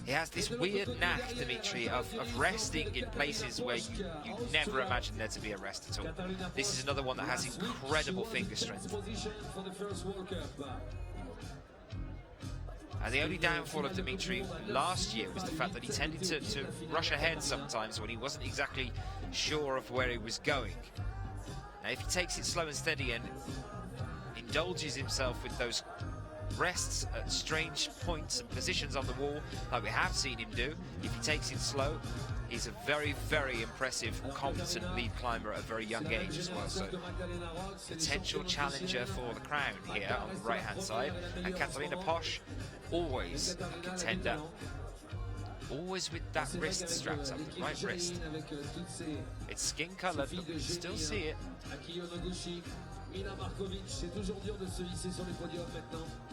He has this weird knack, Dmitry, of resting in places where you never imagined there to be a rest at all. This is another one that has incredible finger strength. And the only downfall of Dmitry last year was the fact that he tended to rush ahead sometimes when he wasn't exactly sure of where he was going. Now, if he takes it slow and steady and indulges himself with those rests at strange points and positions on the wall, like we have seen him do, if he takes it slow, he's a very, very impressive, competent lead climber at a very young age as well. So, potential challenger for the crown here on the right-hand side. And Katarina Posch, always a contender. Always with that wrist strapped up, the right wrist. It's skin coloured, but we can still see it.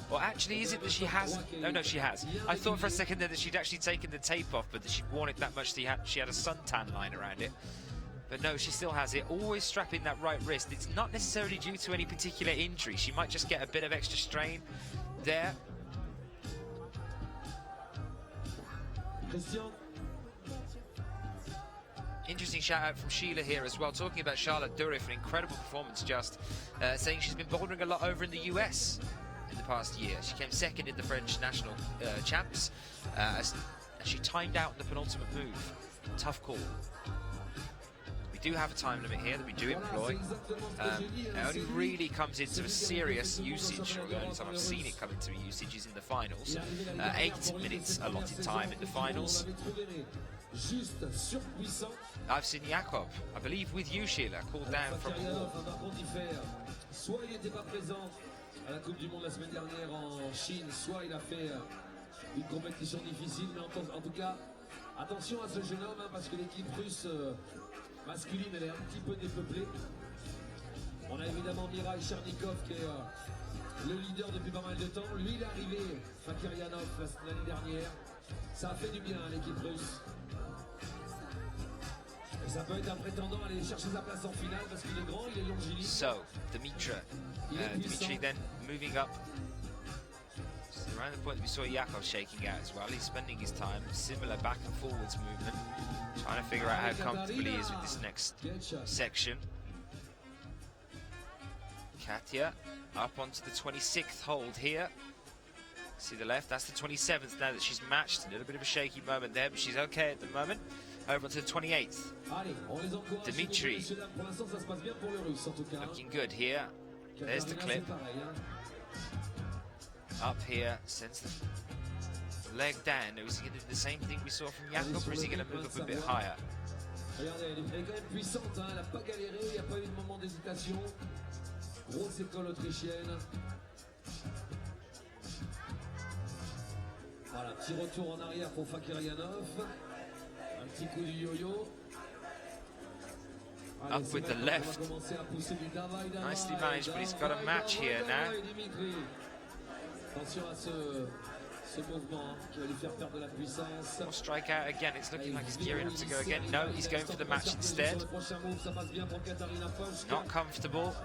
Well, actually, is it that she has? No, she has. I thought for a second there that she'd actually taken the tape off, but that she'd worn it that much that she had a suntan line around it. But no, she still has it, always strapping that right wrist. It's not necessarily due to any particular injury. She might just get a bit of extra strain there. Interesting shout out from Sheila here as well, talking about Charlotte Durif, an incredible performance just, saying she's been bouldering a lot over in the US in the past year. She came second in the French national champs, as she timed out in the penultimate move. Tough call. We do have a time limit here that we do employ. It only really comes into a serious usage, or the only time I've seen it come into usage is in the finals. 8 minutes allotted time in the finals. I've seen Jakob, I believe with you, Sheila, called down from a wall. Soit il n'était pas présent à la Coupe du Monde la semaine dernière en Chine, soit il a fait une compétition difficile, mais en tout cas, attention à ce jeune homme, hein, parce que l'équipe russe masculine, elle est un petit peu dépeuplée. On a évidemment Mirai Chernikov qui est le leader depuis pas mal de temps. Lui, il est arrivé, Fakirionov, l'année dernière. Ça a fait du bien à l'équipe russe. Et ça peut être un prétendant à aller chercher sa place en finale parce qu'il est grand, il est longiligne. So, Dmitry then moving up. Around the point that we saw Jakov shaking out as well. He's spending his time, similar back and forwards movement, trying to figure out how comfortable he is with this next section. Katya up onto the 26th hold here. See the left, that's the 27th now that she's matched. A little bit of a shaky moment there, but she's okay at the moment. Over to the 28th. Dmitry looking good here. There's the clip. Up here, sends the leg down. Is he going to do the same thing we saw from Jakob, or is he going to move up a bit higher? Regardez, elle est quand même puissante, hein. Elle n'a pas galéré, il n'y a pas eu de moment d'hésitation. Grosse école autrichienne. Voilà, petit retour en arrière pour Fakirionov. Un petit coup du yo-yo. Up with the left. Nicely managed, but he's got a match here now. Attention à ce mouvement qui va lui faire perdre de la puissance. More strike out again. It's looking like he's gearing up to go again. No, he's going for the match instead. Not comfortable.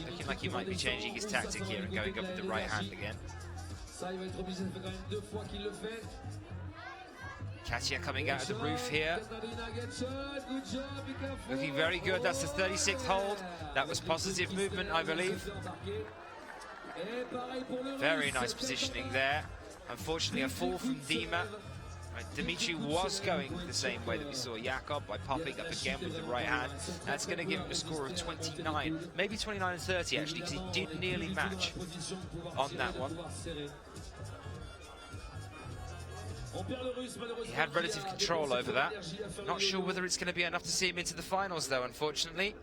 Looking like he might be changing his tactic here and going up with the right hand again. Katya coming out of the roof here. Looking very good. That's the 36th hold. That was positive movement, I believe. Very nice positioning there. Unfortunately, a fall from Dima. Dimitri was going the same way that we saw Jakob, by popping up again with the right hand. That's going to give him a score of 29, maybe 29 and 30 actually, because he did nearly match on that one. He had relative control over that. Not sure whether it's going to be enough to see him into the finals though, unfortunately.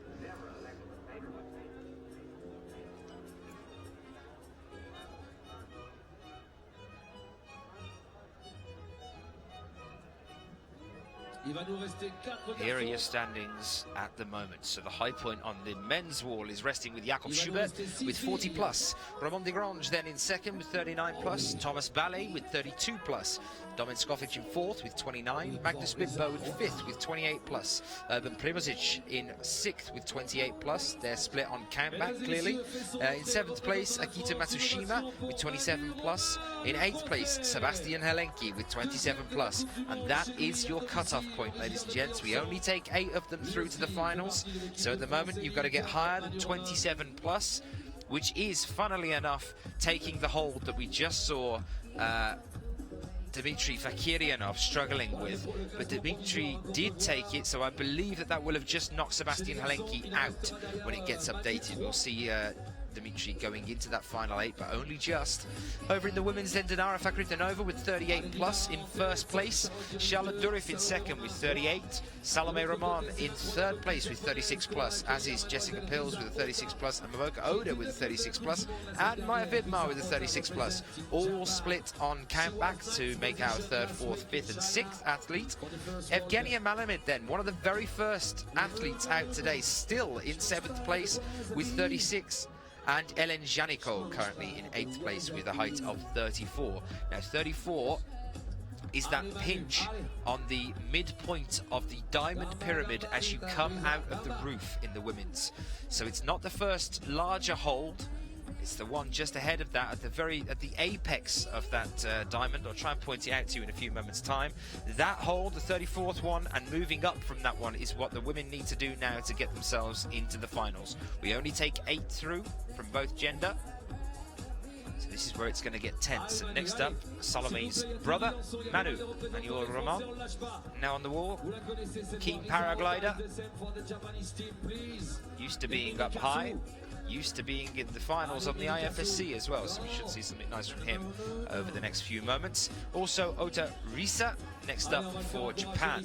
Here are your standings at the moment. So the high point on the men's wall is resting with Jakob Schubert with 40 plus. Romain Desgrange then in second with 39 plus. Thomas Ballet with 32 plus. Domen Skofic in fourth with 29. Magnus Bitbo in fifth with 28 plus. Urban Primozic in sixth with 28 plus. They're split on countback clearly. In seventh place, Akito Matsushima with 27 plus. In eighth place, Sebastian Helenki with 27 plus. And that is your cutoff point, ladies and gents. We only take 8 of them through to the finals. So at the moment, you've got to get higher than 27 plus, which is, funnily enough, taking the hold that we just saw Dmitry Fakiryanov struggling with. But Dmitry did take it, so I believe that that will have just knocked Sebastian Helenki out when it gets updated. We'll see Dmitry going into that final 8, but only just. Over in the women's then, Dinara Fakritanova with 38 plus in first place. Charlotte Durif in second with 38. Salome Roman in third place with 36 plus, as is Jessica Pills with a 36 plus, and Momoka Oda with a 36 plus, and Maya Vidmar with a 36 plus. All split on countback to make our third, fourth, fifth, and sixth athlete. Evgenia Malamid then, one of the very first athletes out today, still in seventh place with 36. And Ellen Janiko currently in 8th place with a height of 34. Now 34 is that pinch on the midpoint of the diamond pyramid as you come out of the roof in the women's. So it's not the first larger hold, it's the one just ahead of that, at the apex of that diamond. I'll try and point it out to you in a few moments time. That hold, the 34th one, and moving up from that one is what the women need to do now to get themselves into the finals. We only take 8 through from both gender. So this is where it's going to get tense. And next up, Salome's brother, Manuel Roman, now on the wall. Keen paraglider. Used to being up high. Used to being in the finals on the IFSC as well, so we should see something nice from him over the next few moments. Also, Ota Risa, next up for Japan.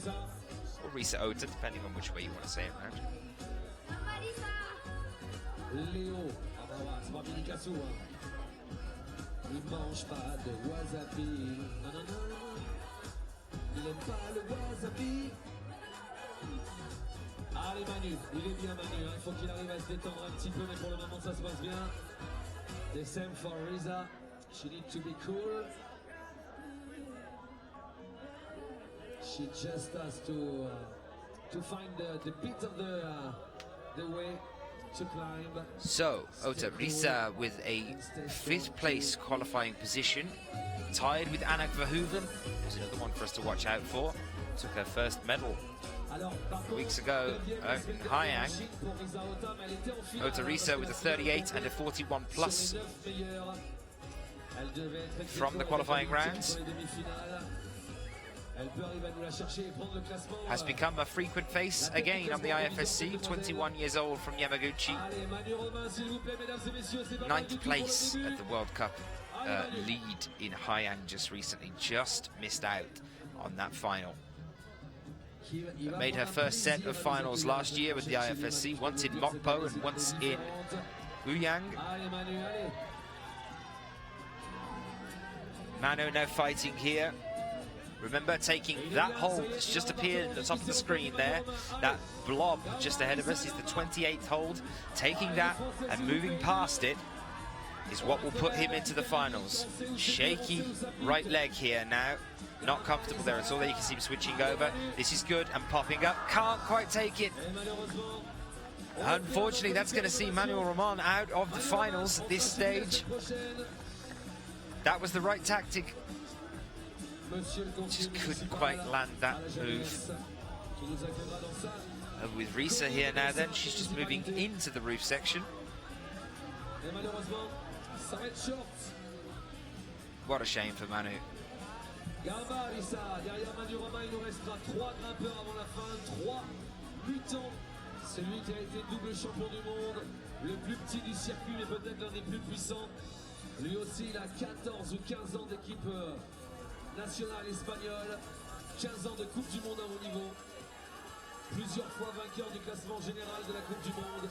Or Risa Ota, depending on which way you want to say it, right? Allez Manu, il est bien Manu, il faut qu'il arrive à se détendre un petit peu, mais pour le moment ça se passe bien. The same for Risa, she needs to be cool. She just has to find the bit of the way to climb. So, Ota Risa with a 5th place qualifying position, tied with Anak Verhoeven, who's another one for us to watch out for. Took her first medal weeks ago in Hayang. Ota Risa with a 38 and a 41 plus from the qualifying rounds. Has become a frequent face again on the IFSC, 21 years old from Yamaguchi. 9th place at the World Cup lead in Hayang just recently, just missed out on that final. Made her first set of finals last year with the IFSC, once in Mokpo and once in Uyang. Mano now fighting here. Remember, taking that hold that's just appeared at the top of the screen there, that blob just ahead of us is the 28th hold. Taking that and moving past it is what will put him into the finals. Shaky right leg here now. Not comfortable there at all. There you can see him switching over. This is good and popping up. Can't quite take it. Unfortunately, that's going to see Manuel Roman out of the finals at this stage. That was the right tactic. Just couldn't quite land that move. And with Risa here now then, she's just moving into the roof section. What a shame for Manu. Garbarissa, derrière Manurama, il nous restera 3 grimpeurs avant la fin, 3 mutants. Celui qui a été double champion du monde, le plus petit du circuit, mais peut-être l'un des plus puissants. Lui aussi, il a 14 ou 15 ans d'équipe nationale espagnole, 15 ans de Coupe du Monde à haut niveau, plusieurs fois vainqueur du classement général de la Coupe du Monde.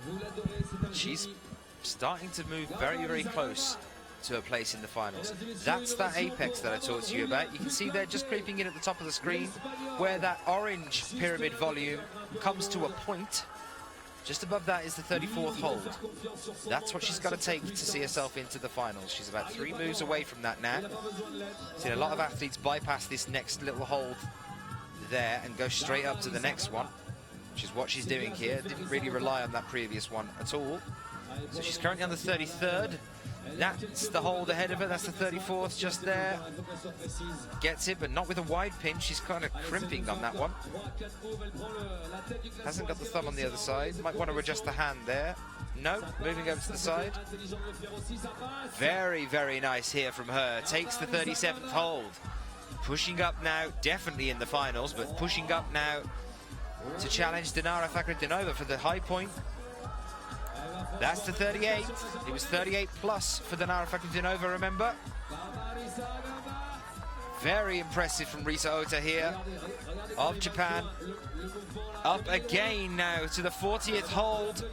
Vous l'adorez, c'est un She's génie. starting to move very, very close to a place in the finals. That's that apex that I talked to you about. You can see they're just creeping in at the top of the screen where that orange pyramid volume comes to a point. Just above that is the 34th hold. That's what she's got to take to see herself into the finals. She's about 3 moves away from that now. Seen a lot of athletes bypass this next little hold there and go straight up to the next one, which is what she's doing here. Didn't really rely on that previous one at all. So she's currently on the 33rd. That's the hold ahead of her. That's the 34th just there. Gets it, but not with a wide pin. She's kind of crimping on that one. Hasn't got the thumb on the other side. Might want to adjust the hand there. No, moving over to the side. Very, very nice here from her. Takes the 37th hold. Pushing up now, definitely in the finals, but pushing up now to challenge Dinara Fakhretdinova for the high point. That's the 38. It was 38 plus for Dinara Fakhretdinova, remember? Very impressive from Risa Ota here of Japan. Up again now to the 40th hold.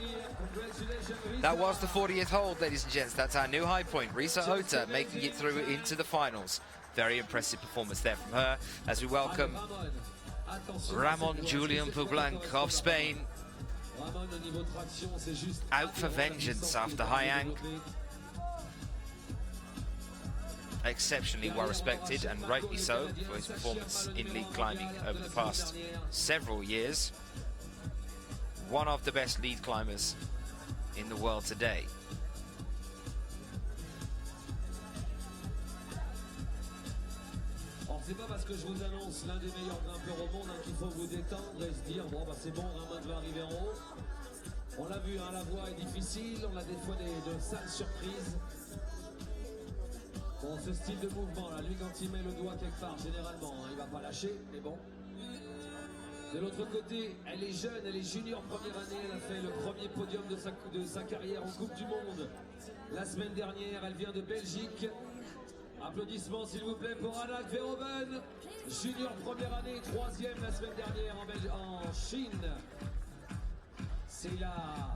That was the 40th hold, ladies and gents. That's our new high point. Risa Ota making it through into the finals. Very impressive performance there from her as we welcome Ramon Julian Poblanc of Spain. Out for vengeance after Hayang. Exceptionally well respected, and rightly so, for his performance in lead climbing over the past several years. One of the best lead climbers in the world today. C'est pas parce que je vous annonce l'un des meilleurs grimpeurs au monde qu'il faut vous détendre et se dire bon bah c'est bon, Ramon va arriver en haut. On l'a vu, hein, la voie est difficile, on a des fois de sales surprises. Bon, ce style de mouvement là, lui quand il met le doigt quelque part, généralement, hein, il va pas lâcher, mais bon. De l'autre côté, elle est jeune, elle est junior première année, elle a fait le premier podium de sa carrière en Coupe du Monde. La semaine dernière, elle vient de Belgique. Applaudissements s'il vous plaît pour Anna Verhoeven, junior première année, 3e la semaine dernière en Chine.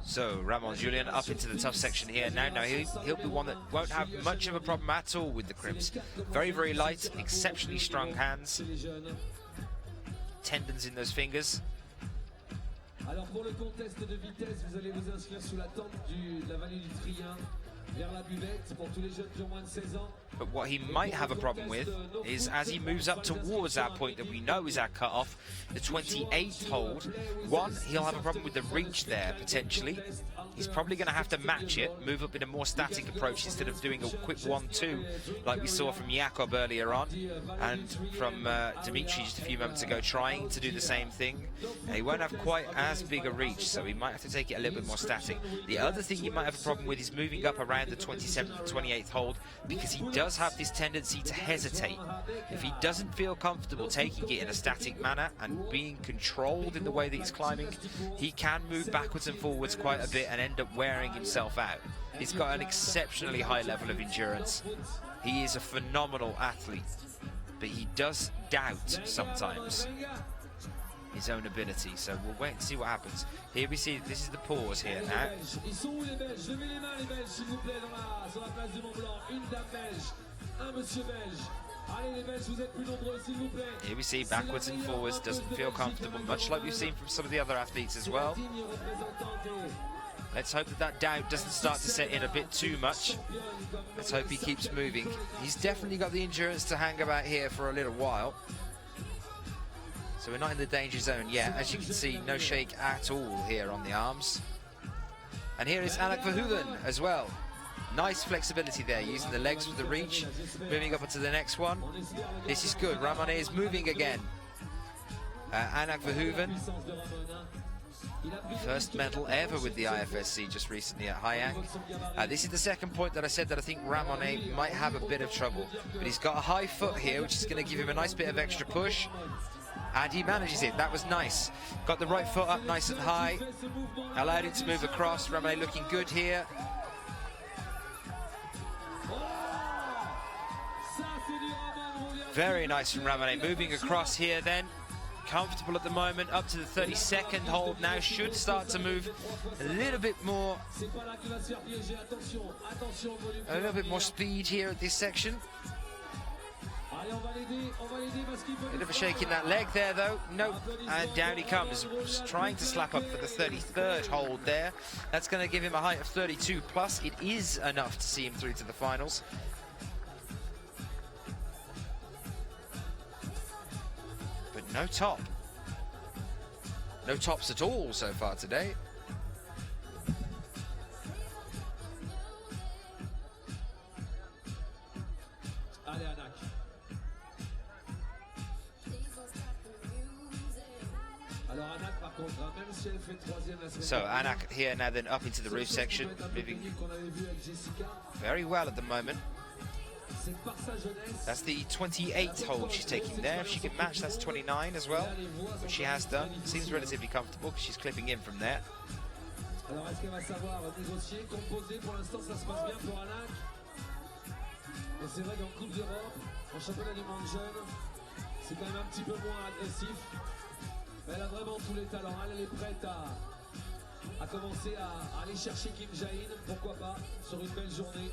So Ramon Julian up into the tough section here. Now he'll be one that won't have much of a problem at all with the crimps. Very, very light, exceptionally strong hands. Tendons in those fingers. Alors pour le contest de vitesse, vous allez vous inscrire sous la tente de la vallée du Trien, vers la buvette, pour tous les jeunes qui ont moins de 16 ans. But what he might have a problem with is as he moves up towards our point that we know is our cut-off, the 28th hold, one, he'll have a problem with the reach there, potentially. He's probably going to have to match it, move up in a more static approach instead of doing a quick 1-2 like we saw from Jakob earlier on, and from Dimitri just a few moments ago, trying to do the same thing. He won't have quite as big a reach, so he might have to take it a little bit more static. The other thing he might have a problem with is moving up around the 27th and 28th hold, because he does have this tendency to hesitate. If he doesn't feel comfortable taking it in a static manner and being controlled in the way that he's climbing, he can move backwards and forwards quite a bit and end up wearing himself out. He's got an exceptionally high level of endurance. He is a phenomenal athlete, but he does doubt sometimes his own ability, so we'll wait and see what happens. Here we see, this is the pause here now. Here we see backwards and forwards, doesn't feel comfortable, much like we've seen from some of the other athletes as well. Let's hope that that doubt doesn't start to set in a bit too much. Let's hope he keeps moving. He's definitely got the endurance to hang about here for a little while. So we're not in the danger zone yet. As you can see, no shake at all here on the arms. And here is Anak Verhoeven as well. Nice flexibility there, using the legs for the reach. Moving up onto the next one. This is good. Ramon is moving again. Anak Verhoeven First medal ever with the IFSC just recently at Hayang. This is the second point that I said that I think Ramonet might have a bit of trouble. But he's got a high foot here, which is going to give him a nice bit of extra push. And he manages it. That was nice. Got the right foot up nice and high. Allowed it to move across. Ramonet looking good here. Very nice from Ramonet. Moving across here then. Comfortable at the moment. Up to the 32nd hold now. Should start to move a little bit more. A little bit more speed here at this section. Bit of a shake in that leg there though. Nope. And down he comes. Just trying to slap up for the 33rd hold there. That's going to give him a height of 32 plus. It is enough to see him through to the finals. But no top. No tops at all so far today. So Anak here now then up into the roof section, moving very well at the moment. That's the 28th hold she's taking there. If she can match, that's 29 as well, which she has done. Seems relatively comfortable because she's clipping in from there. Elle a vraiment tous les talents, elle est prête à commencer à aller chercher Kim Jae-in, pourquoi pas, sur une belle journée.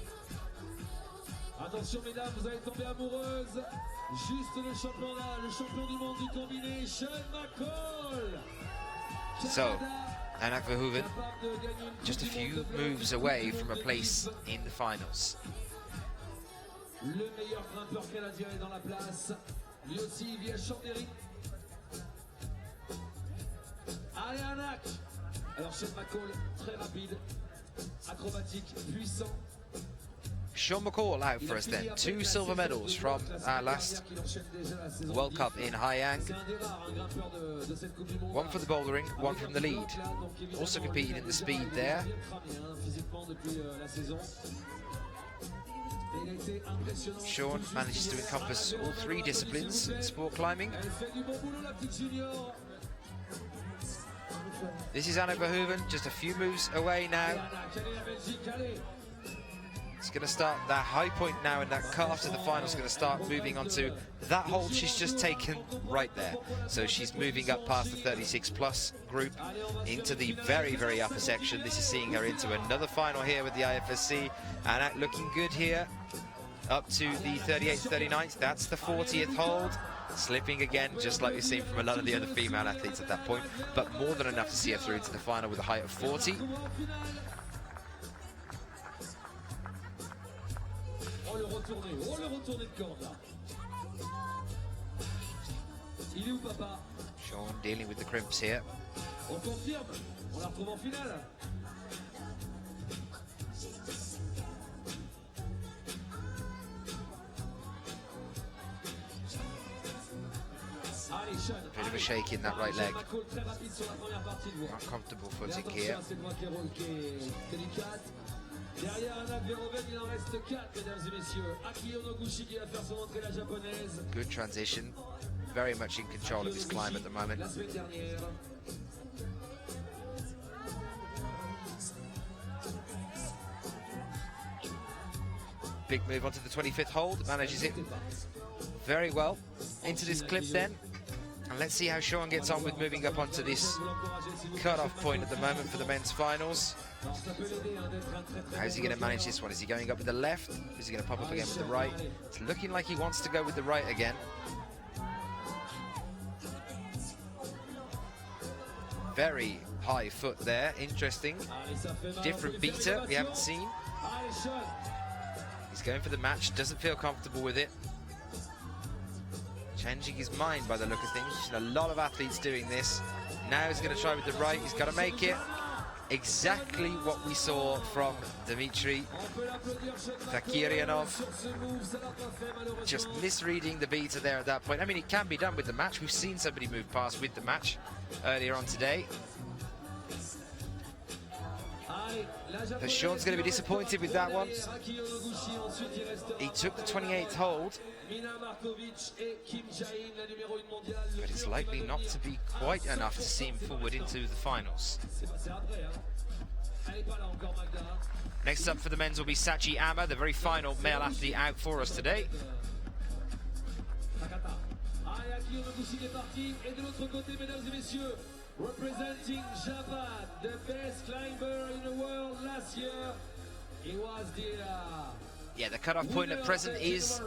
Attention mesdames, vous allez tomber amoureuses. Juste le champion du monde du combiné, Sean McCall. So, Anak Verhoeven, just a few moves away from a place in the finals. Le meilleur grimpeur canadien est dans la place. Lui aussi, il vient Chambéry. Allez Anak. Alors Sean McCall, très rapide, acrobatique, puissant. Sean McCall out for us then. 2 silver medals from our last World Cup in Hayang. 1 for the bouldering, 1 from the lead. Also competing in the speed there. Sean manages to encompass all 3 disciplines in sport climbing. This is Anak Verhoeven, just a few moves away now. It's going to start that high point now, and that cut to the final is going to start moving onto that hold she's just taken right there. So she's moving up past the 36 plus group into the very, very upper section. This is seeing her into another final here with the IFSC. Anak looking good here. Up to the 38th, 39th. That's the 40th hold. Slipping again, just like we've seen from a lot of the other female athletes at that point, but more than enough to see her through to the final with a height of 40. Sean dealing with the crimps here. Bit of a shake in that right leg. Uncomfortable footing here. Good transition. Very much in control of his climb at the moment. Big move onto the 25th hold. Manages it very well. Into this clip then. And let's see how Sean gets on with moving up onto this cut-off point at the moment for the men's finals. How's he going to manage this one? Is he going up with the left? Is he going to pop up again with the right? It's looking like he wants to go with the right again. Very high foot there. Interesting. Different beater we haven't seen. He's going for the match. Doesn't feel comfortable with it. Changing his mind by the look of things. A lot of athletes doing this. Now he's going to try with the right. He's got to make it. Exactly what we saw from Dmitry Zakiryanov. Just misreading the beater there at that point. I mean, it can be done with the match. We've seen somebody move past with the match earlier on today. But Sean's going to be disappointed with that one. He took the 28th hold, but it's likely not to be quite enough to see him forward into the finals. Next up for the men's will be Sachi Ama, the very final male athlete out for us today. Representing Japan, the best climber in the world last year. He was Yeah, the cutoff point at present is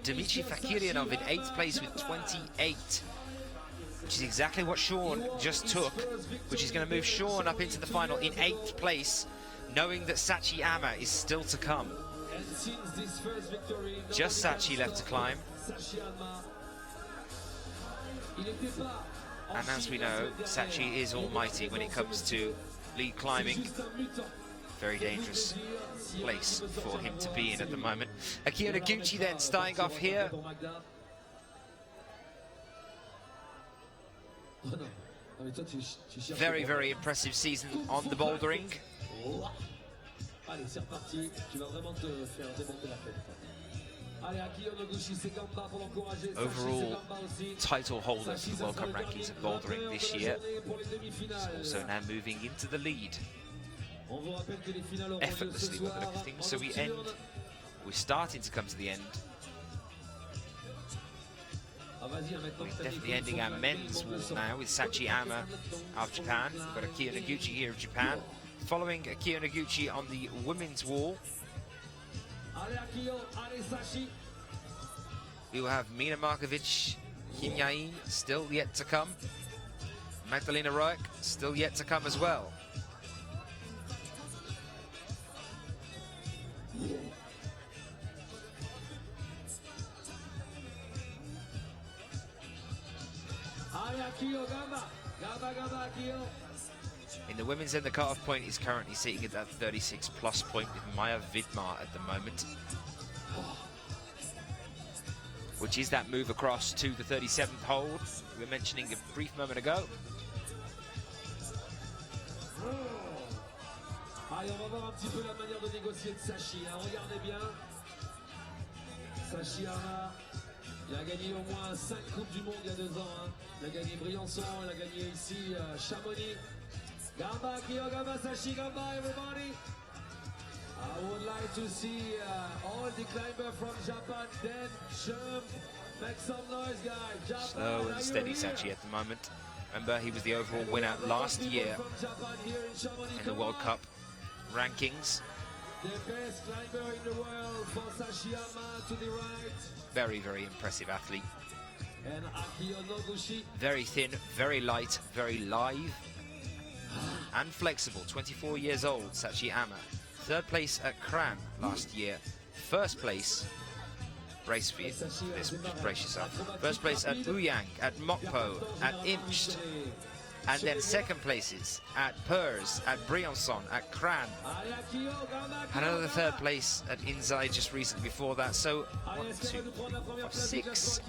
Dmitry Fakiryanov in 8th place with 28, which is exactly what Sean just took, which is going to move Sean up into the final in 8th place, knowing that Sachi Ama is still to come. Just Sachi left to climb. And as we know, Sachi is almighty when it comes to lead climbing. Very dangerous place for him to be in at the moment. Akio Noguchi then starting off here. Very, very impressive season on the bouldering. Overall title holder for the World Cup rankings of bouldering this year. He's also now moving into the lead effortlessly by the look of things. So we're starting to come to the end. We're definitely ending our men's wall now with Sachi Ama of Japan. We've got Akio Noguchi here of Japan. Following Akio Noguchi on the women's wall, we will have Mina Markovic, Kim Yain, still yet to come. Magdalena Roek, still yet to come as well. In the women's end, the cut-off point is currently sitting at that 36 plus point with Maya Vidmar at the moment, which is that move across to the 37th hold we were mentioning a brief moment ago. Allez, on va voir un petit peu la manière de négocier de Sachi. Regardez bien. Sachi Ama, il a gagné au moins 5 Coupes du Monde il y a 2 ans. Il a gagné Briançon, il a gagné ici Chamonix. Gamba, Kyo, Gamba, Sachi, Gamba, everybody. I would like to see all the climbers from Japan then jump. Make some noise, guys. Japan, slow and steady Sachi at the moment. Remember, he was the overall winner last year in the World Cup rankings. The best climber in the world for Sachi Ama to the right. Very, very impressive athlete. And Akio Noguchi. Very thin, very light, very live and flexible. 24 years old, Sachi Ama. 3rd place at Kran last year. 1st place, brace for this, brace yourself. 1st place at Uyang, at Mokpo, at Imst. And then 2nd places at Purs, at Briançon, at Kran. And another 3rd place at Inzai just recently before that. So 1, 2, 3, 4, 5, 6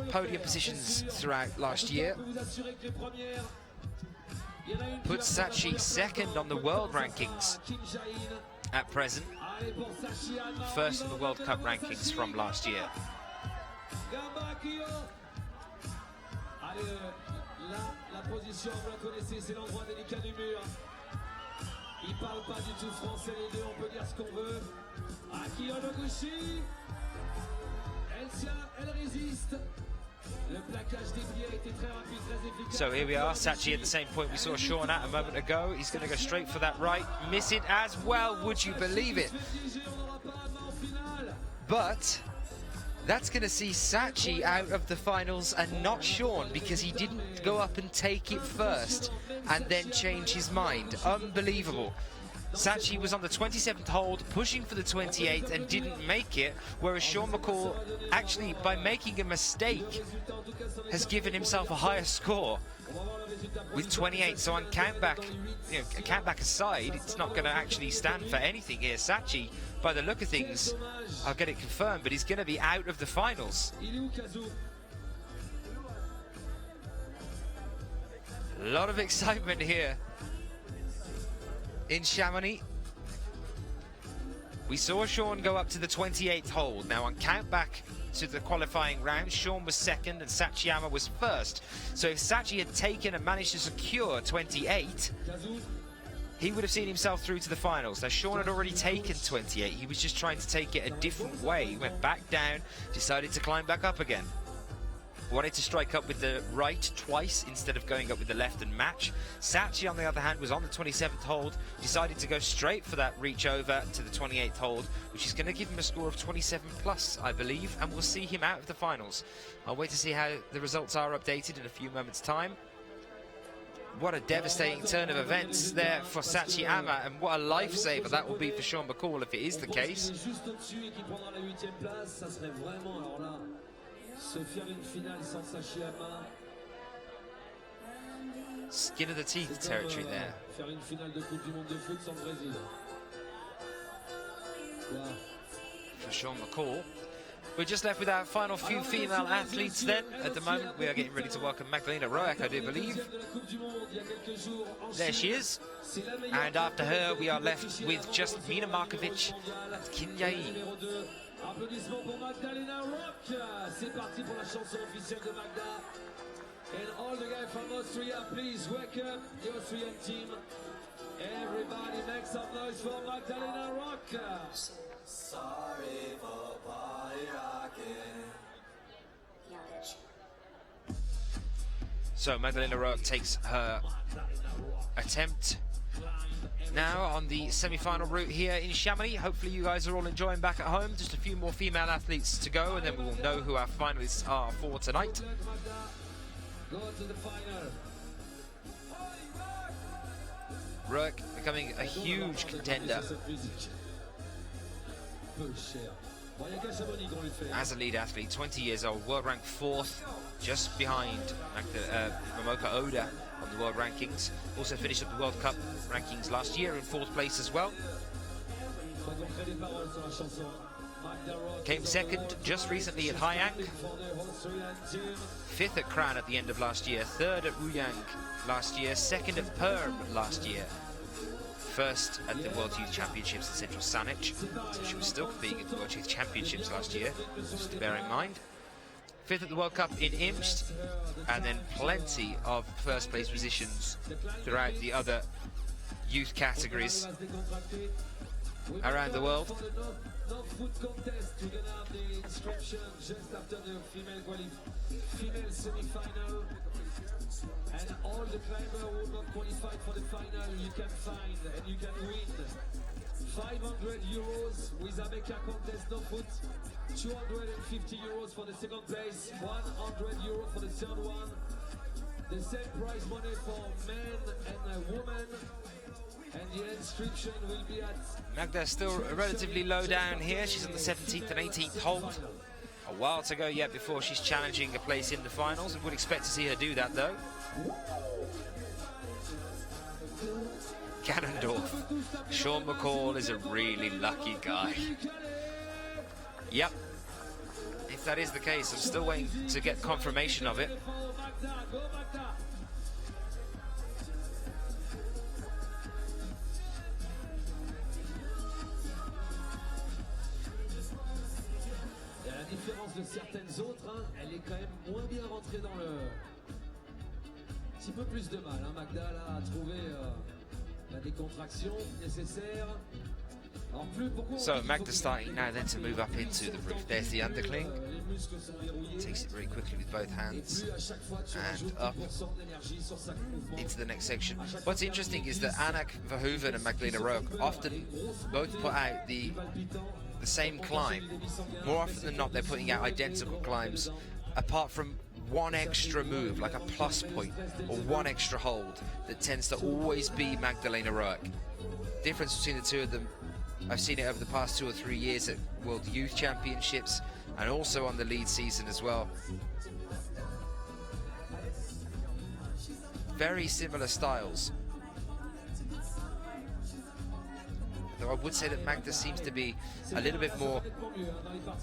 podium positions throughout last year. Puts Sachi 2nd on the world rankings at present. 1st in the World Cup rankings from last year. La position, vous la connaissez, c'est l'endroit délicat du mur. Ils parlent pas du tout français les deux, on peut dire ce qu'on veut. Akio Noguchi, elle tient, elle résiste. Le plaquage des pieds a été très rapide, très efficace. So here we are, Sachi at the same point we saw Sean at a moment ago. He's going to go straight for that right, miss it as well, would you believe it? But that's going to see Sachi out of the finals and not Sean, because he didn't go up and take it first and then change his mind. Unbelievable. Sachi was on the 27th hold, pushing for the 28th and didn't make it, whereas Sean McCall, actually, by making a mistake, has given himself a higher score with 28. So on countback, countback aside, it's not going to actually stand for anything here. Sachi, by the look of things, I'll get it confirmed, but he's going to be out of the finals. A lot of excitement here in Chamonix. We saw Sean go up to the 28th hold. Now on count back to the qualifying round, Sean was second and Sachiyama was first. So if Sachi had taken and managed to secure 28, he would have seen himself through to the finals. Now Sean had already taken 28. He was just trying to take it a different way. He went back down, decided to climb back up again. Wanted to strike up with the right twice instead of going up with the left and match. Sachi, on the other hand, was on the 27th hold, decided to go straight for that reach over to the 28th hold, which is going to give him a score of 27 plus, I believe, and we'll see him out of the finals. I'll wait to see how the results are updated in a few moments' time. What a devastating turn of events there for Sachiyama, and what a lifesaver that will be for Sean McCall if it is the case. Skin of the teeth territory there. For Sean McCall. We're just left with our final few female athletes then. At the moment, we are getting ready to welcome Magdalena Roak, I do believe. There she is. And after her, we are left with just Mina Markovic and Kinyai. Applaudissements pour Magdalena Roak. C'est parti pour la chanson officielle de Magda. And all the guys from Austria, please welcome the Austrian team. Everybody make some noise for Magdalena Roak. Sorry for So Magdalena Roak takes her attempt now on the semi-final route here in Chamonix. Hopefully you guys are all enjoying back at home. Just a few more female athletes to go and then we will know who our finalists are for tonight. Roak becoming a huge contender as a lead athlete, 20 years old, world ranked 4th, just behind Momoka Oda on the world rankings. Also finished up the World Cup rankings last year in 4th place as well. Came second just recently at Hayang, 5th at Kran at the end of last year, 3rd at Wuyang last year, 2nd at Perm last year, 1st at the World Youth Championships in Central Saanich, so she was still competing at the World Youth Championships last year, just to bear in mind. 5th at the World Cup in Imst, and then plenty of first place positions throughout the other youth categories around the world. No foot contest, we're gonna have the inscription just after the female semi-final. And all the climbers who not qualified for the final, you can find and you can win 500 euros with a mecha contest, no foot, 250 euros for the second place, 100 euros for the third one. The same prize money for men and women. And the inscription will be at... Magda's still relatively low down here. She's on the 17th and 18th hold. A while to go yet before she's challenging a place in the finals. I would expect to see her do that though. Cannondorf. Sean McCall is a really lucky guy. Yep. If that is the case, I'm still waiting to get confirmation of it. La différence de certaines autres, hein, elle est quand même moins bien rentrée dans le... Un petit peu plus de mal, hein, Magda là, a trouvé la décontraction nécessaire. Alors, plus, So Magda's starting now then to move up into the roof. There's the undercling. Takes it very quickly with both hands and up into the next section. What's interesting is that Anak Verhoeven and Magdalena Roak often both put out the same climb. More often than not, they're putting out identical climbs, apart from one extra move, like a plus point or one extra hold, that tends to always be Magdalena Roak. Difference between the two of them, I've seen it over the past 2 or 3 years at World Youth Championships and also on the lead season as well. Very similar styles. Though I would say that Magda seems to be a little bit more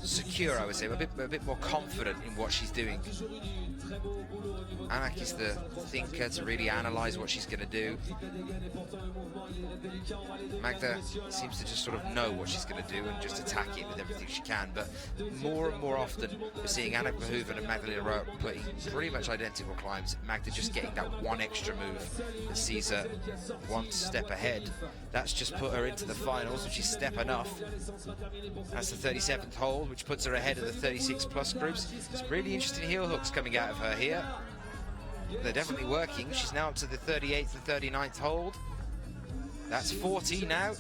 secure, I would say, a bit more confident in what she's doing. Anak is the thinker to really analyse what she's going to do. Magda seems to just sort of know what she's going to do and just attack it with everything she can. But more and more often, we're seeing Anak Verhoeven and Magdalena Roa putting pretty much identical climbs. Magda just getting that one extra move that sees her one step ahead. That's just put her into the finals, which is step enough. That's the 37th hold, which puts her ahead of the 36 plus groups. Some really interesting heel hooks coming out of her here. They're definitely working. She's now up to the 38th and 39th hold. That's 40 now.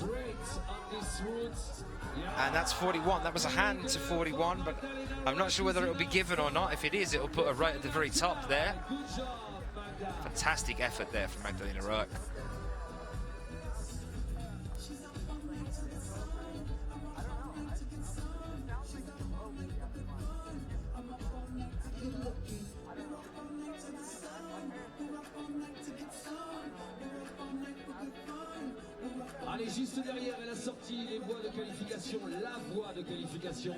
And that's 41. That was a hand to 41, but I'm not sure whether it'll be given or not. If it is, it'll put her right at the very top there. Fantastic effort there from Magdalena Roa. Allez, juste derrière, elle a sorti les voies de qualification, la voie de qualification.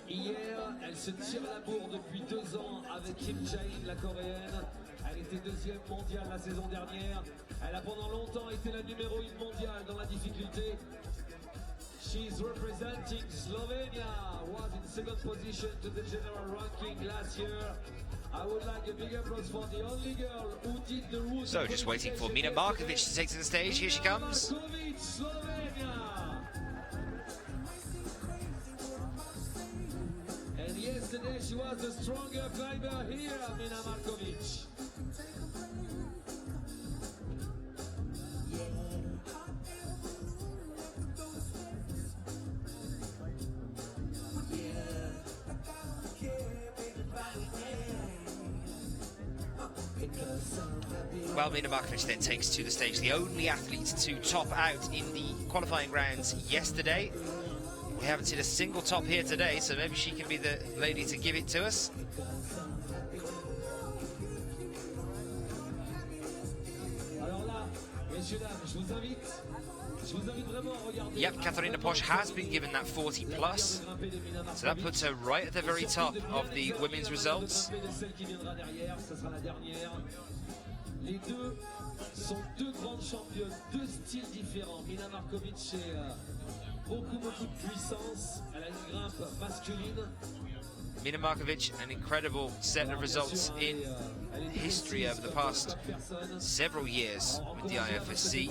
Hier, elle se tire la bourre depuis 2 ans avec Kim Jae-in, la coréenne. Elle était 2e mondiale la saison dernière. Elle a pendant longtemps été la numéro 1 mondiale dans la difficulté. She's representing Slovenia, was in 2nd position to the general ranking last year. I would like a big applause for the only girl who did the route. So just waiting for Mina Markovic to take to the stage. Here she comes. Markovic, Slovenia. And yesterday she was the stronger climber here, Mina Markovic. Well, Mina Markovic then takes to the stage, the only athlete to top out in the qualifying rounds yesterday. We haven't seen a single top here today, so maybe she can be the lady to give it to us. Yep, Katharina Posch has been given that 40 plus, so that puts her right at the very top of the women's results. Les deux sont 2 grandes championnes, 2 styles différents. Mina Markovic est beaucoup de puissance. Elle a une grimpe masculine. Mina Markovic, an incredible set of results in history over the past several years with the IFSC.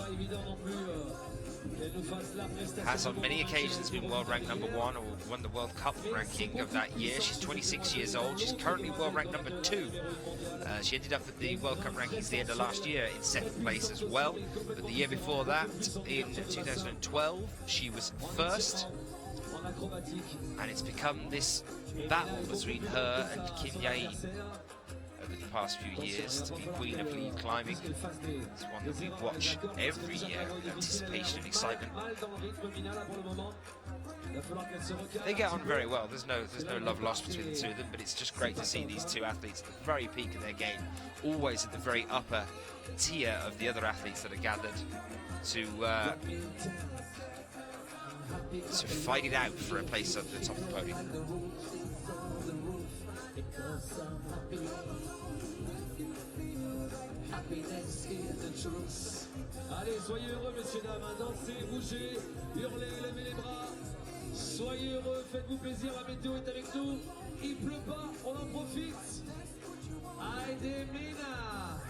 Has on many occasions been world ranked #1 or won the World Cup ranking of that year. She's 26 years old. She's currently world ranked #2. She ended up at the World Cup rankings the end of last year in 2nd place as well. But the year before that, in 2012, she was 1st. And it's become this battle between her and Kim Jae-in over the past few years to be Queen of Lead Climbing. It's one that we watch every year with anticipation and excitement. They get on very well. There's no love lost between the two of them, but it's just great to see these two athletes at the very peak of their game, always at the very upper tier of the other athletes that are gathered to fight it out for a place at the top of the podium. Allez, soyez heureux, messieurs, dames, dansez, bougez, hurlez, levez les bras. Soyez heureux, faites-vous plaisir, la météo est avec nous. Il pleut pas, on en profite. Allez, Mina.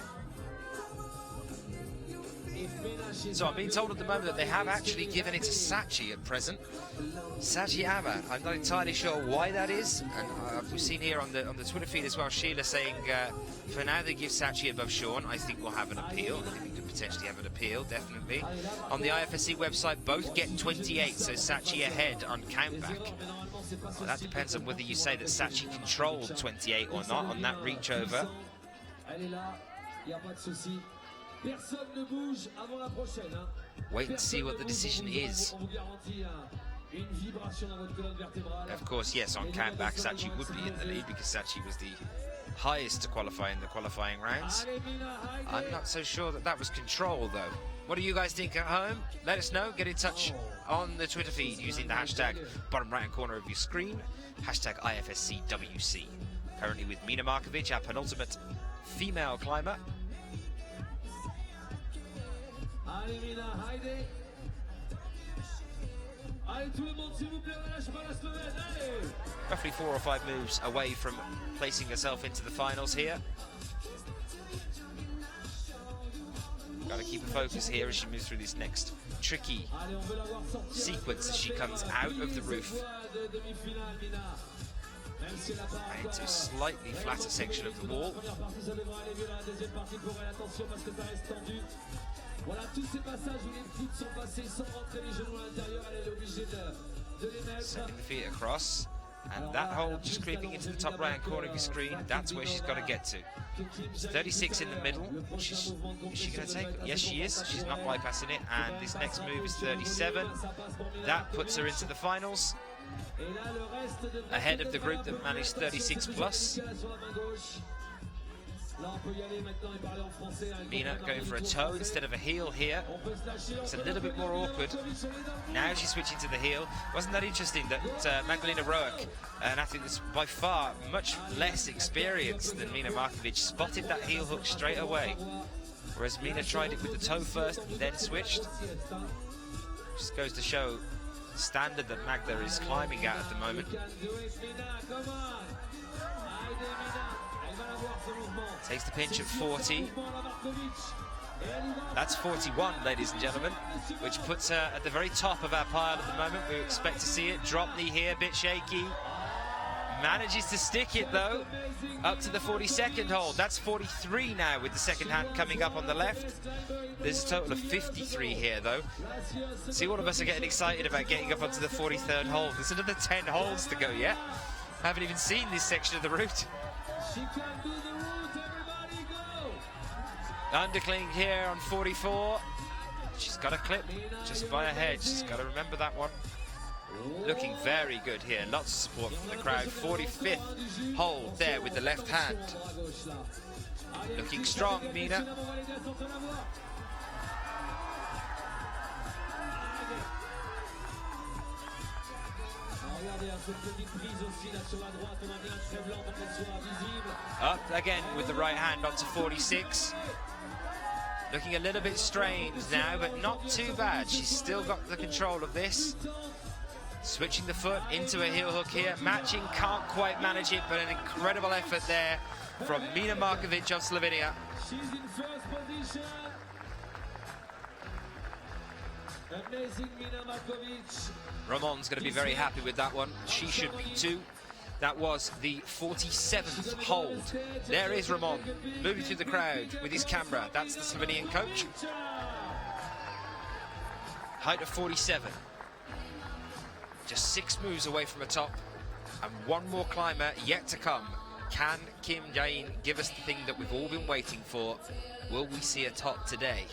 So I'm being told at the moment that they have actually given it to Sachi at present. Sachi Ama. I'm not entirely sure why that is, and we've seen here on the Twitter feed as well, Sheila saying for now they give Sachi above Sean. I think we'll have an appeal. I think we could potentially have an appeal, definitely. On the IFSC website, both get 28, so Sachi ahead on countback. Well, that depends on whether you say that Sachi controlled 28 or not on that reach over. Wait and see what the decision is. Of course, yes, on countback, Sachi would be in the lead because Sachi was the highest to qualify in the qualifying rounds. I'm not so sure that that was control though. What do you guys think at home? Let us know. Get in touch on the Twitter feed using the hashtag bottom right hand corner of your screen, hashtag IFSCWC. Currently with Mina Markovic, our penultimate female climber. Roughly 4 or 5 moves away from placing herself into the finals here. Got to keep a focus here as she moves through this next tricky sequence as she comes out of the roof and into a slightly flatter section of the wall. Sending the feet across, and that hold just creeping into the top right hand corner of your screen. That's where she's got to get to. It's 36 in the middle. Is she going to take it? Yes, she is. She's not bypassing it. And this next move is 37. That puts her into the finals, ahead of the group that managed 36 plus. Mina going for a toe instead of a heel here. It's a little bit more awkward. Now she's switching to the heel. Wasn't that interesting that Magdalena Roek, an athlete that's by far much less experienced than Mina Markovic, spotted that heel hook straight away, whereas Mina tried it with the toe first and then switched. Just goes to show the standard that Magda is climbing at the moment. Takes the pinch at 40. That's 41, ladies and gentlemen, which puts her at the very top of our pile at the moment. We expect to see it. Drop knee here, bit shaky. Manages to stick it though, up to the 42nd hold. That's 43 now with the second hand coming up on the left. There's a total of 53 here though. See, all of us are getting excited about getting up onto the 43rd hold. There's another 10 holes to go yet. Haven't even seen this section of the route. Undercling here on 44. She's got a clip just by her head. She's got to remember that one. Looking very good here. Lots of support from the crowd. 45th hold there with the left hand. Looking strong, Mina. Up again with the right hand onto 46. Looking a little bit strange now, but not too bad. She's still got the control of this. Switching the foot into a heel hook here. Matching, can't quite manage it, but an incredible effort there from Mina Markovic of Slovenia. She's in first position. Amazing Mina Markovic. Ramon's going to be very happy with that one. She should be too. That was the 47th hold. There is Ramon moving through the crowd with his camera. That's the Slovenian coach. Height of 47. Just 6 moves away from the top, and one more climber yet to come. Can Kim Jae-in give us the thing that we've all been waiting for? Will we see a top today?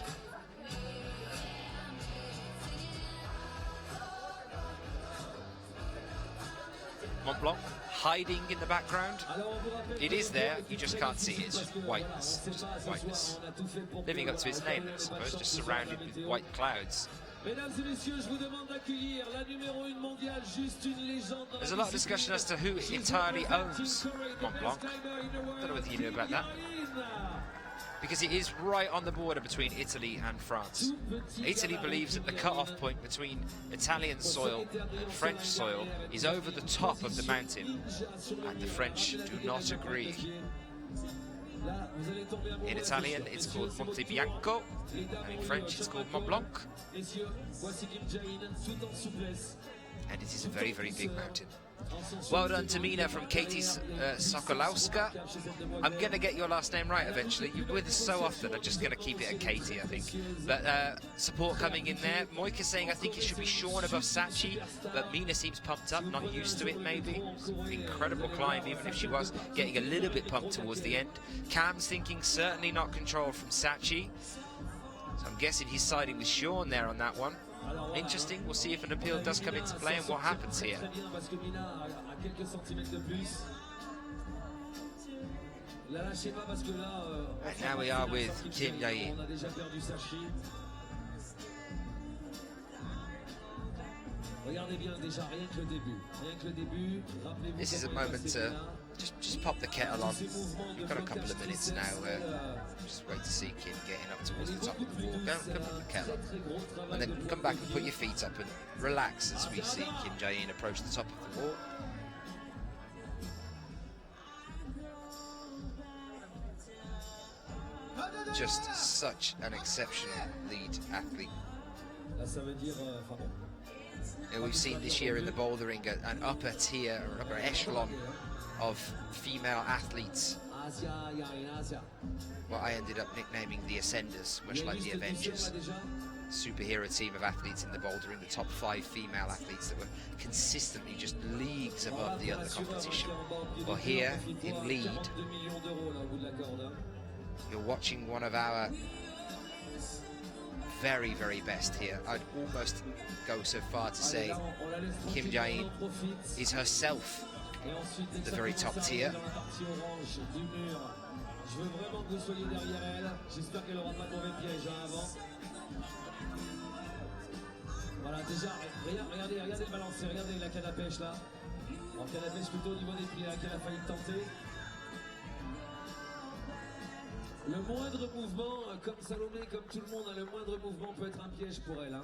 Mont Blanc hiding in the background. It is there, you just can't see it. It's just whiteness, living up to its name, I suppose, just surrounded with white clouds. There's a lot of discussion as to who entirely owns Mont Blanc. I don't know whether you knew about that, because it is right on the border between Italy and France. Italy believes that the cut-off point between Italian soil and French soil is over the top of the mountain, and the French do not agree. In Italian, it's called Monte Bianco, and in French, it's called Mont Blanc. And it is a very, very big mountain. Well done to Mina from Katie's Sokolowska. I'm going to get your last name right eventually. You're with us so often, I'm just going to keep it at Katie, I think. But support coming in there. Moika saying I think it should be Sean above Sachi, but Mina seems pumped up, not used to it maybe. Incredible climb, even if she was getting a little bit pumped towards the end. Cam's thinking certainly not control from Sachi. So I'm guessing he's siding with Sean there on that one. Interesting, we'll see if an appeal does come into play and what happens here. And now we are with Kim Jae-in. This is a moment to just pop the kettle on. You've got a couple of minutes now. Just wait to see Kim getting up towards the top of the wall. Go put the kettle on, and then come back and put your feet up and relax as we see Kim Jae-in approach the top of the wall. Just such an exceptional lead athlete. We've seen this year in the bouldering an upper tier or upper echelon of female athletes, what I ended up nicknaming the Ascenders, much like the Avengers. Superhero team of athletes in the bouldering, the top 5 female athletes that were consistently just leagues above the other competition. Well, here in lead, you're watching one of our very, very best here. I'd almost go so far to say Kim Jae-in is herself the very top tier. Voilà, déjà, regardez le balancier, regardez la canne à pêche là. En canne à pêche plutôt au niveau des pieds là, qu'elle a failli tenter. Le moindre mouvement, comme Salomé, comme tout le monde, le moindre mouvement peut être un piège pour elle.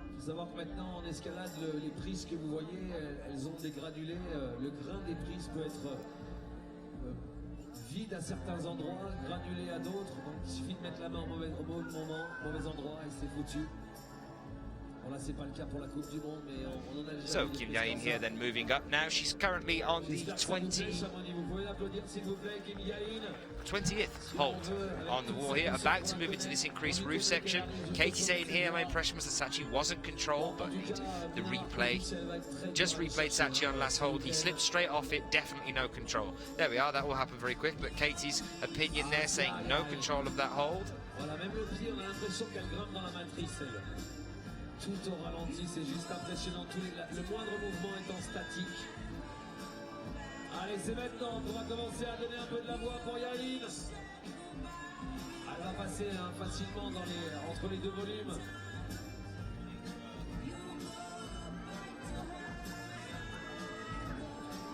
Il faut savoir que maintenant en escalade, les prises que vous voyez, elles ont des granulés. Le grain des prises peut être vide à certains endroits, granulé à d'autres. Donc il suffit de mettre la main au mauvais moment, mauvais endroit et c'est foutu. Bon, là, c'est pas le cas pour la Coupe du Monde, mais on en a déjà. So Kim Jae-in here then moving up now. She's currently on the 20th hold on the wall here, about to move into this increased roof section. Katie saying here, my impression was that Sachi wasn't controlled, but the replay just replayed Sachi on last hold. He slipped straight off it, definitely no control. There we are, that will happen very quick, but Katie's opinion there saying no control of that hold. Voilà, même le pied, on a l'impression qu'elle grimpe dans la matrice. Tout au ralenti, c'est juste impressionnant. Le moindre mouvement étant statique. Allez, c'est maintenant qu'on va commencer à donner un peu de la voix pour Jae-in. Elle va passer facilement entre les deux volumes.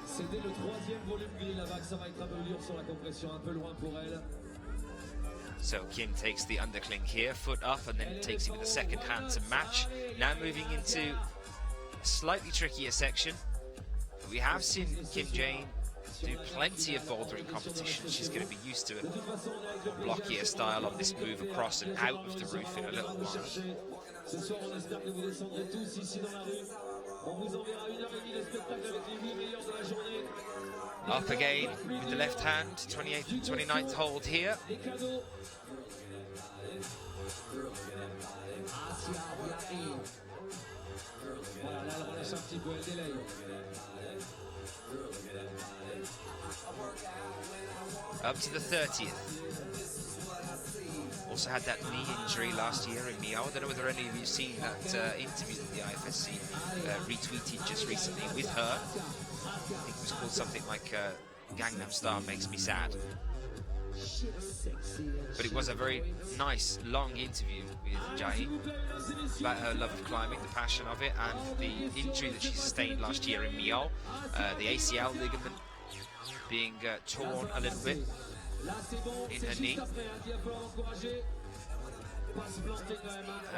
C'est dès le 3e volume gris là-bas que ça va être un peu dur sur la compression, un peu loin pour elle. So Kim takes the undercling here, foot up, and then takes it with the second hand to match. Now moving into a slightly trickier section. We have seen Kim Jae-in do plenty of bouldering competitions. She's going to be used to a blockier style on this move across and out of the roof in a little while. Up again with the left hand, 28th and 29th hold here. Up to the 30th. Also had that knee injury last year in Mio. I don't know whether any of you have seen that interview that the IFSC retweeted just recently with her. I think it was called something like Gangnam Style Makes Me Sad. But it was a very nice, long interview with Jae-in about her love of climbing, the passion of it, and the injury that she sustained last year in Mio, the ACL ligament being torn a little bit in her knee.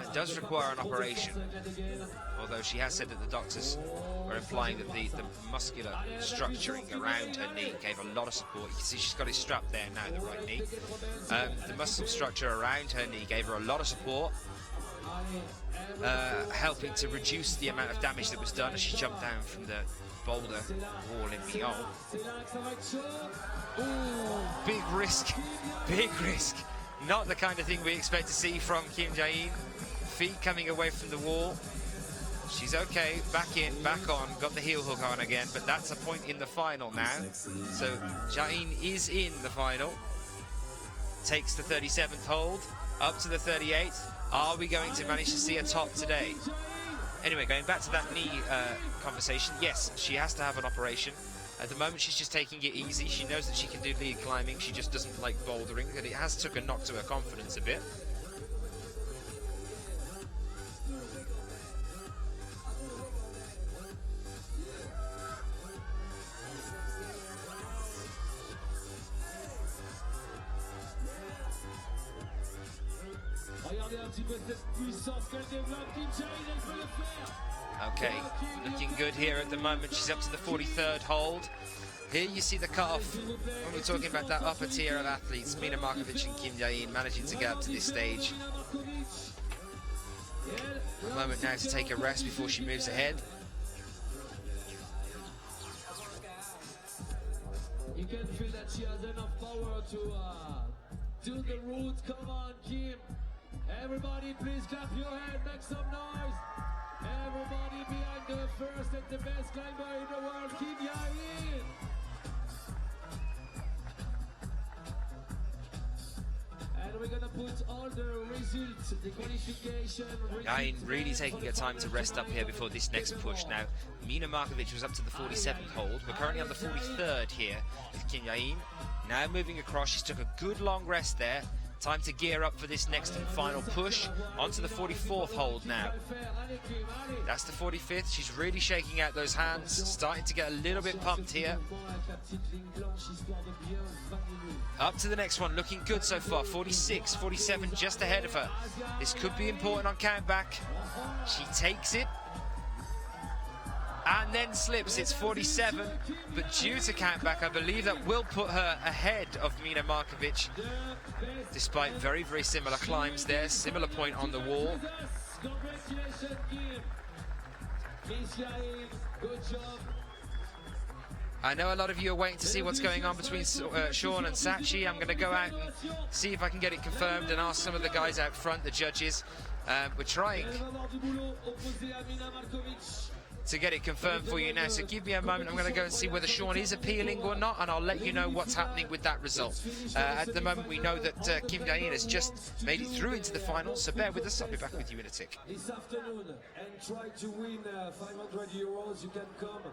It does require an operation, although she has said that the doctors are implying that the muscular structuring around her knee gave a lot of support. You can see she's got it strapped there now, the right knee. The muscle structure around her knee gave her a lot of support, helping to reduce the amount of damage that was done as she jumped down from the boulder wall in Mio. Ooh, big risk, big risk. Not the kind of thing we expect to see from Kim Jae-in. Feet coming away from the wall. She's okay, back in, back on, got the heel hook on again, but that's a point in the final now. So Jae-in is in the final. Takes the 37th hold, up to the 38th. Are we going to manage to see a top today? Anyway, going back to that knee conversation, yes, she has to have an operation. At the moment, she's just taking it easy. She knows that she can do lead climbing. She just doesn't like bouldering, and it has took a knock to her confidence a bit. Okay, looking good here at the moment. She's up to the 43rd hold. Here you see the cutoff. When we're talking about that upper tier of athletes, Mina Markovic and Kim Jae-in managing to get up to this stage. A moment now to take a rest before she moves ahead. You can feel that she has enough power to do the route. Come on, Kim. Everybody, please clap your hand, make some noise. Everybody behind the first and the best climber in the world, Kim Jae-in. And we're gonna put all the results, the qualification. Jae-in really taking her time to rest up here before this next push. Now, Mina Markovic was up to the 47th hold. We're currently on the 43rd here with Kim Jae-in. Now moving across, she's took a good long rest there. Time to gear up for this next and final push. Onto the 44th hold now. That's the 45th. She's really shaking out those hands, starting to get a little bit pumped here. Up to the next one, looking good so far. 46, 47 just ahead of her. This could be important on countback. She takes it. And then slips. It's 47, but due to countback, I believe that will put her ahead of Mina Markovic, despite very, very similar climbs there, similar point on the wall. I know a lot of you are waiting to see what's going on between Sean and Sachi. I'm going to go out and see if I can get it confirmed and ask some of the guys out front, the judges. We're trying to get it confirmed for you now, so give me a moment. I'm going to go and see whether Sean is appealing or not, and I'll let you know what's happening with that result. At the moment, we know that Kim Jae-in has just made it through into the finals, so bear with us. I'll be back with you in a tick. This afternoon, and try to win 500 euros. You can come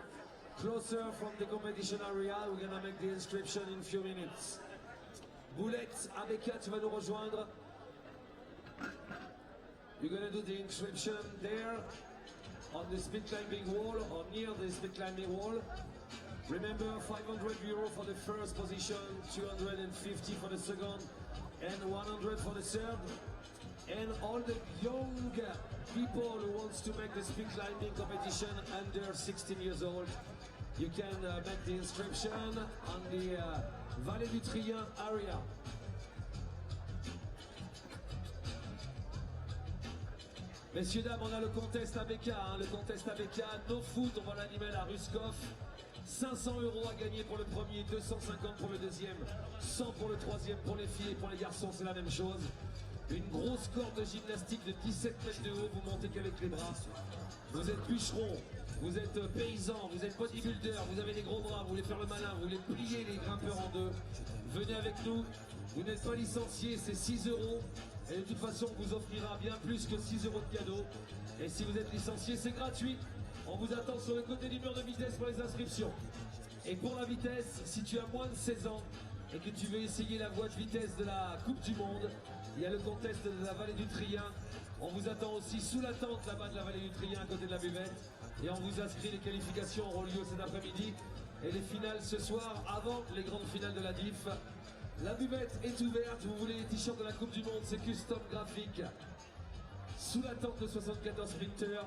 closer from the competition area. We're going to make the inscription in a few minutes. Boulette, Abeka, tu vas nous rejoindre. You're going to do the inscription there, on the speed climbing wall, or near the speed climbing wall. Remember, 500 euro for the first position, 250 for the second, and 100 for the third. And all the young people who wants to make the speed climbing competition under 16 years old, you can make the inscription on the Vallée du Trien area. Messieurs, dames, on a le contest ABK, le contest ABK, no foot, on va l'animer à Ruskov. 500 euros à gagner pour le premier, 250 pour le deuxième, 100 pour le troisième, pour les filles et pour les garçons, c'est la même chose. Une grosse corde de gymnastique de 17 mètres de haut, vous montez qu'avec les bras. Vous êtes bûcheron, vous êtes paysan, vous êtes bodybuilder, vous avez des gros bras, vous voulez faire le malin, vous voulez plier les grimpeurs en deux. Venez avec nous, vous n'êtes pas licencié, c'est 6 euros. Et de toute façon, on vous offrira bien plus que 6 euros de cadeaux. Et si vous êtes licencié, c'est gratuit. On vous attend sur le côté du mur de vitesse pour les inscriptions. Et pour la vitesse, si tu as moins de 16 ans et que tu veux essayer la voie de vitesse de la Coupe du Monde, il y a le contest de la Vallée du Trien. On vous attend aussi sous la tente là-bas de la Vallée du Trien, à côté de la buvette. Et on vous inscrit, les qualifications auront lieu cet après-midi. Et les finales ce soir, avant les grandes finales de la DIF. La buvette est ouverte, vous voulez les t-shirts de la Coupe du Monde, c'est custom graphique. Sous la tente de 74 sprinters.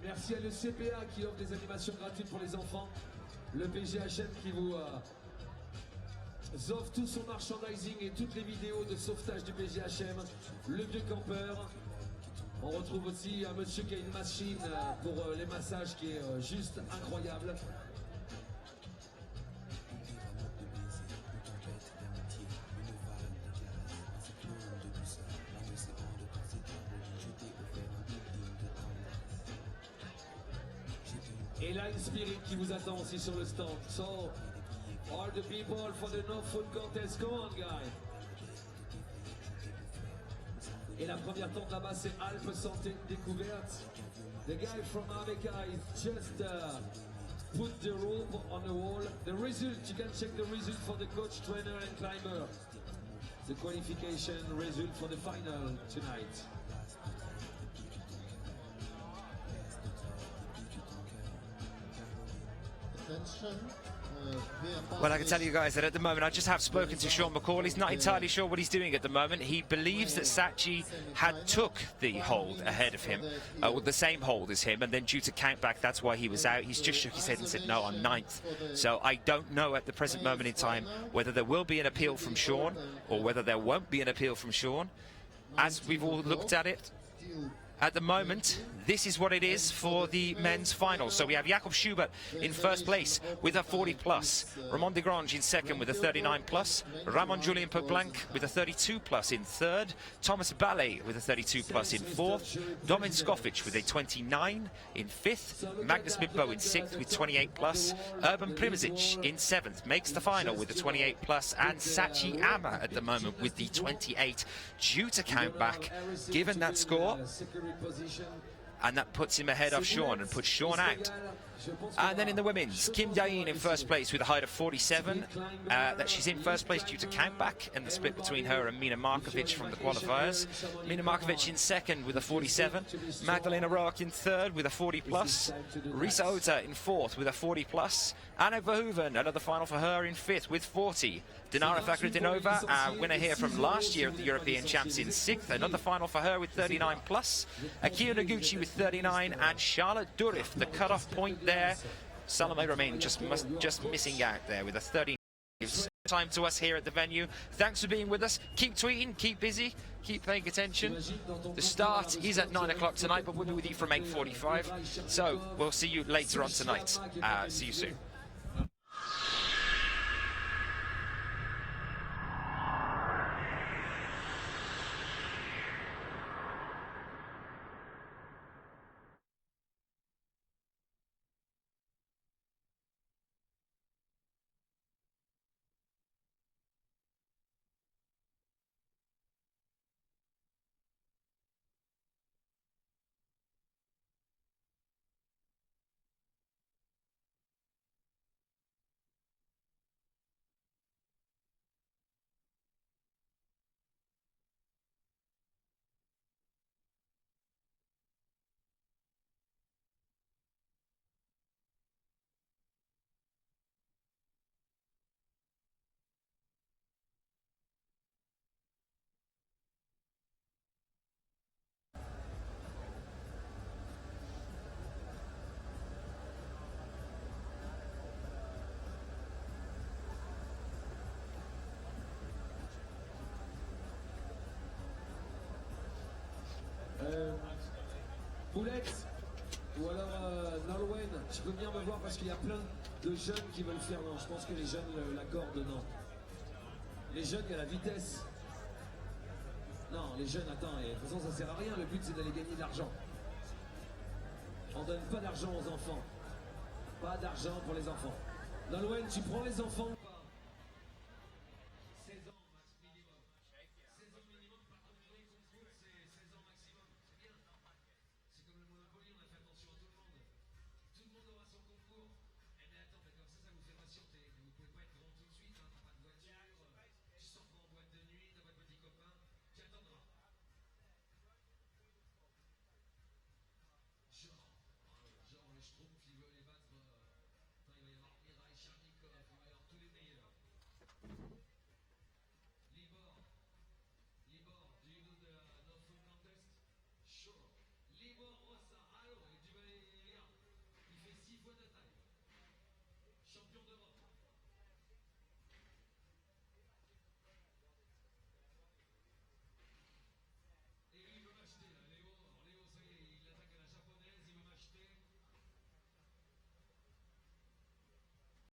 Merci à le CPA qui offre des animations gratuites pour les enfants. Le PGHM qui vous offre tout son merchandising et toutes les vidéos de sauvetage du PGHM. Le vieux campeur. On retrouve aussi un monsieur qui a une machine pour les massages qui est juste incroyable. Et Line Spirit qui vous attend aussi sur le stand. So, all the people for the no food contest, come on guys. Et la première tente là-bas c'est Alpes Santé Découverte. The guy from Abeka is just put the rope on the wall. The result, you can check the result for the coach, trainer and climber. The qualification result for the final tonight. Well, I can tell you guys that at the moment I just have spoken to Sean McCall. He's not entirely sure what he's doing at the moment. He believes that Sachi had took the hold ahead of him, with the same hold as him, and then due to countback, that's why he was out. He's just shook his head and said, no, I'm ninth. So I don't know at the present moment in time whether there will be an appeal from Sean or whether there won't be an appeal from Sean. As we've all looked at it, at the moment, this is what it is for the men's final. So we have Jakob Schubert in first place with a 40+, Ramon de Grange in second with a 39+, Ramon Julien Poplank with a 32+ in third, Thomas Ballet with a 32+ in fourth, Domin Skofic with a 29 in fifth, Magnus Midbo in sixth with 28+, Urban Primozic in seventh makes the final with a 28+, and Sachi Ama at the moment with the 28, due to count back. Given that score, and that puts him ahead of Sean and puts Sean out. And then in the women's, Kim Dain in first place with a height of 47. That she's in first place due to countback and the split between her and Mina Markovic from the qualifiers. Mina Markovic in second with a 47. Magdalena Rourke in third with a 40+. Risa Ota in fourth with a 40+. Anna Verhoeven, another final for her, in fifth with 40. Dinara Fakhretdinova, our winner here from last year at the European Champs, in sixth. Another final for her with 39+. Akio Noguchi with 39, and Charlotte Durif, the cut-off point there. Salome Romain just missing out there with a 30. Time to us here at the venue. Thanks for being with us. Keep tweeting, keep busy, keep paying attention. The start is at 9 o'clock tonight, but we'll be with you from 8:45. So we'll see you later on tonight. See you soon. Boulette ou alors Nolwenn, tu peux venir me voir parce qu'il y a plein de jeunes qui veulent faire. Non, je pense que les jeunes l'accordent, non. Les jeunes, il y a la vitesse. Non, les jeunes, attends, et de toute façon ça sert à rien, le but c'est d'aller gagner de l'argent. On donne pas d'argent aux enfants. Pas d'argent pour les enfants. Nolwenn, tu prends les enfants.